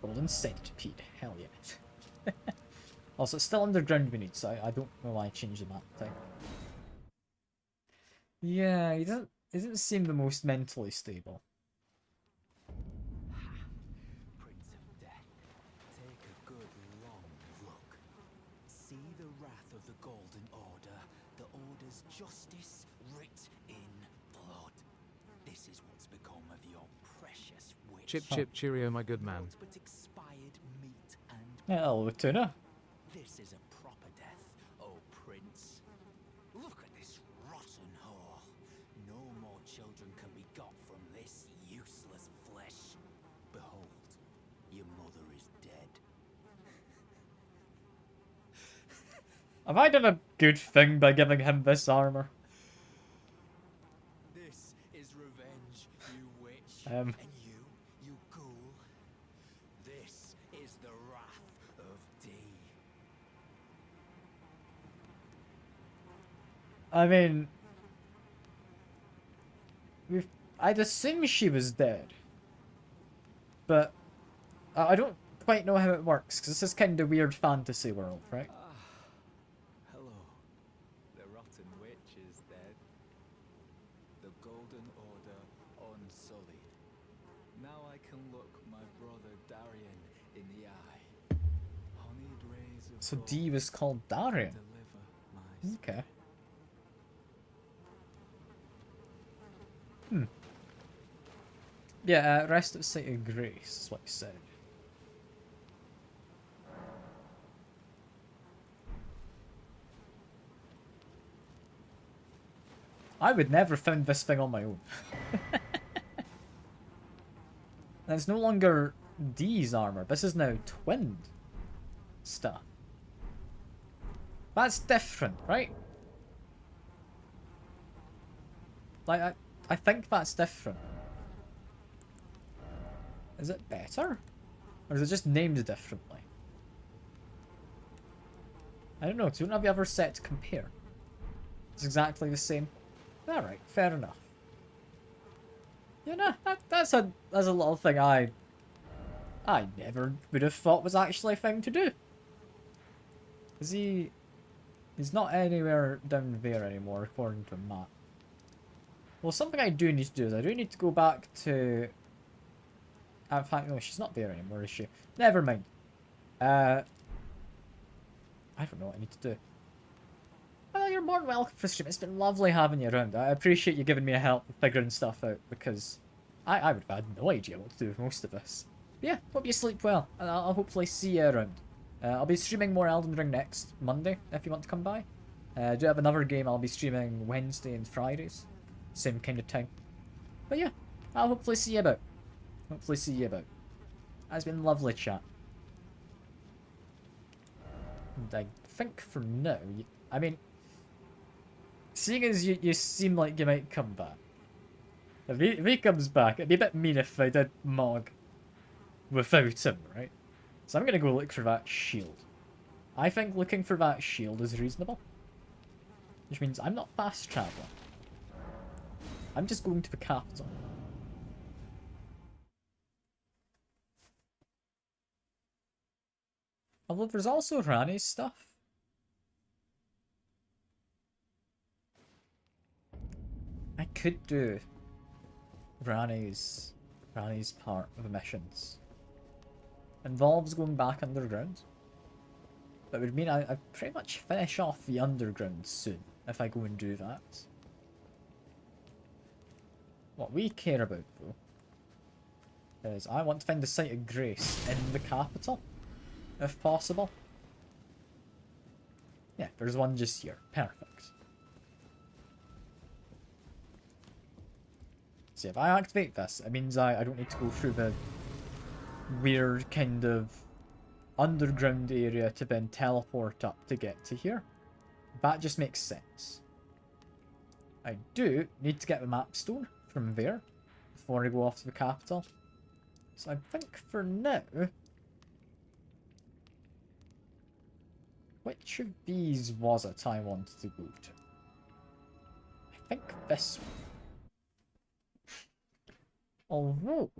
Speaker 1: Golden centipede, hell yeah. Also, it's still underground we need, so I don't know why I changed the map type. Yeah, he doesn't seem the most mentally stable.
Speaker 4: Prince of Death, take a good long look. See the wrath of the Golden Order, the Order's justice writ in blood. This is what's become of your precious witch.
Speaker 5: Chip, chip, cheerio, my good man.
Speaker 4: Naught but expired meat and
Speaker 1: Hello, tuna.
Speaker 4: this is a proper death, oh prince. Look at this rotten whore. No more children can be got from this useless flesh. Behold, your mother is dead.
Speaker 1: Have I done a good thing by giving him this armor?
Speaker 4: This is revenge, you witch.
Speaker 1: Um.
Speaker 4: And you ghoul. This is the wrath of D.
Speaker 1: I mean, I'd assume she was dead, but I don't quite know how it works because this is kind of weird fantasy world, right?
Speaker 3: Hello. The rotten witch is dead. The golden order unsullied. Now I can look my brother Darian in the eye. Honeyed rays of
Speaker 1: So
Speaker 3: gold
Speaker 1: D was called Darian.
Speaker 3: deliver my
Speaker 1: Okay.
Speaker 3: spirit.
Speaker 1: Yeah, rest of Sight of Grace is what he said. I would never found this thing on my own. And it's no longer D's armor. This is now twinned stuff. That's different, right? Like, I think that's different. Is it better? Or is it just named differently? I don't know, because we don't have the other set to compare. It's exactly the same. Alright, fair enough. Yeah, no, that's a little thing I never would have thought was actually a thing to do. Is he's not anywhere down there anymore, according to the map. Well, something I do need to do is I do need to go back to... In fact, no, she's not there anymore, is she? Never mind. I don't know what I need to do. Well, you're more than welcome for stream. It's been lovely having you around. I appreciate you giving me a help with figuring stuff out, because I would have had no idea what to do with most of this. But yeah, hope you sleep well, and I'll hopefully see you around. I'll be streaming more Elden Ring next Monday, if you want to come by. I do have another game I'll be streaming Wednesday and Fridays. Same kind of time. But yeah, I'll hopefully see you about. Hopefully see you about. It's been lovely chat. And I think for now, I mean, seeing as you seem like you might come back. If he comes back, it'd be a bit mean if I did Mog without him, right? So I'm gonna go look for that shield. I think looking for that shield is reasonable. Which means I'm not fast traveling. I'm just going to the capital. Although there's also Rani's stuff. I could do Rani's part of the missions. Involves going back underground. But it would mean I pretty much finish off the underground soon if I go and do that. What we care about though is I want to find the Site of Grace in the capital, if possible. Yeah, there's one just here. Perfect. See, if I activate this, it means I don't need to go through the weird kind of underground area to then teleport up to get to here. That just makes sense. I do need to get the map stone from there before I go off to the capital. So I think for now, which of these was it I wanted to go to? I think this one. Although,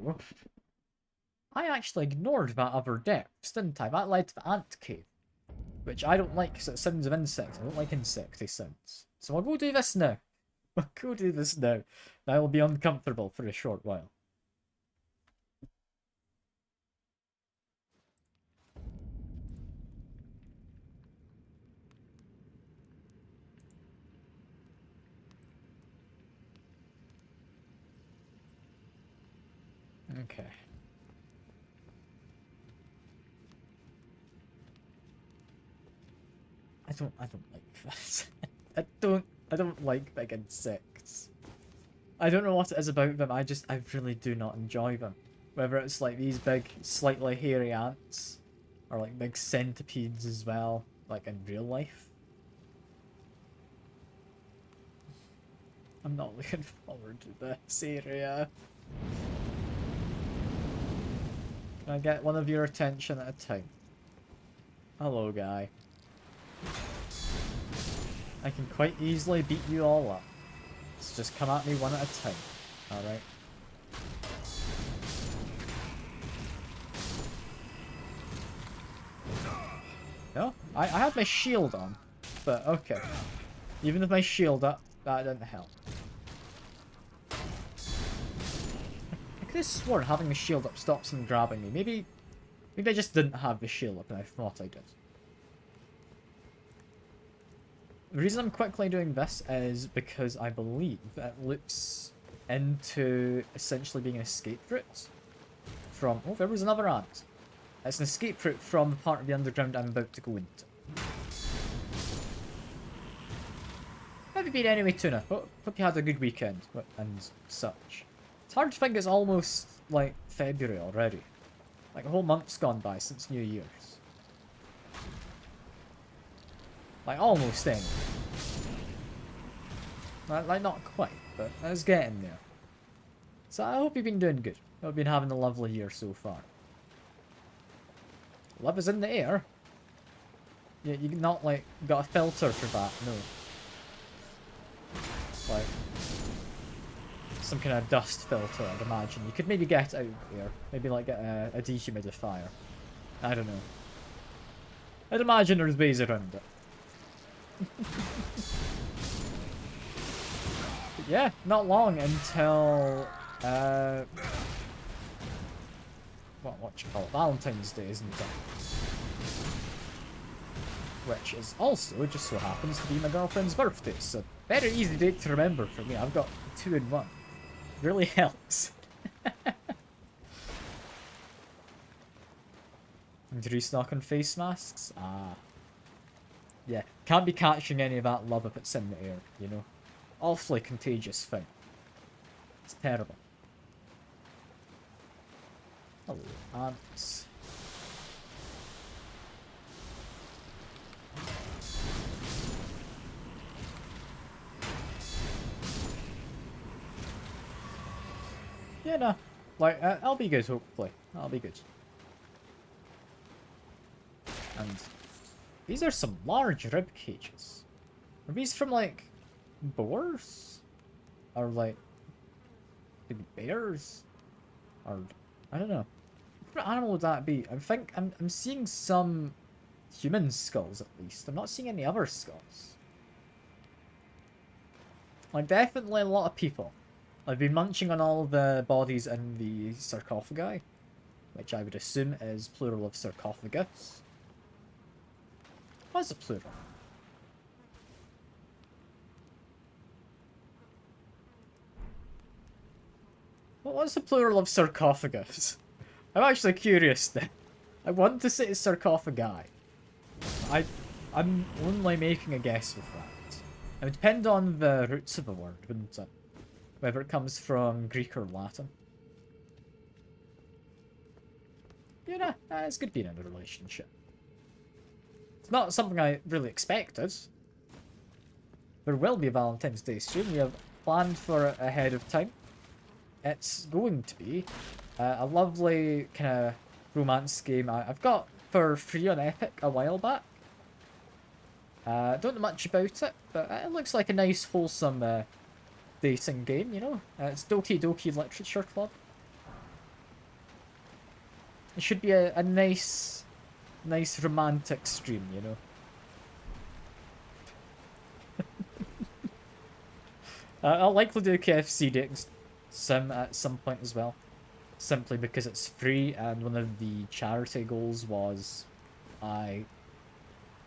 Speaker 1: I actually ignored that other depths, didn't I? That led to the ant cave, which I don't like because it sounds of insects. I don't like insecty sounds. So I'll go do this now. I'll go do this now. I will be uncomfortable for a short while. Okay. I don't like this. I don't like big insects. I don't know what it is about them, I really do not enjoy them. Whether it's like these big, slightly hairy ants, or like big centipedes as well, like in real life. I'm not looking forward to this area. Can I get one of your attention at a time? Hello, guy. I can quite easily beat you all up. So just come at me one at a time. Alright. No? I had my shield on. But okay. Even with my shield up, that didn't help. I could have sworn having the shield up stops him grabbing me. Maybe I just didn't have the shield up and I thought I did. The reason I'm quickly doing this is because I believe it loops into essentially being an escape route from... Oh, there was another ant. It's an escape route from the part of the underground I'm about to go into. How have you been anyway, Tuna? Hope you had a good weekend and such. It's hard to think it's almost, like, February already. Like, a whole month's gone by since New Year's. Like, almost anyway. Like, not quite, but it's getting there. So I hope you've been doing good. I hope you've been having a lovely year so far. Love is in the air. Yeah, you've not, like, got a filter for that, no. Like, some kind of dust filter, I'd imagine. You could maybe get out there. Maybe, like, get a dehumidifier. I don't know. I'd imagine there's ways around it. But yeah, not long until, what you call it? Valentine's Day, isn't it? Which is also, just so happens to be my girlfriend's birthday, so very easy date to remember for me. I've got 2 in 1. Really helps. And restock on face masks? Ah. Yeah, can't be catching any of that love if it's in the air, you know? Awfully contagious thing. It's terrible. Hello, ants. Yeah, no. Like, I'll be good, hopefully. I'll be good. And these are some large rib cages. Are these from, like, boars? Or, like, maybe bears? Or, I don't know. What animal would that be? I'm seeing some human skulls, at least. I'm not seeing any other skulls. Like, definitely a lot of people. I've been munching on all the bodies in the sarcophagi, which I would assume is plural of sarcophagus. What's the plural? What's the plural of sarcophagus? I'm actually curious now. I want to say it's sarcophagi. I'm only making a guess with that. It would depend on the roots of the word, wouldn't it? Whether it comes from Greek or Latin. You know, it's good being in a relationship. It's not something I really expected. There will be a Valentine's Day stream. We have planned for it ahead of time. It's going to be a lovely kind of romance game I've got for free on Epic a while back. Don't know much about it, but it looks like a nice, wholesome dating game, you know? It's Doki Doki Literature Club. It should be a nice romantic stream, you know? I'll likely do a KFC dating sim at some point as well. Simply because it's free, and one of the charity goals was I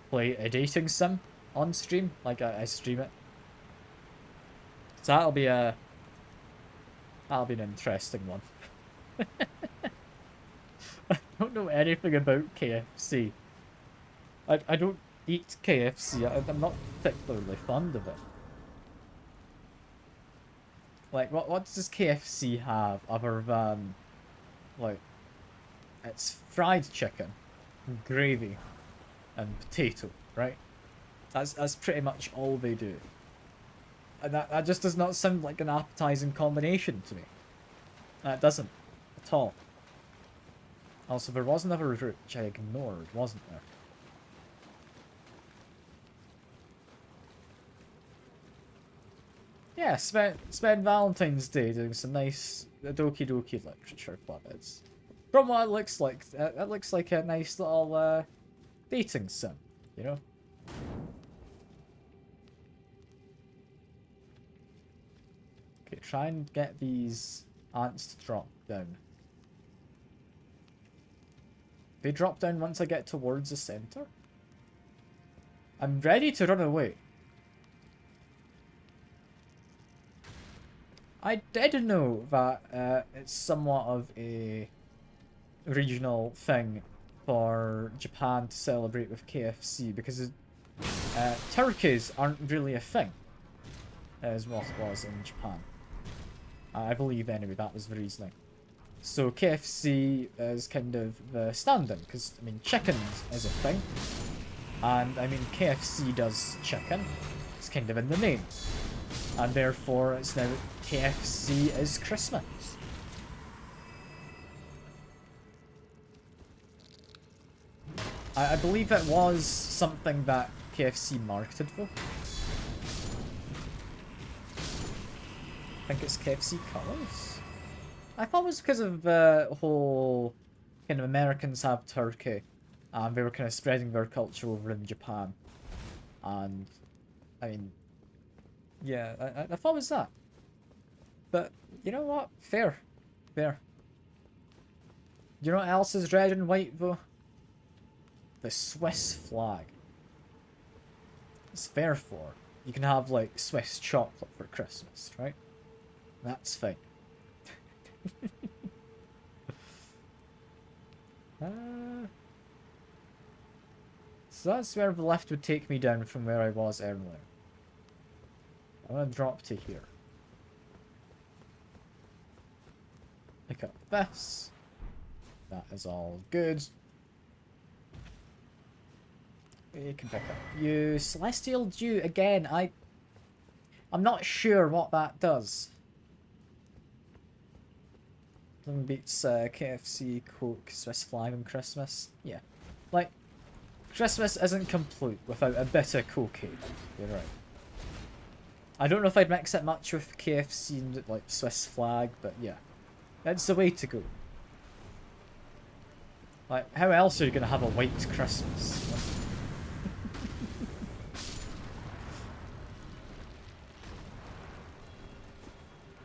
Speaker 1: play a dating sim on stream. Like, I stream it. So that'll be an interesting one. I don't know anything about KFC. I don't eat KFC. I'm not particularly fond of it. Like, what does KFC have other than, like, it's fried chicken, gravy, and potato, right? That's pretty much all they do. And that just does not sound like an appetizing combination to me. It doesn't. At all. Also, there was another route which I ignored, wasn't there? Yeah, spend Valentine's Day doing some nice Doki Doki Literature Club. It's, from what it looks like a nice little dating sim, you know? Okay, try and get these ants to drop down. They drop down once I get towards the center? I'm ready to run away. I did know that it's somewhat of a regional thing for Japan to celebrate with KFC because turkeys aren't really a thing, as what it was in Japan. I believe anyway that was the reasoning. So KFC is kind of the stand-in because I mean chicken is a thing, and I mean KFC does chicken. It's kind of in the name. And therefore, it's now KFC is Christmas. I believe it was something that KFC marketed though. I think it's KFC colours. I thought it was because of the whole kind of Americans have turkey, and they were kind of spreading their culture over in Japan. And I mean, yeah, I thought it was that. But, you know what? Fair. Fair. You know what else is red and white, though? The Swiss flag. It's therefore, you can have, like, Swiss chocolate for Christmas, right? That's fine. So that's where the lift would take me down from where I was earlier. I'm gonna drop to here. Pick up this. That is all good. We can pick up you. Celestial Dew, again, I'm not sure what that does. Nothing beats KFC, Coke, Swiss flag on Christmas. Yeah. Like, Christmas isn't complete without a bit of cocaine. You're right. I don't know if I'd mix it much with KFC and like Swiss flag, but yeah. It's the way to go. Like, how else are you gonna have a white Christmas?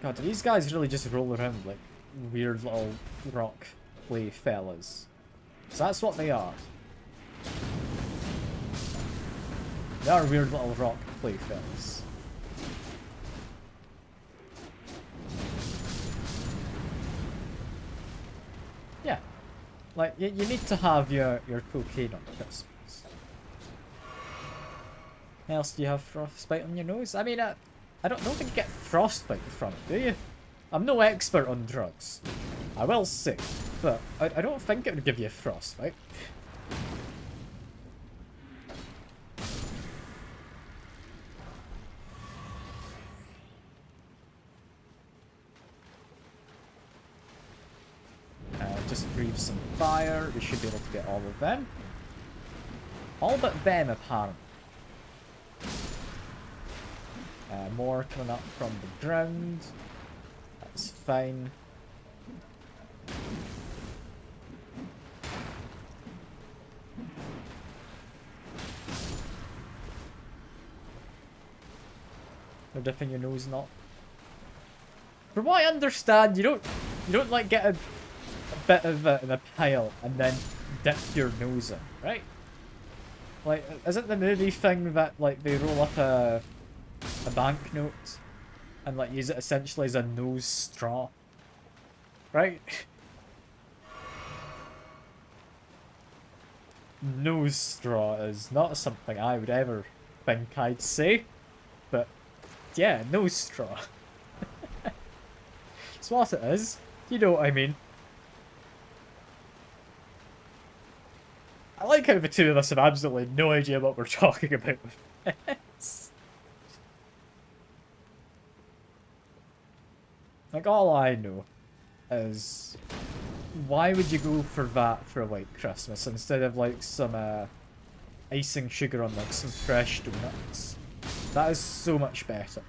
Speaker 1: God, do these guys really just roll around like weird little rock play fellas? So that's what they are. They are weird little rock play fellas. Yeah. Like, you need to have your cocaine on Christmas. What else do you have? Frostbite on your nose? I mean, I don't think you get frostbite from it, do you? I'm no expert on drugs. I will say, but I don't think it would give you frostbite. Just breathe some fire. We should be able to get all of them. All but them, apparently. More coming up from the ground. That's fine. No dipping your nose not. From what I understand, you don't like get a bit of it in a pile and then dip your nose in, right? Like, isn't the movie thing that like they roll up a banknote and like use it essentially as a nose straw, right? no straw is not something I would ever think I'd say. But yeah, no straw. It's what it is. You know what I mean. I like how the two of us have absolutely no idea what we're talking about with this. Like, all I know is, why would you go for that for, like, Christmas instead of, like, some, icing sugar on, like, some fresh donuts? That is so much better.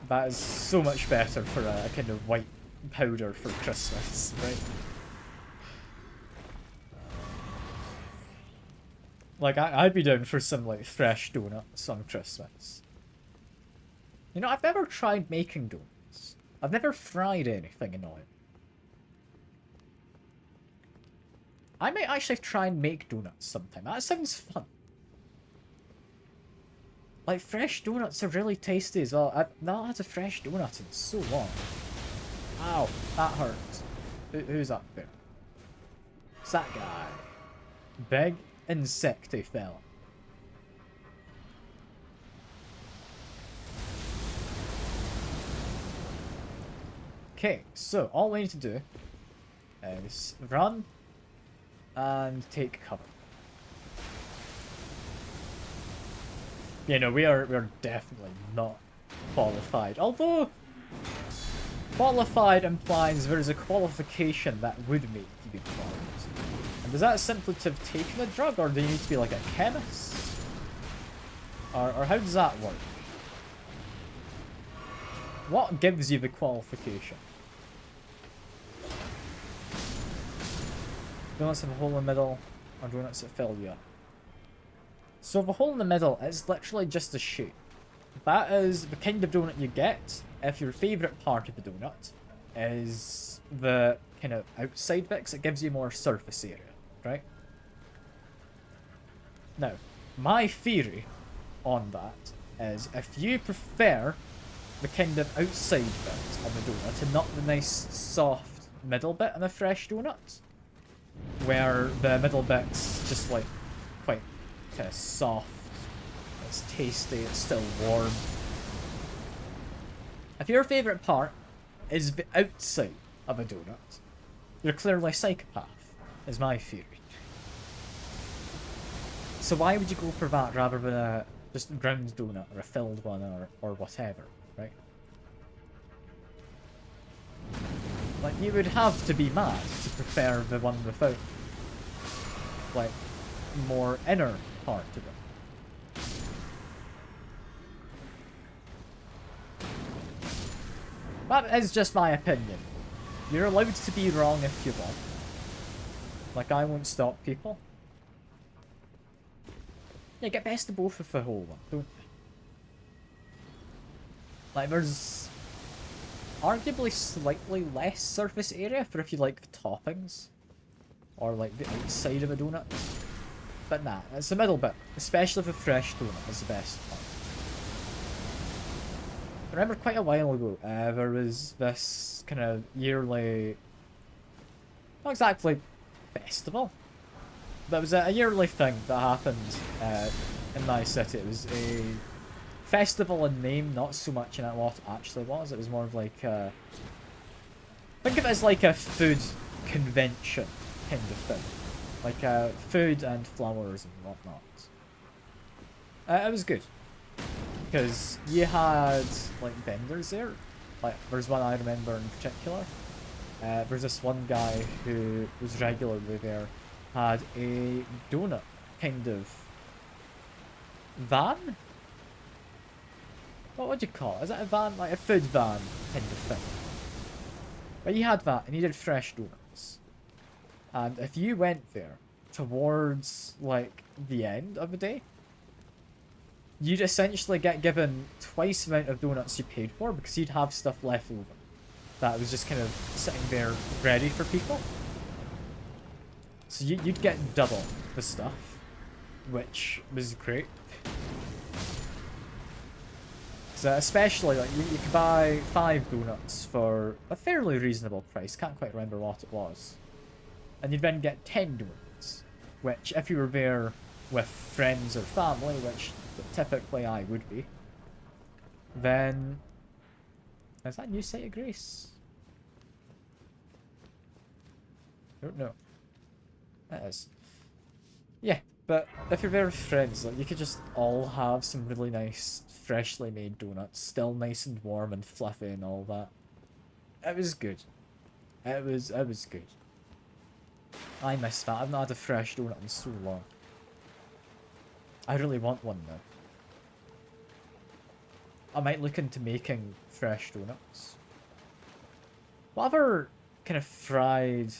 Speaker 1: That is so much better for a kind of white powder for Christmas, right? Like, I'd be down for some, like, fresh donuts on Christmas. You know, I've never tried making donuts. I've never fried anything annoying. I might actually try and make donuts sometime. That sounds fun. Like, fresh donuts are really tasty as well. I've not had a fresh donut in so long. Ow, that hurts. Who's up there? It's that guy. Big insecty fella. Okay, so all we need to do is run and take cover. You know, we're definitely not qualified. Although qualified implies there is a qualification that would make you be qualified. And is that simply to have taken a drug, or do you need to be like a chemist? Or how does that work? What gives you the qualification? Donuts have a hole in the middle, or donuts that fill you up? So the hole in the middle is literally just a shape. That is the kind of donut you get if your favourite part of the donut is the kind of outside bit, 'cause it gives you more surface area, right? Now, my theory on that is if you prefer the kind of outside bit of the donut and not the nice soft middle bit on a fresh donut, where the middle bit's just like quite kind of soft, it's tasty, it's still warm. If your favourite part is the outside of a donut, you're clearly a psychopath, is my theory. So why would you go for that rather than a just ground donut or a filled one or whatever, right? Like, you would have to be mad to prefer the one without, like, more inner part to it. That is just my opinion. You're allowed to be wrong if you want. Like, I won't stop people. Yeah, get best of both of the whole one, don't you? Like, there's arguably slightly less surface area for if you like the toppings. Or like the outside of a donut. But nah, it's the middle bit. Especially the fresh donut is the best part. I remember quite a while ago, there was this kind of yearly... not exactly festival. But it was a yearly thing that happened in my city. It was a festival in name, not so much in what it actually was. It was more of like a... think of it as like a food convention kind of thing. Like food and flowers and whatnot. It was good. Because you had like vendors there. Like there's one I remember in particular. There's this one guy who was regularly there. Had a donut kind of van? What would you call it? Is it a van? Like a food van kind of thing. But he had that and he did fresh donuts. And if you went there towards like the end of the day, you'd essentially get given twice the amount of donuts you paid for because you'd have stuff left over that was just kind of sitting there ready for people. So you'd get double the stuff, which was great. So especially, like, you could buy 5 donuts for a fairly reasonable price, can't quite remember what it was. And you'd then get 10 donuts which if you were there with friends or family, which typically I would be, then... Is that a new site of grace? I don't know. It is. Yeah, but if you're there with friends, like, you could just all have some really nice, freshly made donuts, still nice and warm and fluffy and all that. It was good. It was good. I miss that. I've not had a fresh donut in so long. I really want one now. I might look into making fresh donuts. What other kind of fried,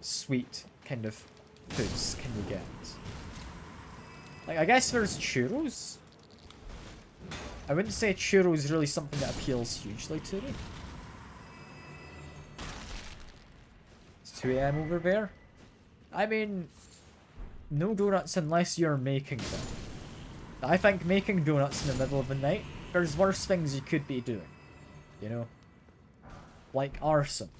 Speaker 1: sweet kind of foods can you get? Like, I guess there's churros. I wouldn't say churros is really something that appeals hugely to me. It's 2 AM over there. I mean, no donuts unless you're making them. I think making donuts in the middle of the night, there's worse things you could be doing. You know? Like arson.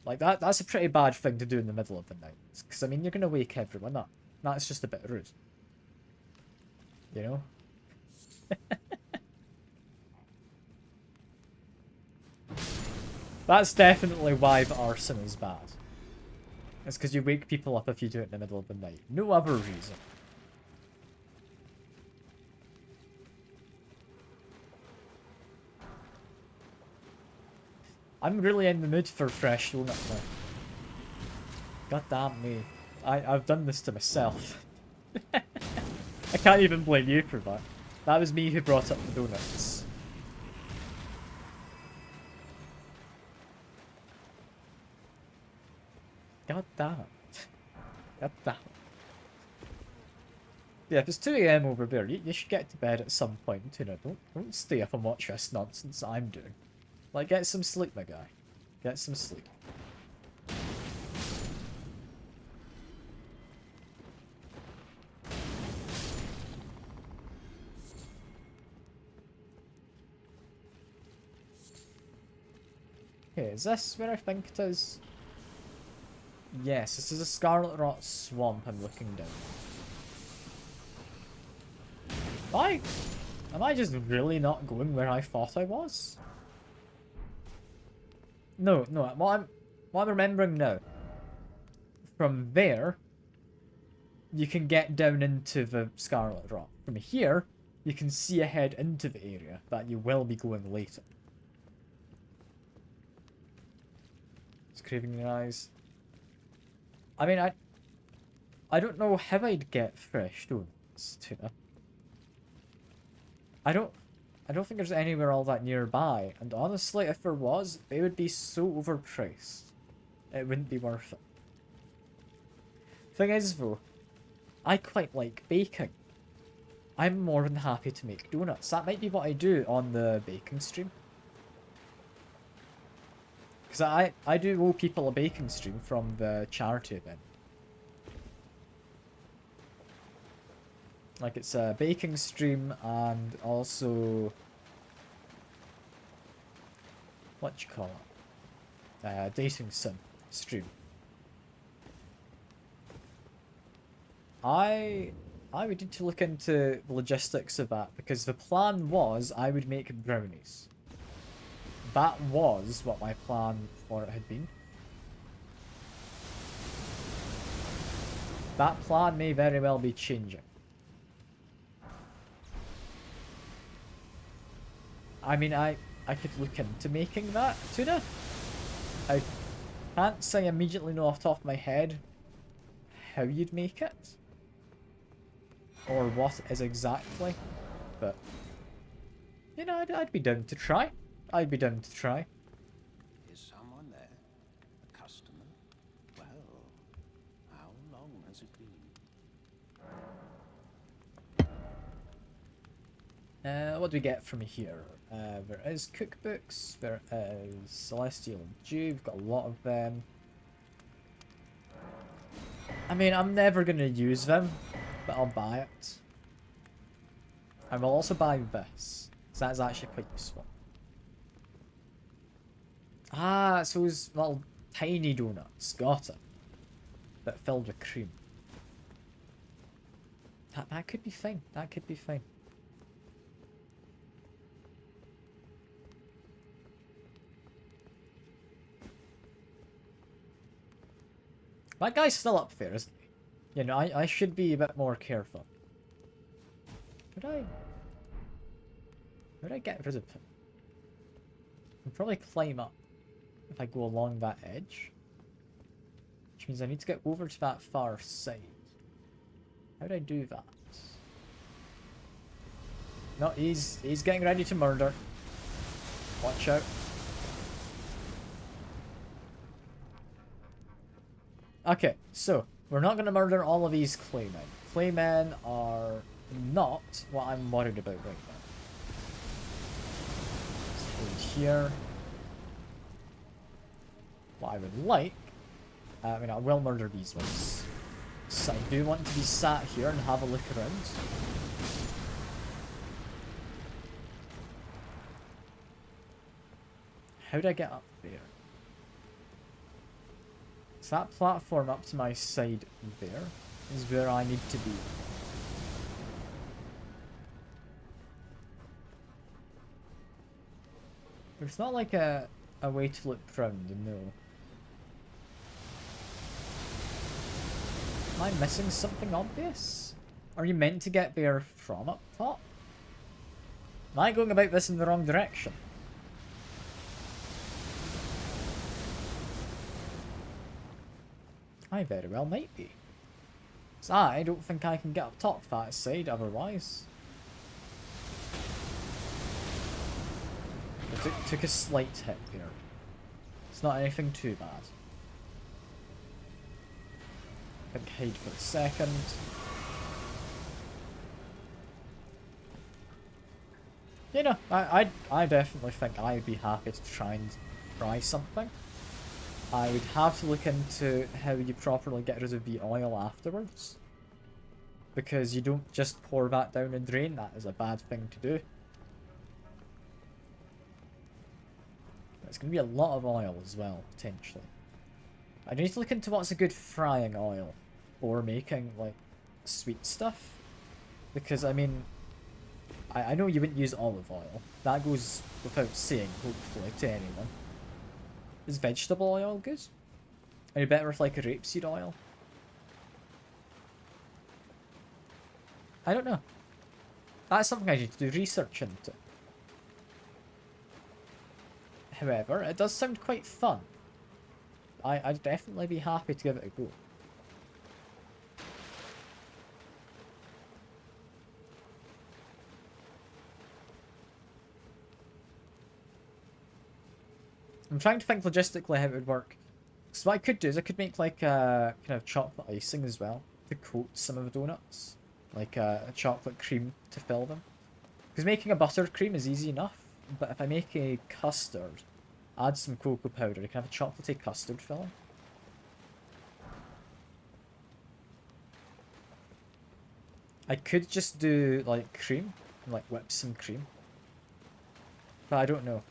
Speaker 1: Like, that's a pretty bad thing to do in the middle of the night. Because, I mean, you're going to wake everyone up. That's just a bit rude. You know? That's definitely why the arson is bad. It's because you wake people up if you do it in the middle of the night. No other reason. I'm really in the mood for fresh donut now. God damn me. I've done this to myself. I can't even blame you for that. That was me who brought up the donuts. God damn it. God damn it. Yeah, if it's 2 AM over there, you should get to bed at some point, you know. Don't stay up and watch this nonsense I'm doing. Like, get some sleep, my guy. Get some sleep. Okay, is this where I think it is? Yes, this is a Scarlet Rot swamp I'm looking down. Am I just really not going where I thought I was? No, what I'm remembering now. From there, you can get down into the Scarlet Rot. From here, you can see ahead into the area that you will be going later. It's craving your eyes. I mean, I don't know how I'd get fresh donuts, tuna. I don't think there's anywhere all that nearby, and honestly, if there was, they would be so overpriced. It wouldn't be worth it. Thing is, though, I quite like baking. I'm more than happy to make donuts. That might be what I do on the baking stream. Because I do owe people a baking stream from the charity event. Like, it's a baking stream and also... what you call it? Dating sim stream. I would need to look into the logistics of that, because the plan was I would make brownies. That was what my plan for it had been. That plan may very well be changing. I mean, I could look into making that, tuna. I can't say immediately know off the top of my head how you'd make it. Or what it is exactly. But, you know, I'd be down to try. I'd be down to try.
Speaker 4: Is someone there? A customer? Well, how long has it been?
Speaker 1: What do we get from here? There is cookbooks, there is Celestial Dew, we've got a lot of them. I mean, I'm never going to use them, but I'll buy it. I will also buy this, so that's actually quite useful. Ah, it's those little tiny donuts, got it. but filled with cream. That could be fine. That could be fine. That guy's still up there, isn't he? You know, I should be a bit more careful. How would I get rid of him? I can probably climb up if I go along that edge. Which means I need to get over to that far side. How do I do that? No, he's getting ready to murder. Watch out. Okay, so we're not going to murder all of these claymen. Claymen are not what I'm worried about right now. Let's go here. What I would like, I mean, I will murder these ones. So I do want to be sat here and have a look around. How do I get up there? So that platform up to my side there is where I need to be. There's not like a way to look round, no. Am I missing something obvious? Are you meant to get there from up top? Am I going about this in the wrong direction? I very well might be. So I don't think I can get up top that side otherwise. I took a slight hit there. It's not anything too bad. I think hide for a second. You know, I definitely think I'd be happy to try something. I would have to look into how you properly get rid of the oil afterwards. Because you don't just pour that down a drain, that is a bad thing to do. It's going to be a lot of oil as well, potentially. I need to look into what's a good frying oil for making, like, sweet stuff. Because, I mean, I know you wouldn't use olive oil. That goes without saying, hopefully, to anyone. Is vegetable oil good? Are you better with, like, a rapeseed oil? I don't know. That's something I need to do research into. However, it does sound quite fun. I'd definitely be happy to give it a go. I'm trying to think logistically how it would work. So what I could do is I could make like a kind of chocolate icing as well to coat some of the donuts. Like a chocolate cream to fill them. Because making a buttercream is easy enough. But if I make a custard, add some cocoa powder, I can have a chocolatey custard filling. I could just do like cream, like whip some cream. But I don't know.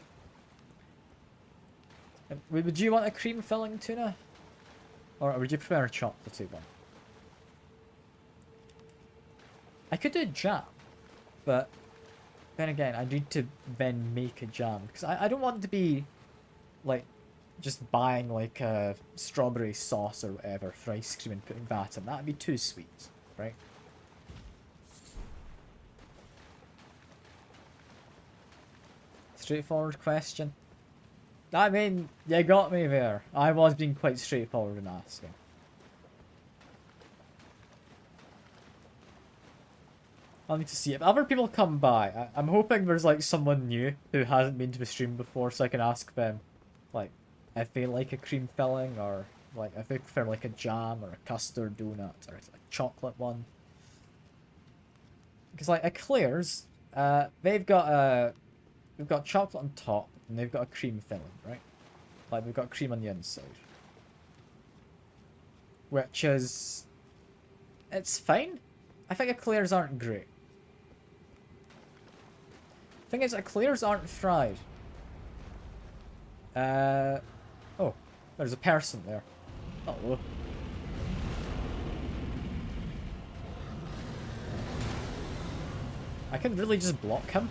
Speaker 1: Would you want a cream filling tuna? Or would you prefer a chocolatey one? I could do jam, but then again, I need to then make a jam. Because I don't want to be, like, just buying, like, a strawberry sauce or whatever for ice cream and putting that in. That would be too sweet, right? Straightforward question. I mean, you got me there. I was being quite straightforward in asking. I'll need to see. If other people come by, I'm hoping there's like someone new who hasn't been to the stream before, so I can ask them, like, if they like a cream filling, or like if they prefer like a jam or a custard donut or a chocolate one. Because like Eclairs, they've got chocolate on top and they've got a cream filling, right? Like they've got cream on the inside, which is, it's fine. I think Eclairs aren't great. Thing is, Eclairs aren't fried. Oh, there's a person there. Oh. I can really just block him?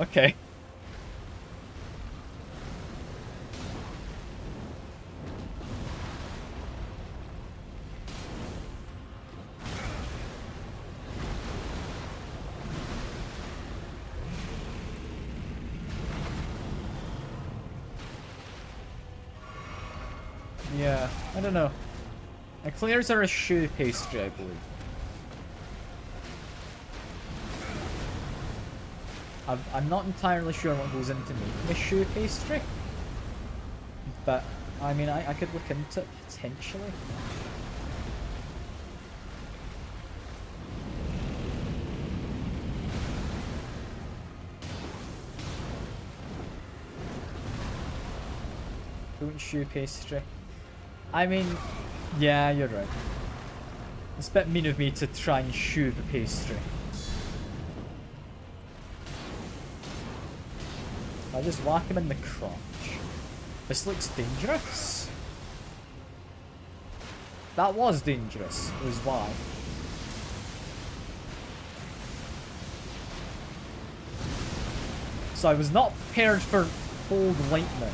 Speaker 1: Okay. Yeah, I don't know. Eclairs are a shoe pastry, I believe. I'm not entirely sure what goes into making a shoe pastry. But, I mean, I could look into it, potentially. Don't shoe pastry. I mean, yeah, you're right. It's a bit mean of me to try and shoe the pastry. I just whack him in the crotch. This looks dangerous. That was dangerous, was why. So I was not prepared for cold lightning.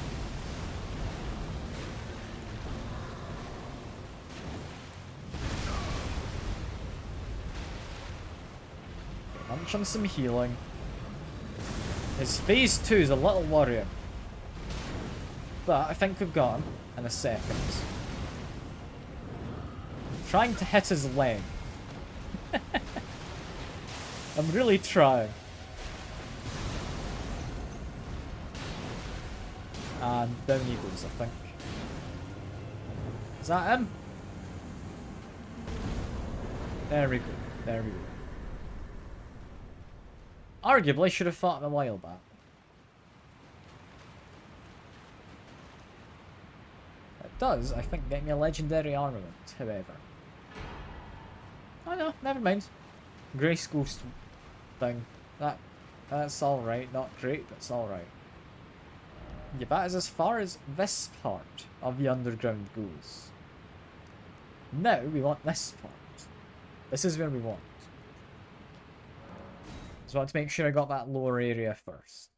Speaker 1: Munch on some healing. His phase 2 is a little worrying. But I think we've got him in a second. I'm trying to hit his leg. I'm really trying. And down he goes, I think. Is that him? There we go. There we go. Arguably, I should have fought him a while back. It does, I think, get me a legendary armament, however. Oh no, never mind. Grace Ghost thing. That's alright. Not great, but it's alright. Yeah, that is as far as this part of the underground goes. Now we want this part. This is where we want. So I want to make sure I got that lower area first.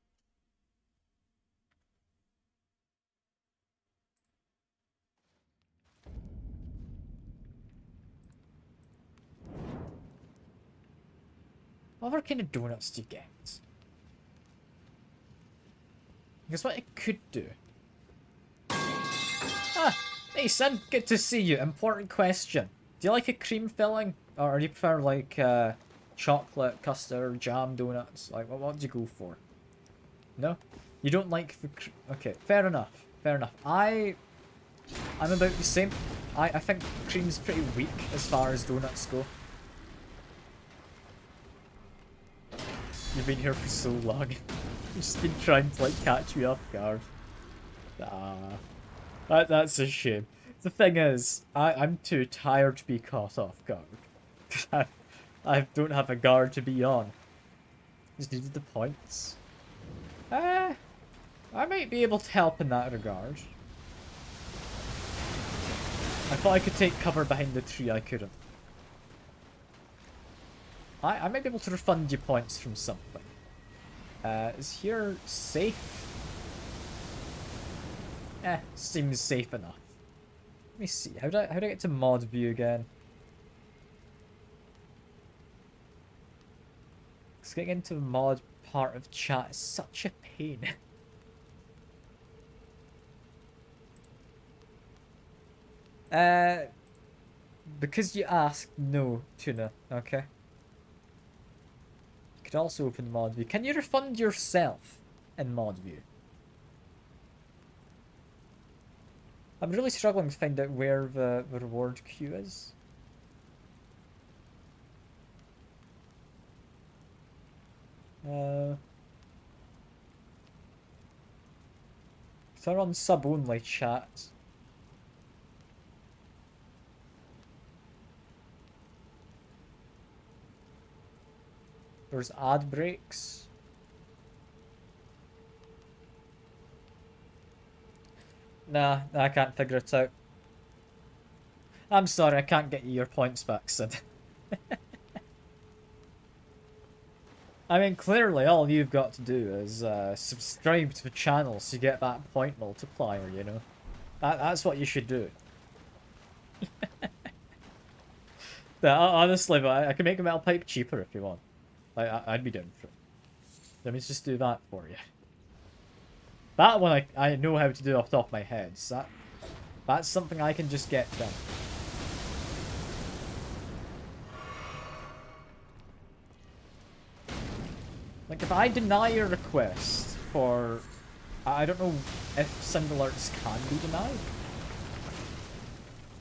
Speaker 1: What other kind of donuts do you get? Guess what I could do? Ah, hey son, good to see you. Important question. Do you like a cream filling? Or do you prefer like chocolate, custard, jam donuts? Like, what do you go for? No? You don't like the okay, fair enough. Fair enough. I'm about the same. I think cream's pretty weak as far as donuts go. You've been here for so long. You've just been trying to like catch me off guard. That's a shame. The thing is, I'm too tired to be caught off guard. I don't have a guard to be on. Just needed the points. I might be able to help in that regard. I thought I could take cover behind the tree, I couldn't. I might be able to refund you points from something. Is here safe? Seems safe enough. Let me see. How do I get to mod view again? Because getting into the mod part of chat is such a pain. Because you asked, no, Tuna, okay? You could also open mod view. Can you refund yourself in mod view? I'm really struggling to find out where the reward queue is. Turn on sub only chat. There's ad breaks. Nah, I can't figure it out. I'm sorry, I can't get you your points back, Sid. I mean, clearly all you've got to do is subscribe to the channel so you get that point multiplier, you know? That's what you should do. Yeah, honestly, but I can make a metal pipe cheaper if you want. I'd be down for it. Let me just do that for you. That one I know how to do off the top of my head, so that's something I can just get done. Like, if I deny a request for... I don't know if sound alerts can be denied.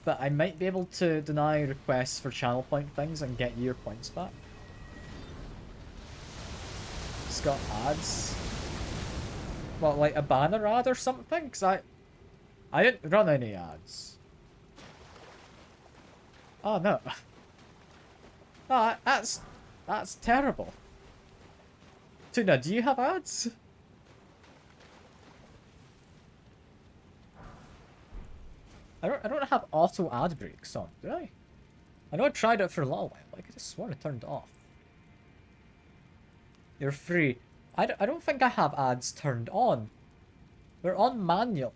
Speaker 1: But I might be able to deny requests for channel point things and get your points back. It's got ads. What, like a banner ad or something? Because I didn't run any ads. Oh no. Oh, that's terrible. Tuna, do you have ads? I don't have auto ad breaks on, do I? I know I tried it for a little while, but I could have sworn I turned it off. You're free. I don't think I have ads turned on. They're on manual.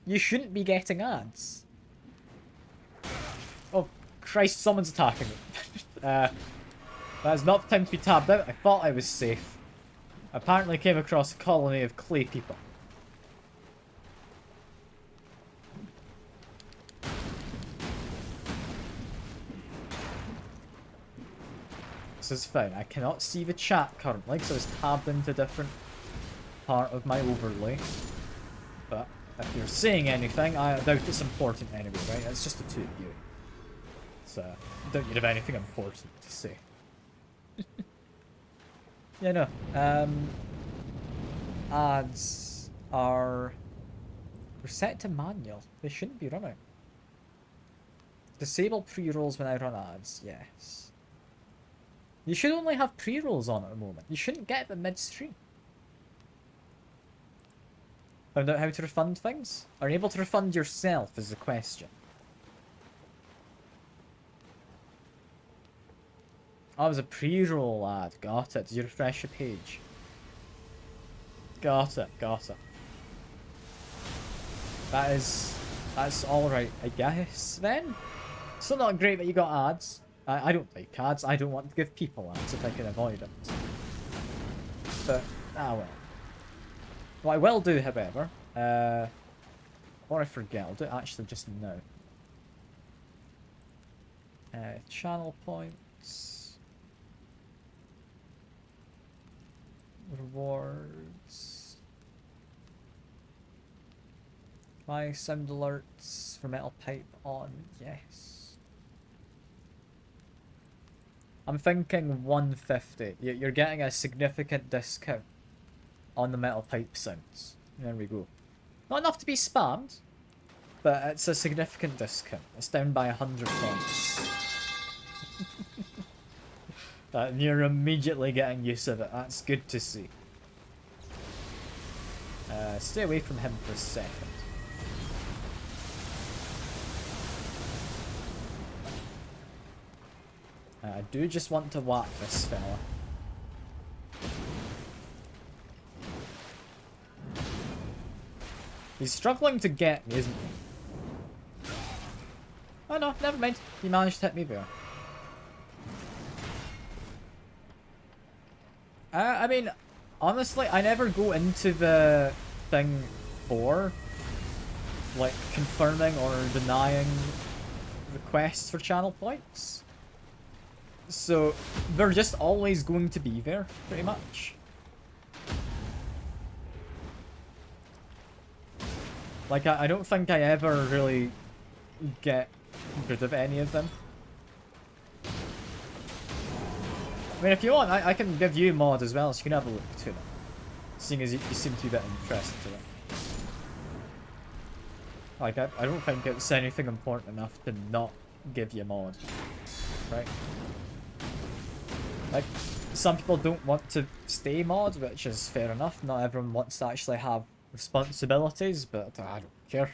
Speaker 1: You shouldn't be getting ads. Oh, Christ, someone's attacking me. That is not the time to be tabbed out. I thought I was safe. I apparently came across a colony of clay people. This is fine. I cannot see the chat currently because I was tabbed into a different part of my overlay. But if you're saying anything, I doubt it's important anyway, right? It's just the two of you. So, I don't you'd have anything important to say. Yeah, no. Ads are... They're set to manual. They shouldn't be running. Disable pre-rolls when I run ads. Yes. You should only have pre-rolls on at the moment. You shouldn't get them mid-stream. Found out how to refund things? Are you able to refund yourself is the question. Oh, it was a pre-roll ad. Got it. Did you refresh your page? Got it. Got it. That's alright, I guess, then? Still not great that you got ads. I don't like ads. I don't want to give people ads if I can avoid it. But, well. What I will do, however, or I forget, I'll do it actually just now. Channel points. Rewards. My sound alerts for metal pipe on, yes. I'm thinking 150. You're getting a significant discount on the metal pipe sounds. There we go. Not enough to be spammed, but it's a significant discount. It's down by 100 points. And you're immediately getting use of it. That's good to see. Stay away from him for a second. I do just want to whack this fella. He's struggling to get me, isn't he? Oh no, never mind. He managed to hit me there. I mean, honestly, I never go into the thing for, like, confirming or denying requests for channel points. So, they're just always going to be there, pretty much. Like, I don't think I ever really get rid of any of them. I mean, if you want, I can give you mod as well, so you can have a look to them. Seeing as you seem to be a bit interested to it. Like, I don't think it's anything important enough to not give you mod. Right? Like, some people don't want to stay mod, which is fair enough. Not everyone wants to actually have responsibilities, but I don't care.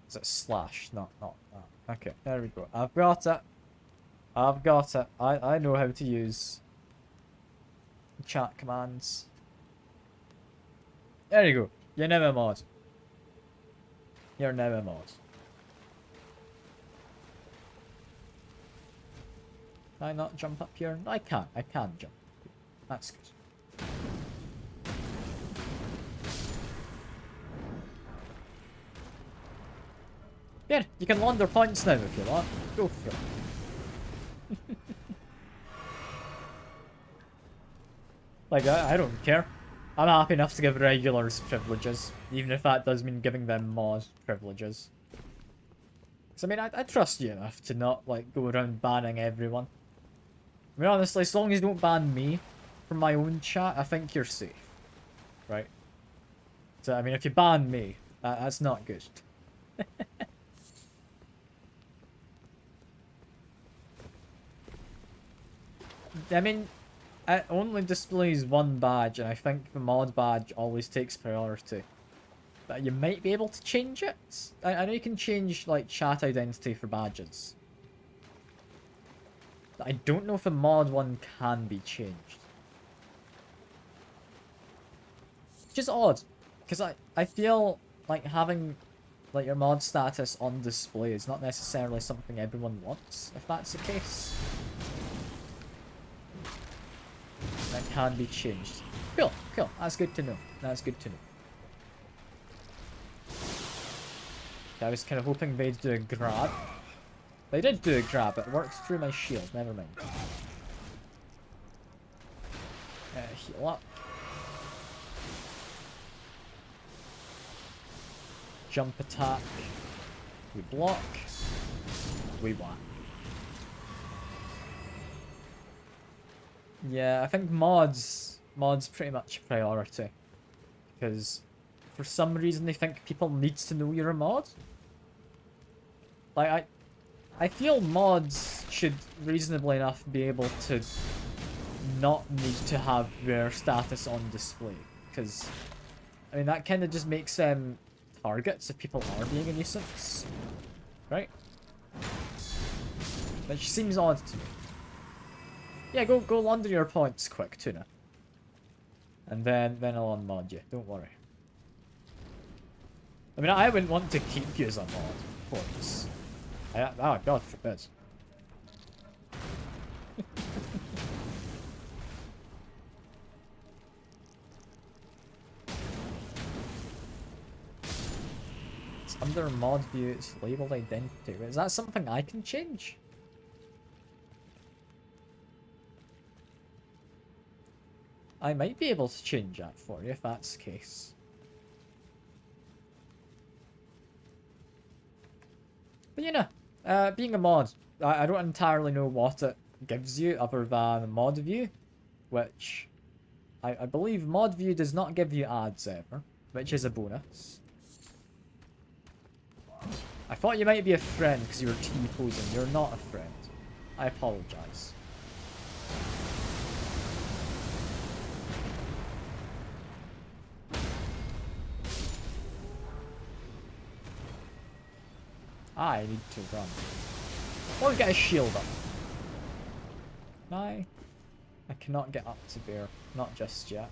Speaker 1: Is it slash? Not that. Okay, there we go. I've got it. I've got it. I know how to use chat commands. There you go. You're now a mod. You're now a mod. Can I not jump up here? I can. I can jump. That's good. Here, you can launder points now if you want. Go for it. Like, I don't care. I'm happy enough to give regulars privileges, even if that does mean giving them mod privileges. Because, I mean, I trust you enough to not, like, go around banning everyone. I mean, honestly, as long as you don't ban me from my own chat, I think you're safe. Right? So, I mean, if you ban me, that's not good. I mean, it only displays one badge, and I think the mod badge always takes priority. But you might be able to change it. I know you can change, like, chat identity for badges. But I don't know if the mod one can be changed. Which is odd, because I feel like having, like, your mod status on display is not necessarily something everyone wants, if that's the case. That can be changed. Cool, cool. That's good to know. That's good to know. I was kind of hoping they'd do a grab. They did do a grab, it worked through my shield, never mind. Heal up. Jump attack. We block. We whack. Yeah, I think mods pretty much priority. Because for some reason they think people need to know you're a mod. Like, I feel mods should reasonably enough be able to not need to have their status on display. Because, I mean, that kind of just makes them targets if people are being a nuisance. Right? Which seems odd to me. Yeah, go launder your points quick, Tuna. And then I'll unmod you. Don't worry. I mean, I wouldn't want to keep you as a mod, of course. Oh, God forbid. It's under mod view, it's labeled identity. Is that something I can change? I might be able to change that for you if that's the case. But you know, being a mod, I don't entirely know what it gives you other than mod view, which I believe mod view does not give you ads ever, which is a bonus. I thought you might be a friend because you were T-posing. You're not a friend. I apologize. I need to run. Or get a shield up. I cannot get up to there. Not just yet.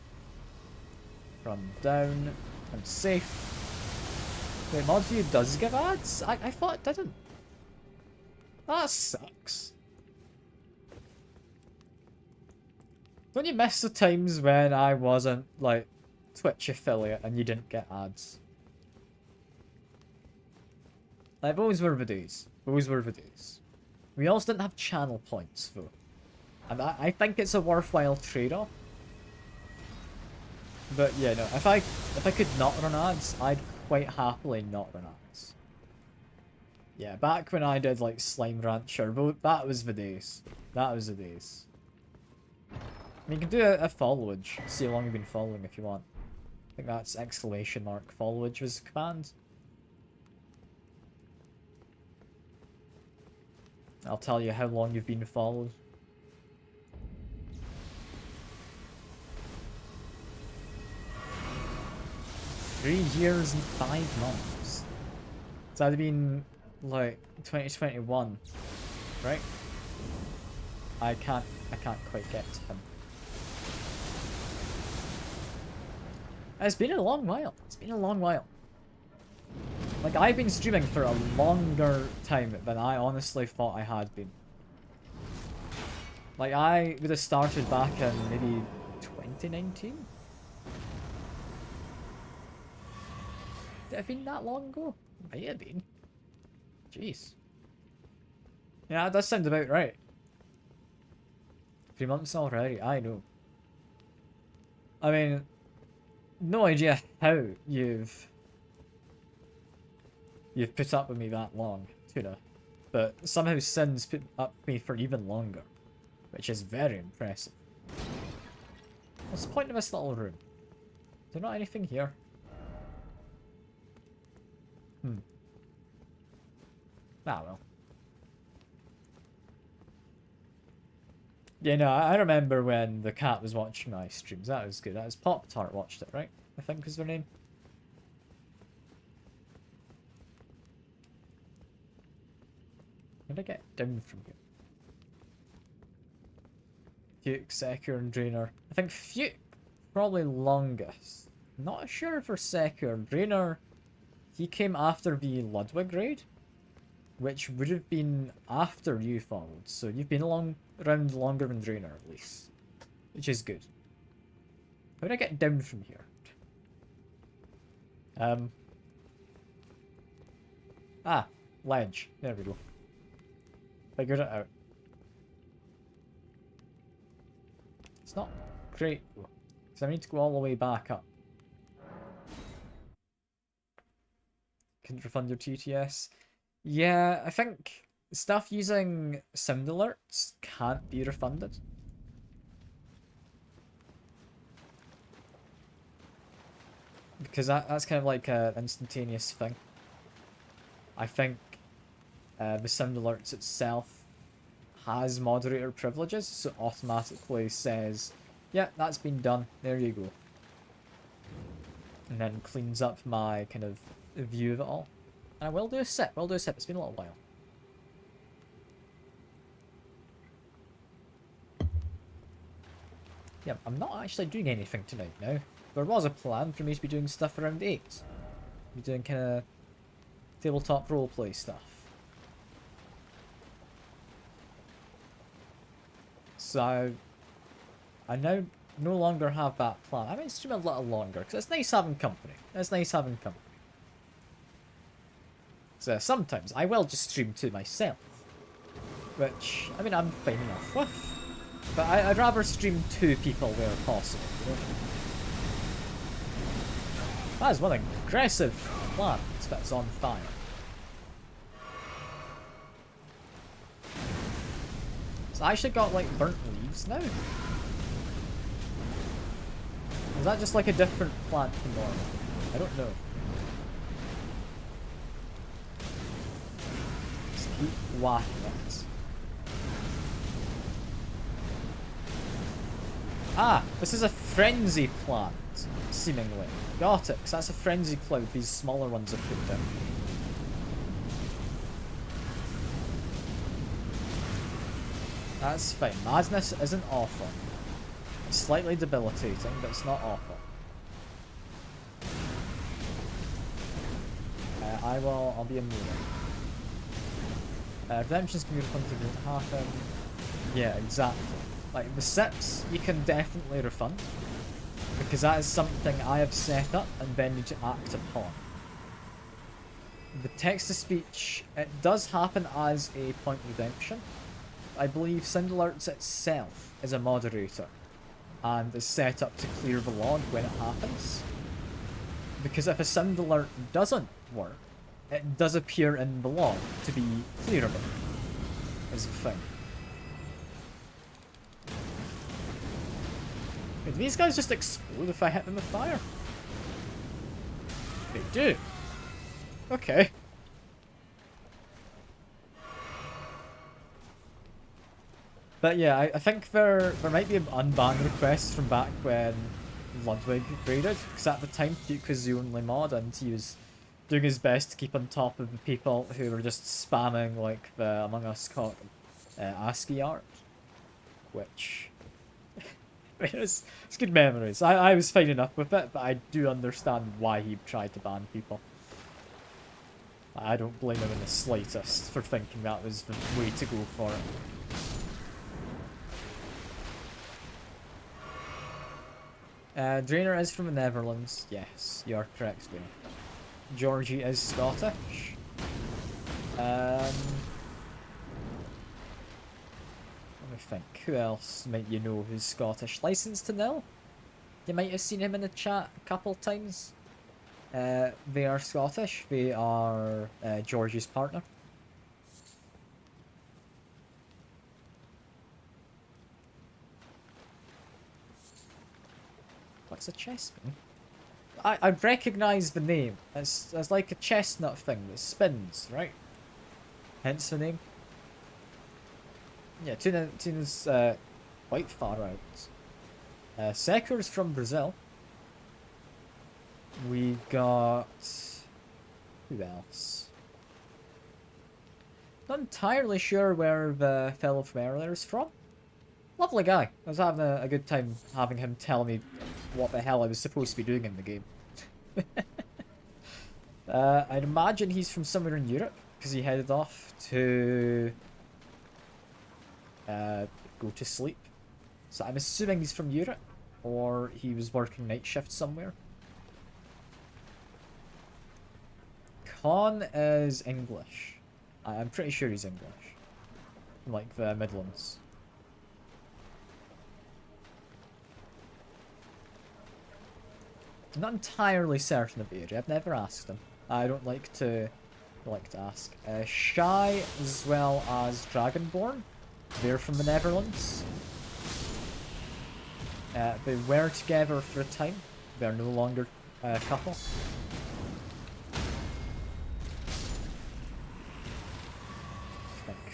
Speaker 1: Run down. I'm safe. Wait, mod view does give ads? I thought it didn't. That sucks. Don't you miss the times when I wasn't, like, Twitch affiliate and you didn't get ads? Like, those were the days. Those were the days. We also didn't have channel points, though. And I think it's a worthwhile trade-off. But yeah, no, if I could not run ads, I'd quite happily not run ads. Yeah, back when I did, like, Slime Rancher, that was the days. That was the days. I mean, you can do a followage. See how long you've been following if you want. I think that's exclamation mark followage was the command. I'll tell you how long you've been followed. $3 years and 5 months. So that'd have been like 2021, right? I can't quite get to him. It's been a long while. It's been a long while. Like, I've been streaming for a longer time than I honestly thought I had been. Like, I would have started back in maybe 2019? Did it have been that long ago? Might have been. Jeez. Yeah, that does sound about right. 3 months already, I know. I mean, no idea how you've put up with me that long, Tuna. But somehow Sin's put up with me for even longer, which is very impressive. What's the point of this little room? Is there not anything here? Ah, well. Yeah, no, I remember when the cat was watching my streams. That was good. That was Pop Tart watched it, right? I think was their name. How did I get down from here? Fuke, Secular, and Drainer. I think Fuke probably longest. Not sure for Secular. Drainer, he came after the Ludwig raid, which would have been after you followed. So you've been around longer than Drainer at least, which is good. How do I get down from here? Ledge. There we go. Figured it out. It's not great though, because I need to go all the way back up. Couldn't refund your TTS. Yeah, I think stuff using sound alerts can't be refunded. Because that's kind of like an instantaneous thing. I think the sound alerts itself has moderator privileges, so it automatically says, yeah, that's been done, there you go. And then cleans up my kind of view of it all. And I will do a sip, it's been a little while. Yeah, I'm not actually doing anything tonight now. There was a plan for me to be doing stuff around 8. Be doing kind of tabletop roleplay stuff. So, I now no longer have that plan. I might stream a little longer, because it's nice having company. It's nice having company. So sometimes I will just stream to myself. Which, I mean, I'm fine enough with. But I'd rather stream to people where possible, you know? That is one aggressive plant that's on fire. So I actually got, like, burnt leaves now. Is that just, like, a different plant from normal? I don't know. Just keep whacking it. Ah, this is a frenzy plant, seemingly. Got it, because that's a frenzy cloud these smaller ones have put down. That's fine. Madness isn't awful. It's slightly debilitating, but it's not awful. I'll be immune. Redemptions can be refunded if it doesn't happen. Yeah, exactly. Like, the SIPs, you can definitely refund. Because that is something I have set up and then need to act upon. The text-to-speech, it does happen as a point redemption. I believe Sound Alerts itself is a moderator and is set up to clear the log when it happens. Because if a Sound Alert doesn't work, it does appear in the log to be clearable, is the thing. Wait, do these guys just explode if I hit them with fire? They do. Okay. But yeah, I think there might be unbanned requests from back when Ludwig raided, because at the time Duke was the only mod and he was doing his best to keep on top of the people who were just spamming like the Among Us ASCII art, which it's good memories. I was fine enough with it, but I do understand why he tried to ban people. I don't blame him in the slightest for thinking that was the way to go for it. Drainer is from the Netherlands. Yes, you are correct there. Georgie is Scottish. Let me think. Who else might you know who's Scottish? License to Nil? You might have seen him in the chat a couple times. They are Scottish. They are Georgie's partner. What's a chessman? I recognise the name. It's like a chestnut thing that spins, right? Hence the name. Yeah, Tina's quite far out. Sekur's from Brazil. We've got... who else? Not entirely sure where the fellow from earlier is from. Lovely guy. I was having a good time having him tell me what the hell I was supposed to be doing in the game. I'd imagine he's from somewhere in Europe, because he headed off to go to sleep. So I'm assuming he's from Europe, or he was working night shift somewhere. Con is English. I'm pretty sure he's English. From like the Midlands. I'm not entirely certain of the area. I've never asked him. I don't like to ask. Shy as well as Dragonborn. They're from the Netherlands. They were together for a time. They're no longer a couple.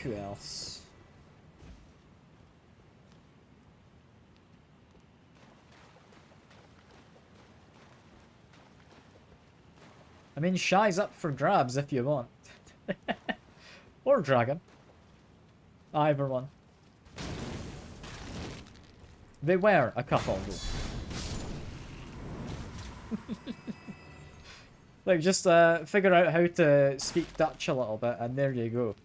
Speaker 1: Who else? I mean, Shy's up for grabs if you want. Or Dragon. Either one. They were a couple, though. Like, just figure out how to speak Dutch a little bit, and there you go.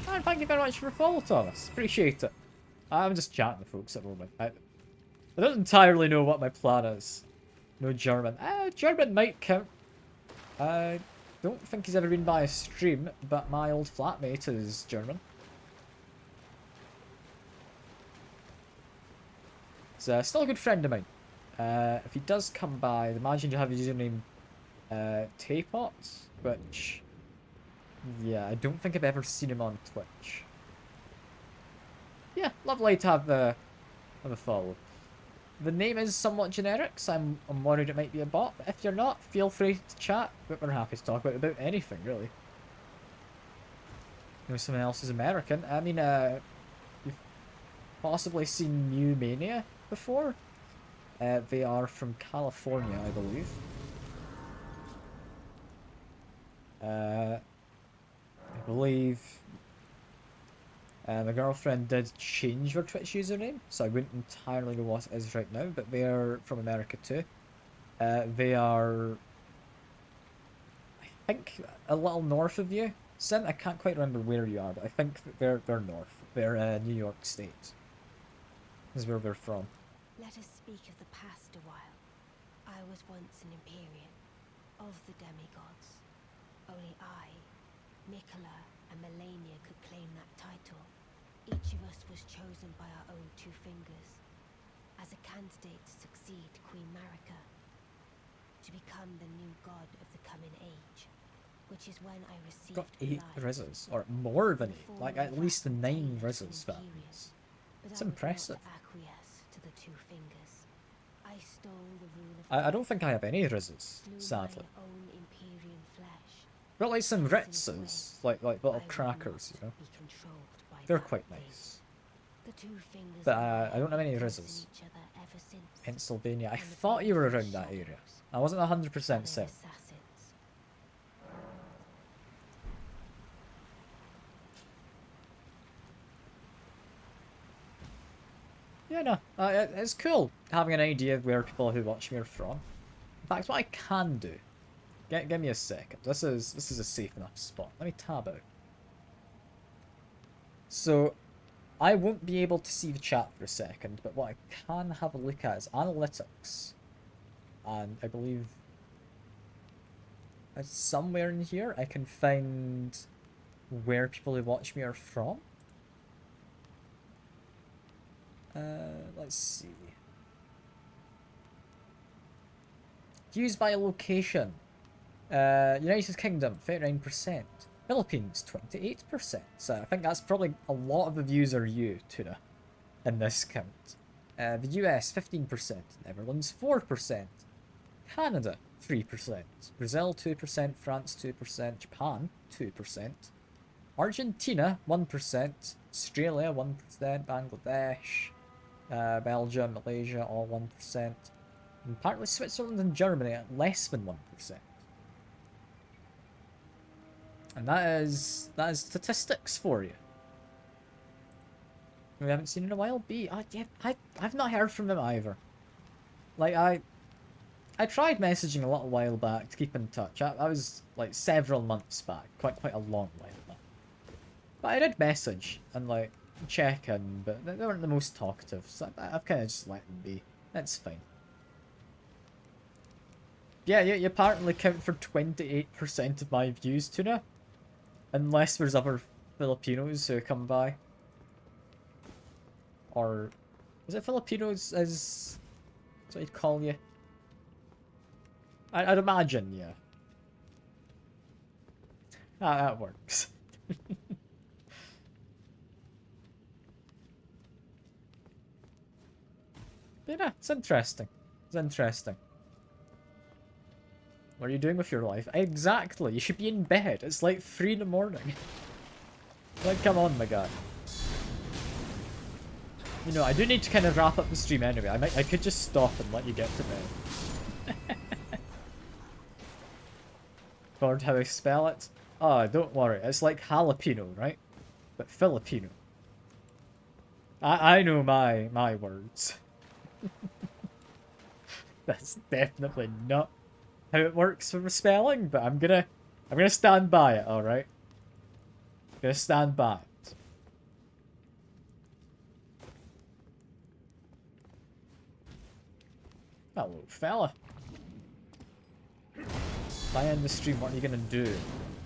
Speaker 1: And thank you very much for the follow, Thomas. Appreciate it. I'm just chatting to folks at the moment. I don't entirely know what my plan is. No German. German might count. I don't think he's ever been by a stream, but my old flatmate is German. He's still a good friend of mine. If he does come by, I'd imagine you have his username Taypot, which... yeah, I don't think I've ever seen him on Twitch. Yeah, lovely to have a follow. The name is somewhat generic, so I'm worried it might be a bot, but if you're not, feel free to chat, but we're happy to talk about anything, really. You know, someone else is American. I mean, you've possibly seen New Mania before? They are from California, I believe. I believe my girlfriend did change her Twitch username, so I wouldn't entirely know what it is right now, but they are from America too. They are, I think, a little north of you. Sin, I can't quite remember where you are, but I think they're north. They're New York State. This is where they're from.
Speaker 2: Let us speak of the past a while. I was once an Empyrean, of the demigods. Only I, Nicola, and Melania could claim that title. Each of us was chosen by our own two fingers, as a candidate to succeed Queen Marika, to become the new god of the coming age, which is when I received
Speaker 1: Got 8
Speaker 2: life
Speaker 1: rizzes, or more than 8, like at least 9
Speaker 2: Imperium,
Speaker 1: rizzes, fans.
Speaker 2: but
Speaker 1: It's
Speaker 2: I would not
Speaker 1: impressive.
Speaker 2: acquiesce to the two fingers. I stole the rule of
Speaker 1: I don't think I have any rizzes,
Speaker 2: slew
Speaker 1: sadly.
Speaker 2: my own Empyrean flesh.
Speaker 1: Got like some
Speaker 2: Sent
Speaker 1: ritzes,
Speaker 2: away.
Speaker 1: like little
Speaker 2: I would
Speaker 1: crackers,
Speaker 2: not
Speaker 1: you know.
Speaker 2: be controlled by
Speaker 1: They're
Speaker 2: that
Speaker 1: quite
Speaker 2: fate.
Speaker 1: nice.
Speaker 2: The two fingers
Speaker 1: But
Speaker 2: of
Speaker 1: I don't have any
Speaker 2: mine
Speaker 1: rizzes.
Speaker 2: poison each other
Speaker 1: Pennsylvania. I
Speaker 2: And the
Speaker 1: thought you were
Speaker 2: beautiful
Speaker 1: around that area.
Speaker 2: shoulders,
Speaker 1: I wasn't 100%
Speaker 2: cunning
Speaker 1: certain.
Speaker 2: assassins.
Speaker 1: Yeah, no, it's cool having an idea of where people who watch me are from. In fact, what I can do, give me a second. This is a safe enough spot. Let me tab out. So, I won't be able to see the chat for a second, but what I can have a look at is analytics, and I believe somewhere in here I can find where people who watch me are from. Let's see. Views by location. United Kingdom, 39%. Philippines, 28%. So I think that's probably a lot of the views are you, Tuna, in this count. The US, 15%. Netherlands, 4%. Canada, 3%. Brazil, 2%. France, 2%. Japan, 2%. Argentina, 1%. Australia, 1%. Bangladesh, Belgium, Malaysia, all 1%. And apparently Switzerland and Germany at less than 1%. And that is statistics for you. We haven't seen in a while. I've not heard from them either. Like, I tried messaging a little while back to keep in touch. I was, like, several months back. Quite a long while back. But I did message and, like, check in, but they weren't the most talkative, so I've kind of just let them be. That's fine. Yeah, you apparently count for 28% of my views, Tuna. Unless there's other Filipinos who come by. Or... is it Filipinos as... what you'd call you? I'd imagine, yeah. That works. But yeah, it's interesting. It's interesting. What are you doing with your life? Exactly, you should be in bed. It's like 3 in the morning. Like, come on, my guy. You know, I do need to kind of wrap up the stream anyway. I could just stop and let you get to bed. Bored how I spell it? Oh, don't worry. It's like jalapeno, right? But Filipino. I know my words. That's definitely not how it works for the spelling, but I'm gonna stand by it, alright? Gonna stand by it. Hello, fella. If I end the stream, what are you gonna do?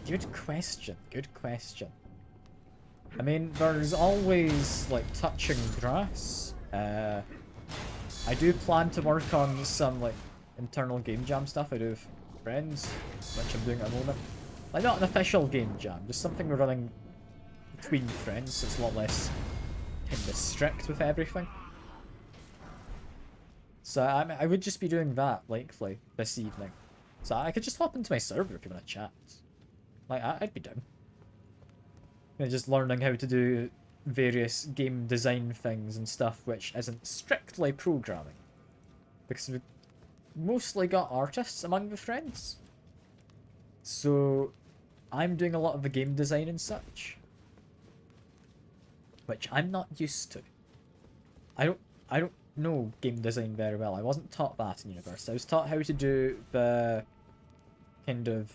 Speaker 1: Good question, good question. I mean, there's always, like, touching grass. I do plan to work on some, like, internal game jam stuff I do with friends, which I'm doing at the moment. Like, not an official game jam, just something we're running between friends, so it's a lot less kind of strict with everything. So I would just be doing that, likely, this evening. So I could just hop into my server if you want to chat. Like, I'd be down. And just learning how to do various game design things and stuff which isn't strictly programming. Because we've mostly got artists among the friends. So I'm doing a lot of the game design and such. Which I'm not used to. I don't know game design very well. I wasn't taught that in university. I was taught how to do the kind of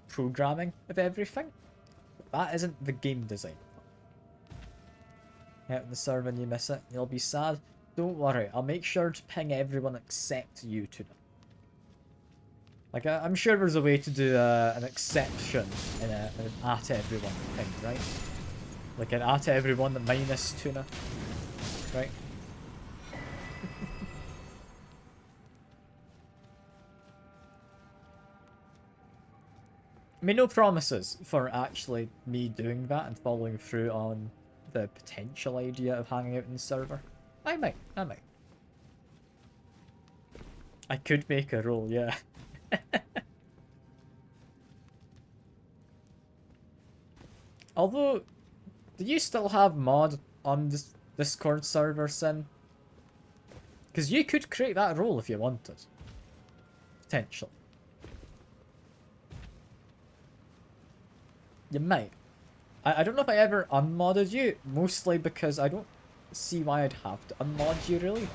Speaker 1: programming of everything. That isn't the game design. Out in the server and you miss it, you'll be sad. Don't worry, I'll make sure to ping everyone except you to them. Like, I'm sure there's a way to do an exception in an at everyone thing, right? Like an at everyone minus tuna, right? I mean, no promises for actually me doing that and following through on the potential idea of hanging out in the server. I might. I could make a role, yeah. Although, do you still have mod on this Discord server, Sin? Because you could create that role if you wanted. Potentially. You might. I don't know if I ever unmodded you, mostly because I don't see why I'd have to unmod you, really.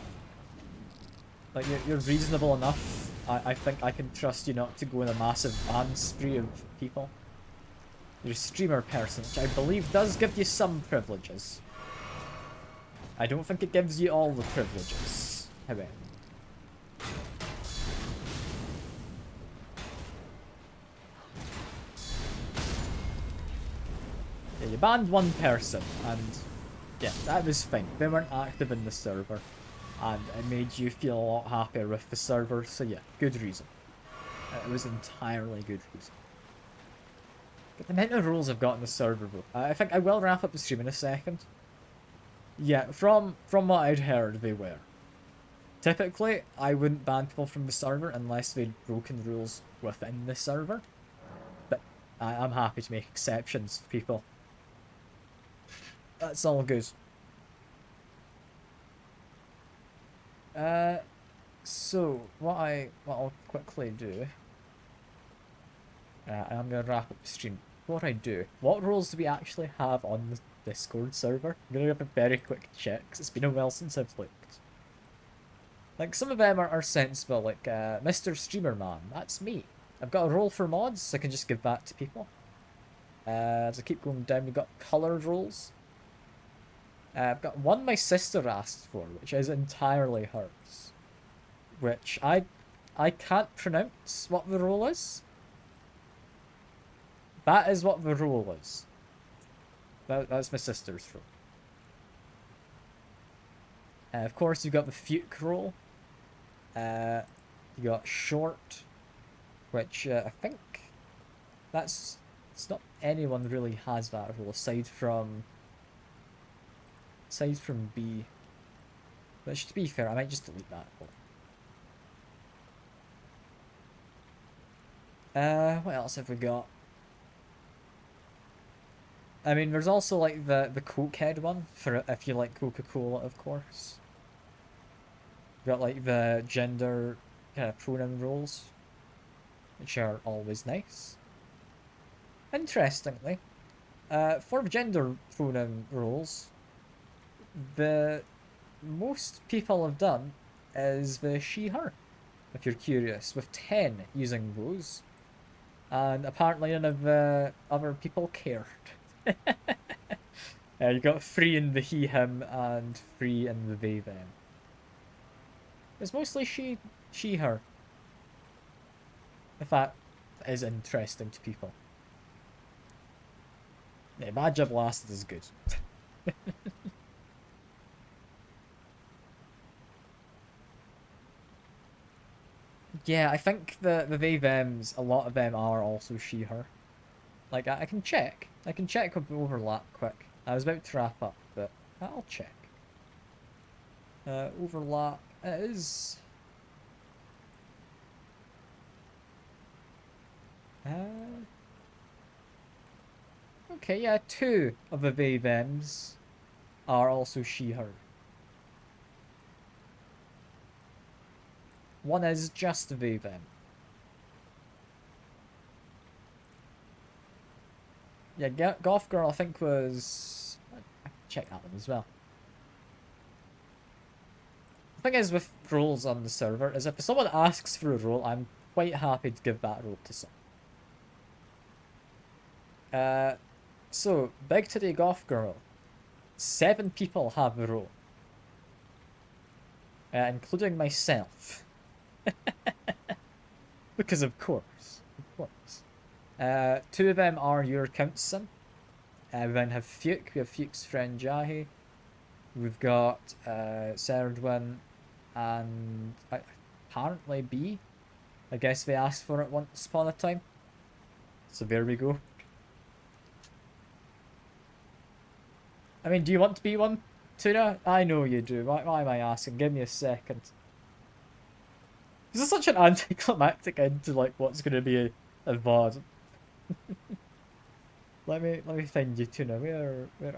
Speaker 1: Like, you're reasonable enough. I think I can trust you not to go in a massive ban spree of people. You're a streamer person, which I believe does give you some privileges. I don't think it gives you all the privileges, however. Yeah, you banned one person, and yeah, that was fine. They weren't active in the server, and it made you feel a lot happier with the server, so yeah, good reason. It was entirely good reason. But the amount of rules I've got in the server, though. I think I will wrap up the stream in a second. Yeah, from what I'd heard, they were. Typically, I wouldn't ban people from the server unless they'd broken rules within the server. But I'm happy to make exceptions for people. That's all good. So what I'll quickly do. I'm gonna wrap up the stream. What I do? What rules do we actually have on the Discord server? I'm gonna give a very quick check, 'cause it's been a while since I've looked. Like, some of them are sensible, like Mr. Streamer Man. That's me. I've got a role for mods, so I can just give that to people. As I keep going down, we've got colored roles. I've got one my sister asked for, which is entirely hers. Which I can't pronounce what the role is. That is what the role is. That's my sister's role. Of course, you've got the Fuke role. You got Short, which I think it's not anyone really has that role aside from B. Which, to be fair, I might just delete that role. What else have we got? I mean, there's also like the Cokehead one for if you like Coca-Cola, of course. Got like the gender kind of pronoun roles, which are always nice. Interestingly, for gender pronoun roles, the most people have done is the she/her, if you're curious, with 10 using those, and apparently none of the other people cared. You got 3 in the he/him and 3 in the they/them. It's mostly she/her. If that is interesting to people. Yeah, Magic Blasted is good. Yeah, I think the they/thems, a lot of them are also she/her. Like, I can check. I can check with the overlap quick. I was about to wrap up, but I'll check. Overlap is... Okay, yeah, 2 of the they/thems are also she/her. One is just they/them. Yeah, Golf Girl, I think, was... I can check that one as well. The thing is with roles on the server is if someone asks for a role, I'm quite happy to give that role to someone. So, Big Titty Golf Girl. 7 people have a role. Including myself. Because of course. Of course. 2 of them are your Countson. We then have Fuke. We have Fuke's friend Jahi. We've got Serdwin and apparently B. I guess they asked for it once upon a time. So there we go. I mean, do you want to be one, Tuna? I know you do. Why am I asking? Give me a second. This is such an anticlimactic end to like what's going to be a VOD. let me find you, Tuna. Where are you?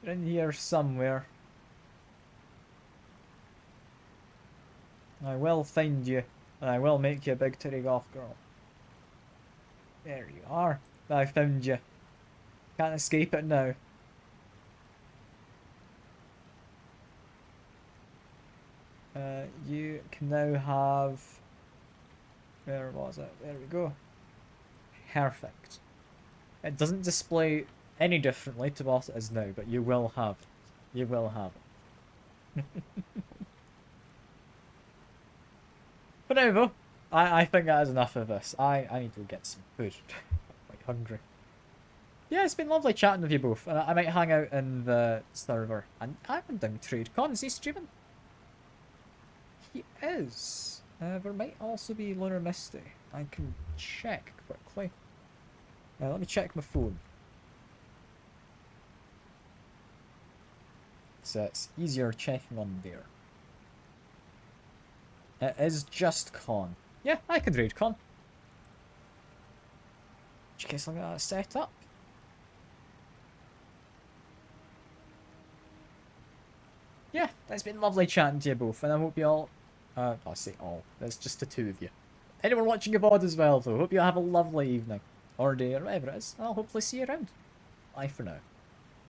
Speaker 1: You're in here somewhere. I will find you, and I will make you a big titty golf girl. There you are. I found you. Can't escape it now. You can now have... Where was it? There we go. Perfect. It doesn't display any differently to what it is now, but you will have it. You will have it. But now though, I think that is enough of this. I need to get some food. I'm quite hungry. Yeah, it's been lovely chatting with you both. I might hang out in the server. And I've been doing TradeCon. Is he streaming? He is. There might also be Lunar Misty. I can check quickly. Let me check my phone. So it's easier checking on there. It is just con. Yeah, I could raid con. Just in case I'll get that set up. Yeah, it's been lovely chatting to you both, and I hope you all... I'll say all. There's just the two of you. Anyone watching your VOD as well, though, hope you have a lovely evening. Or day, or whatever it is, and I'll hopefully see you around. Bye for now.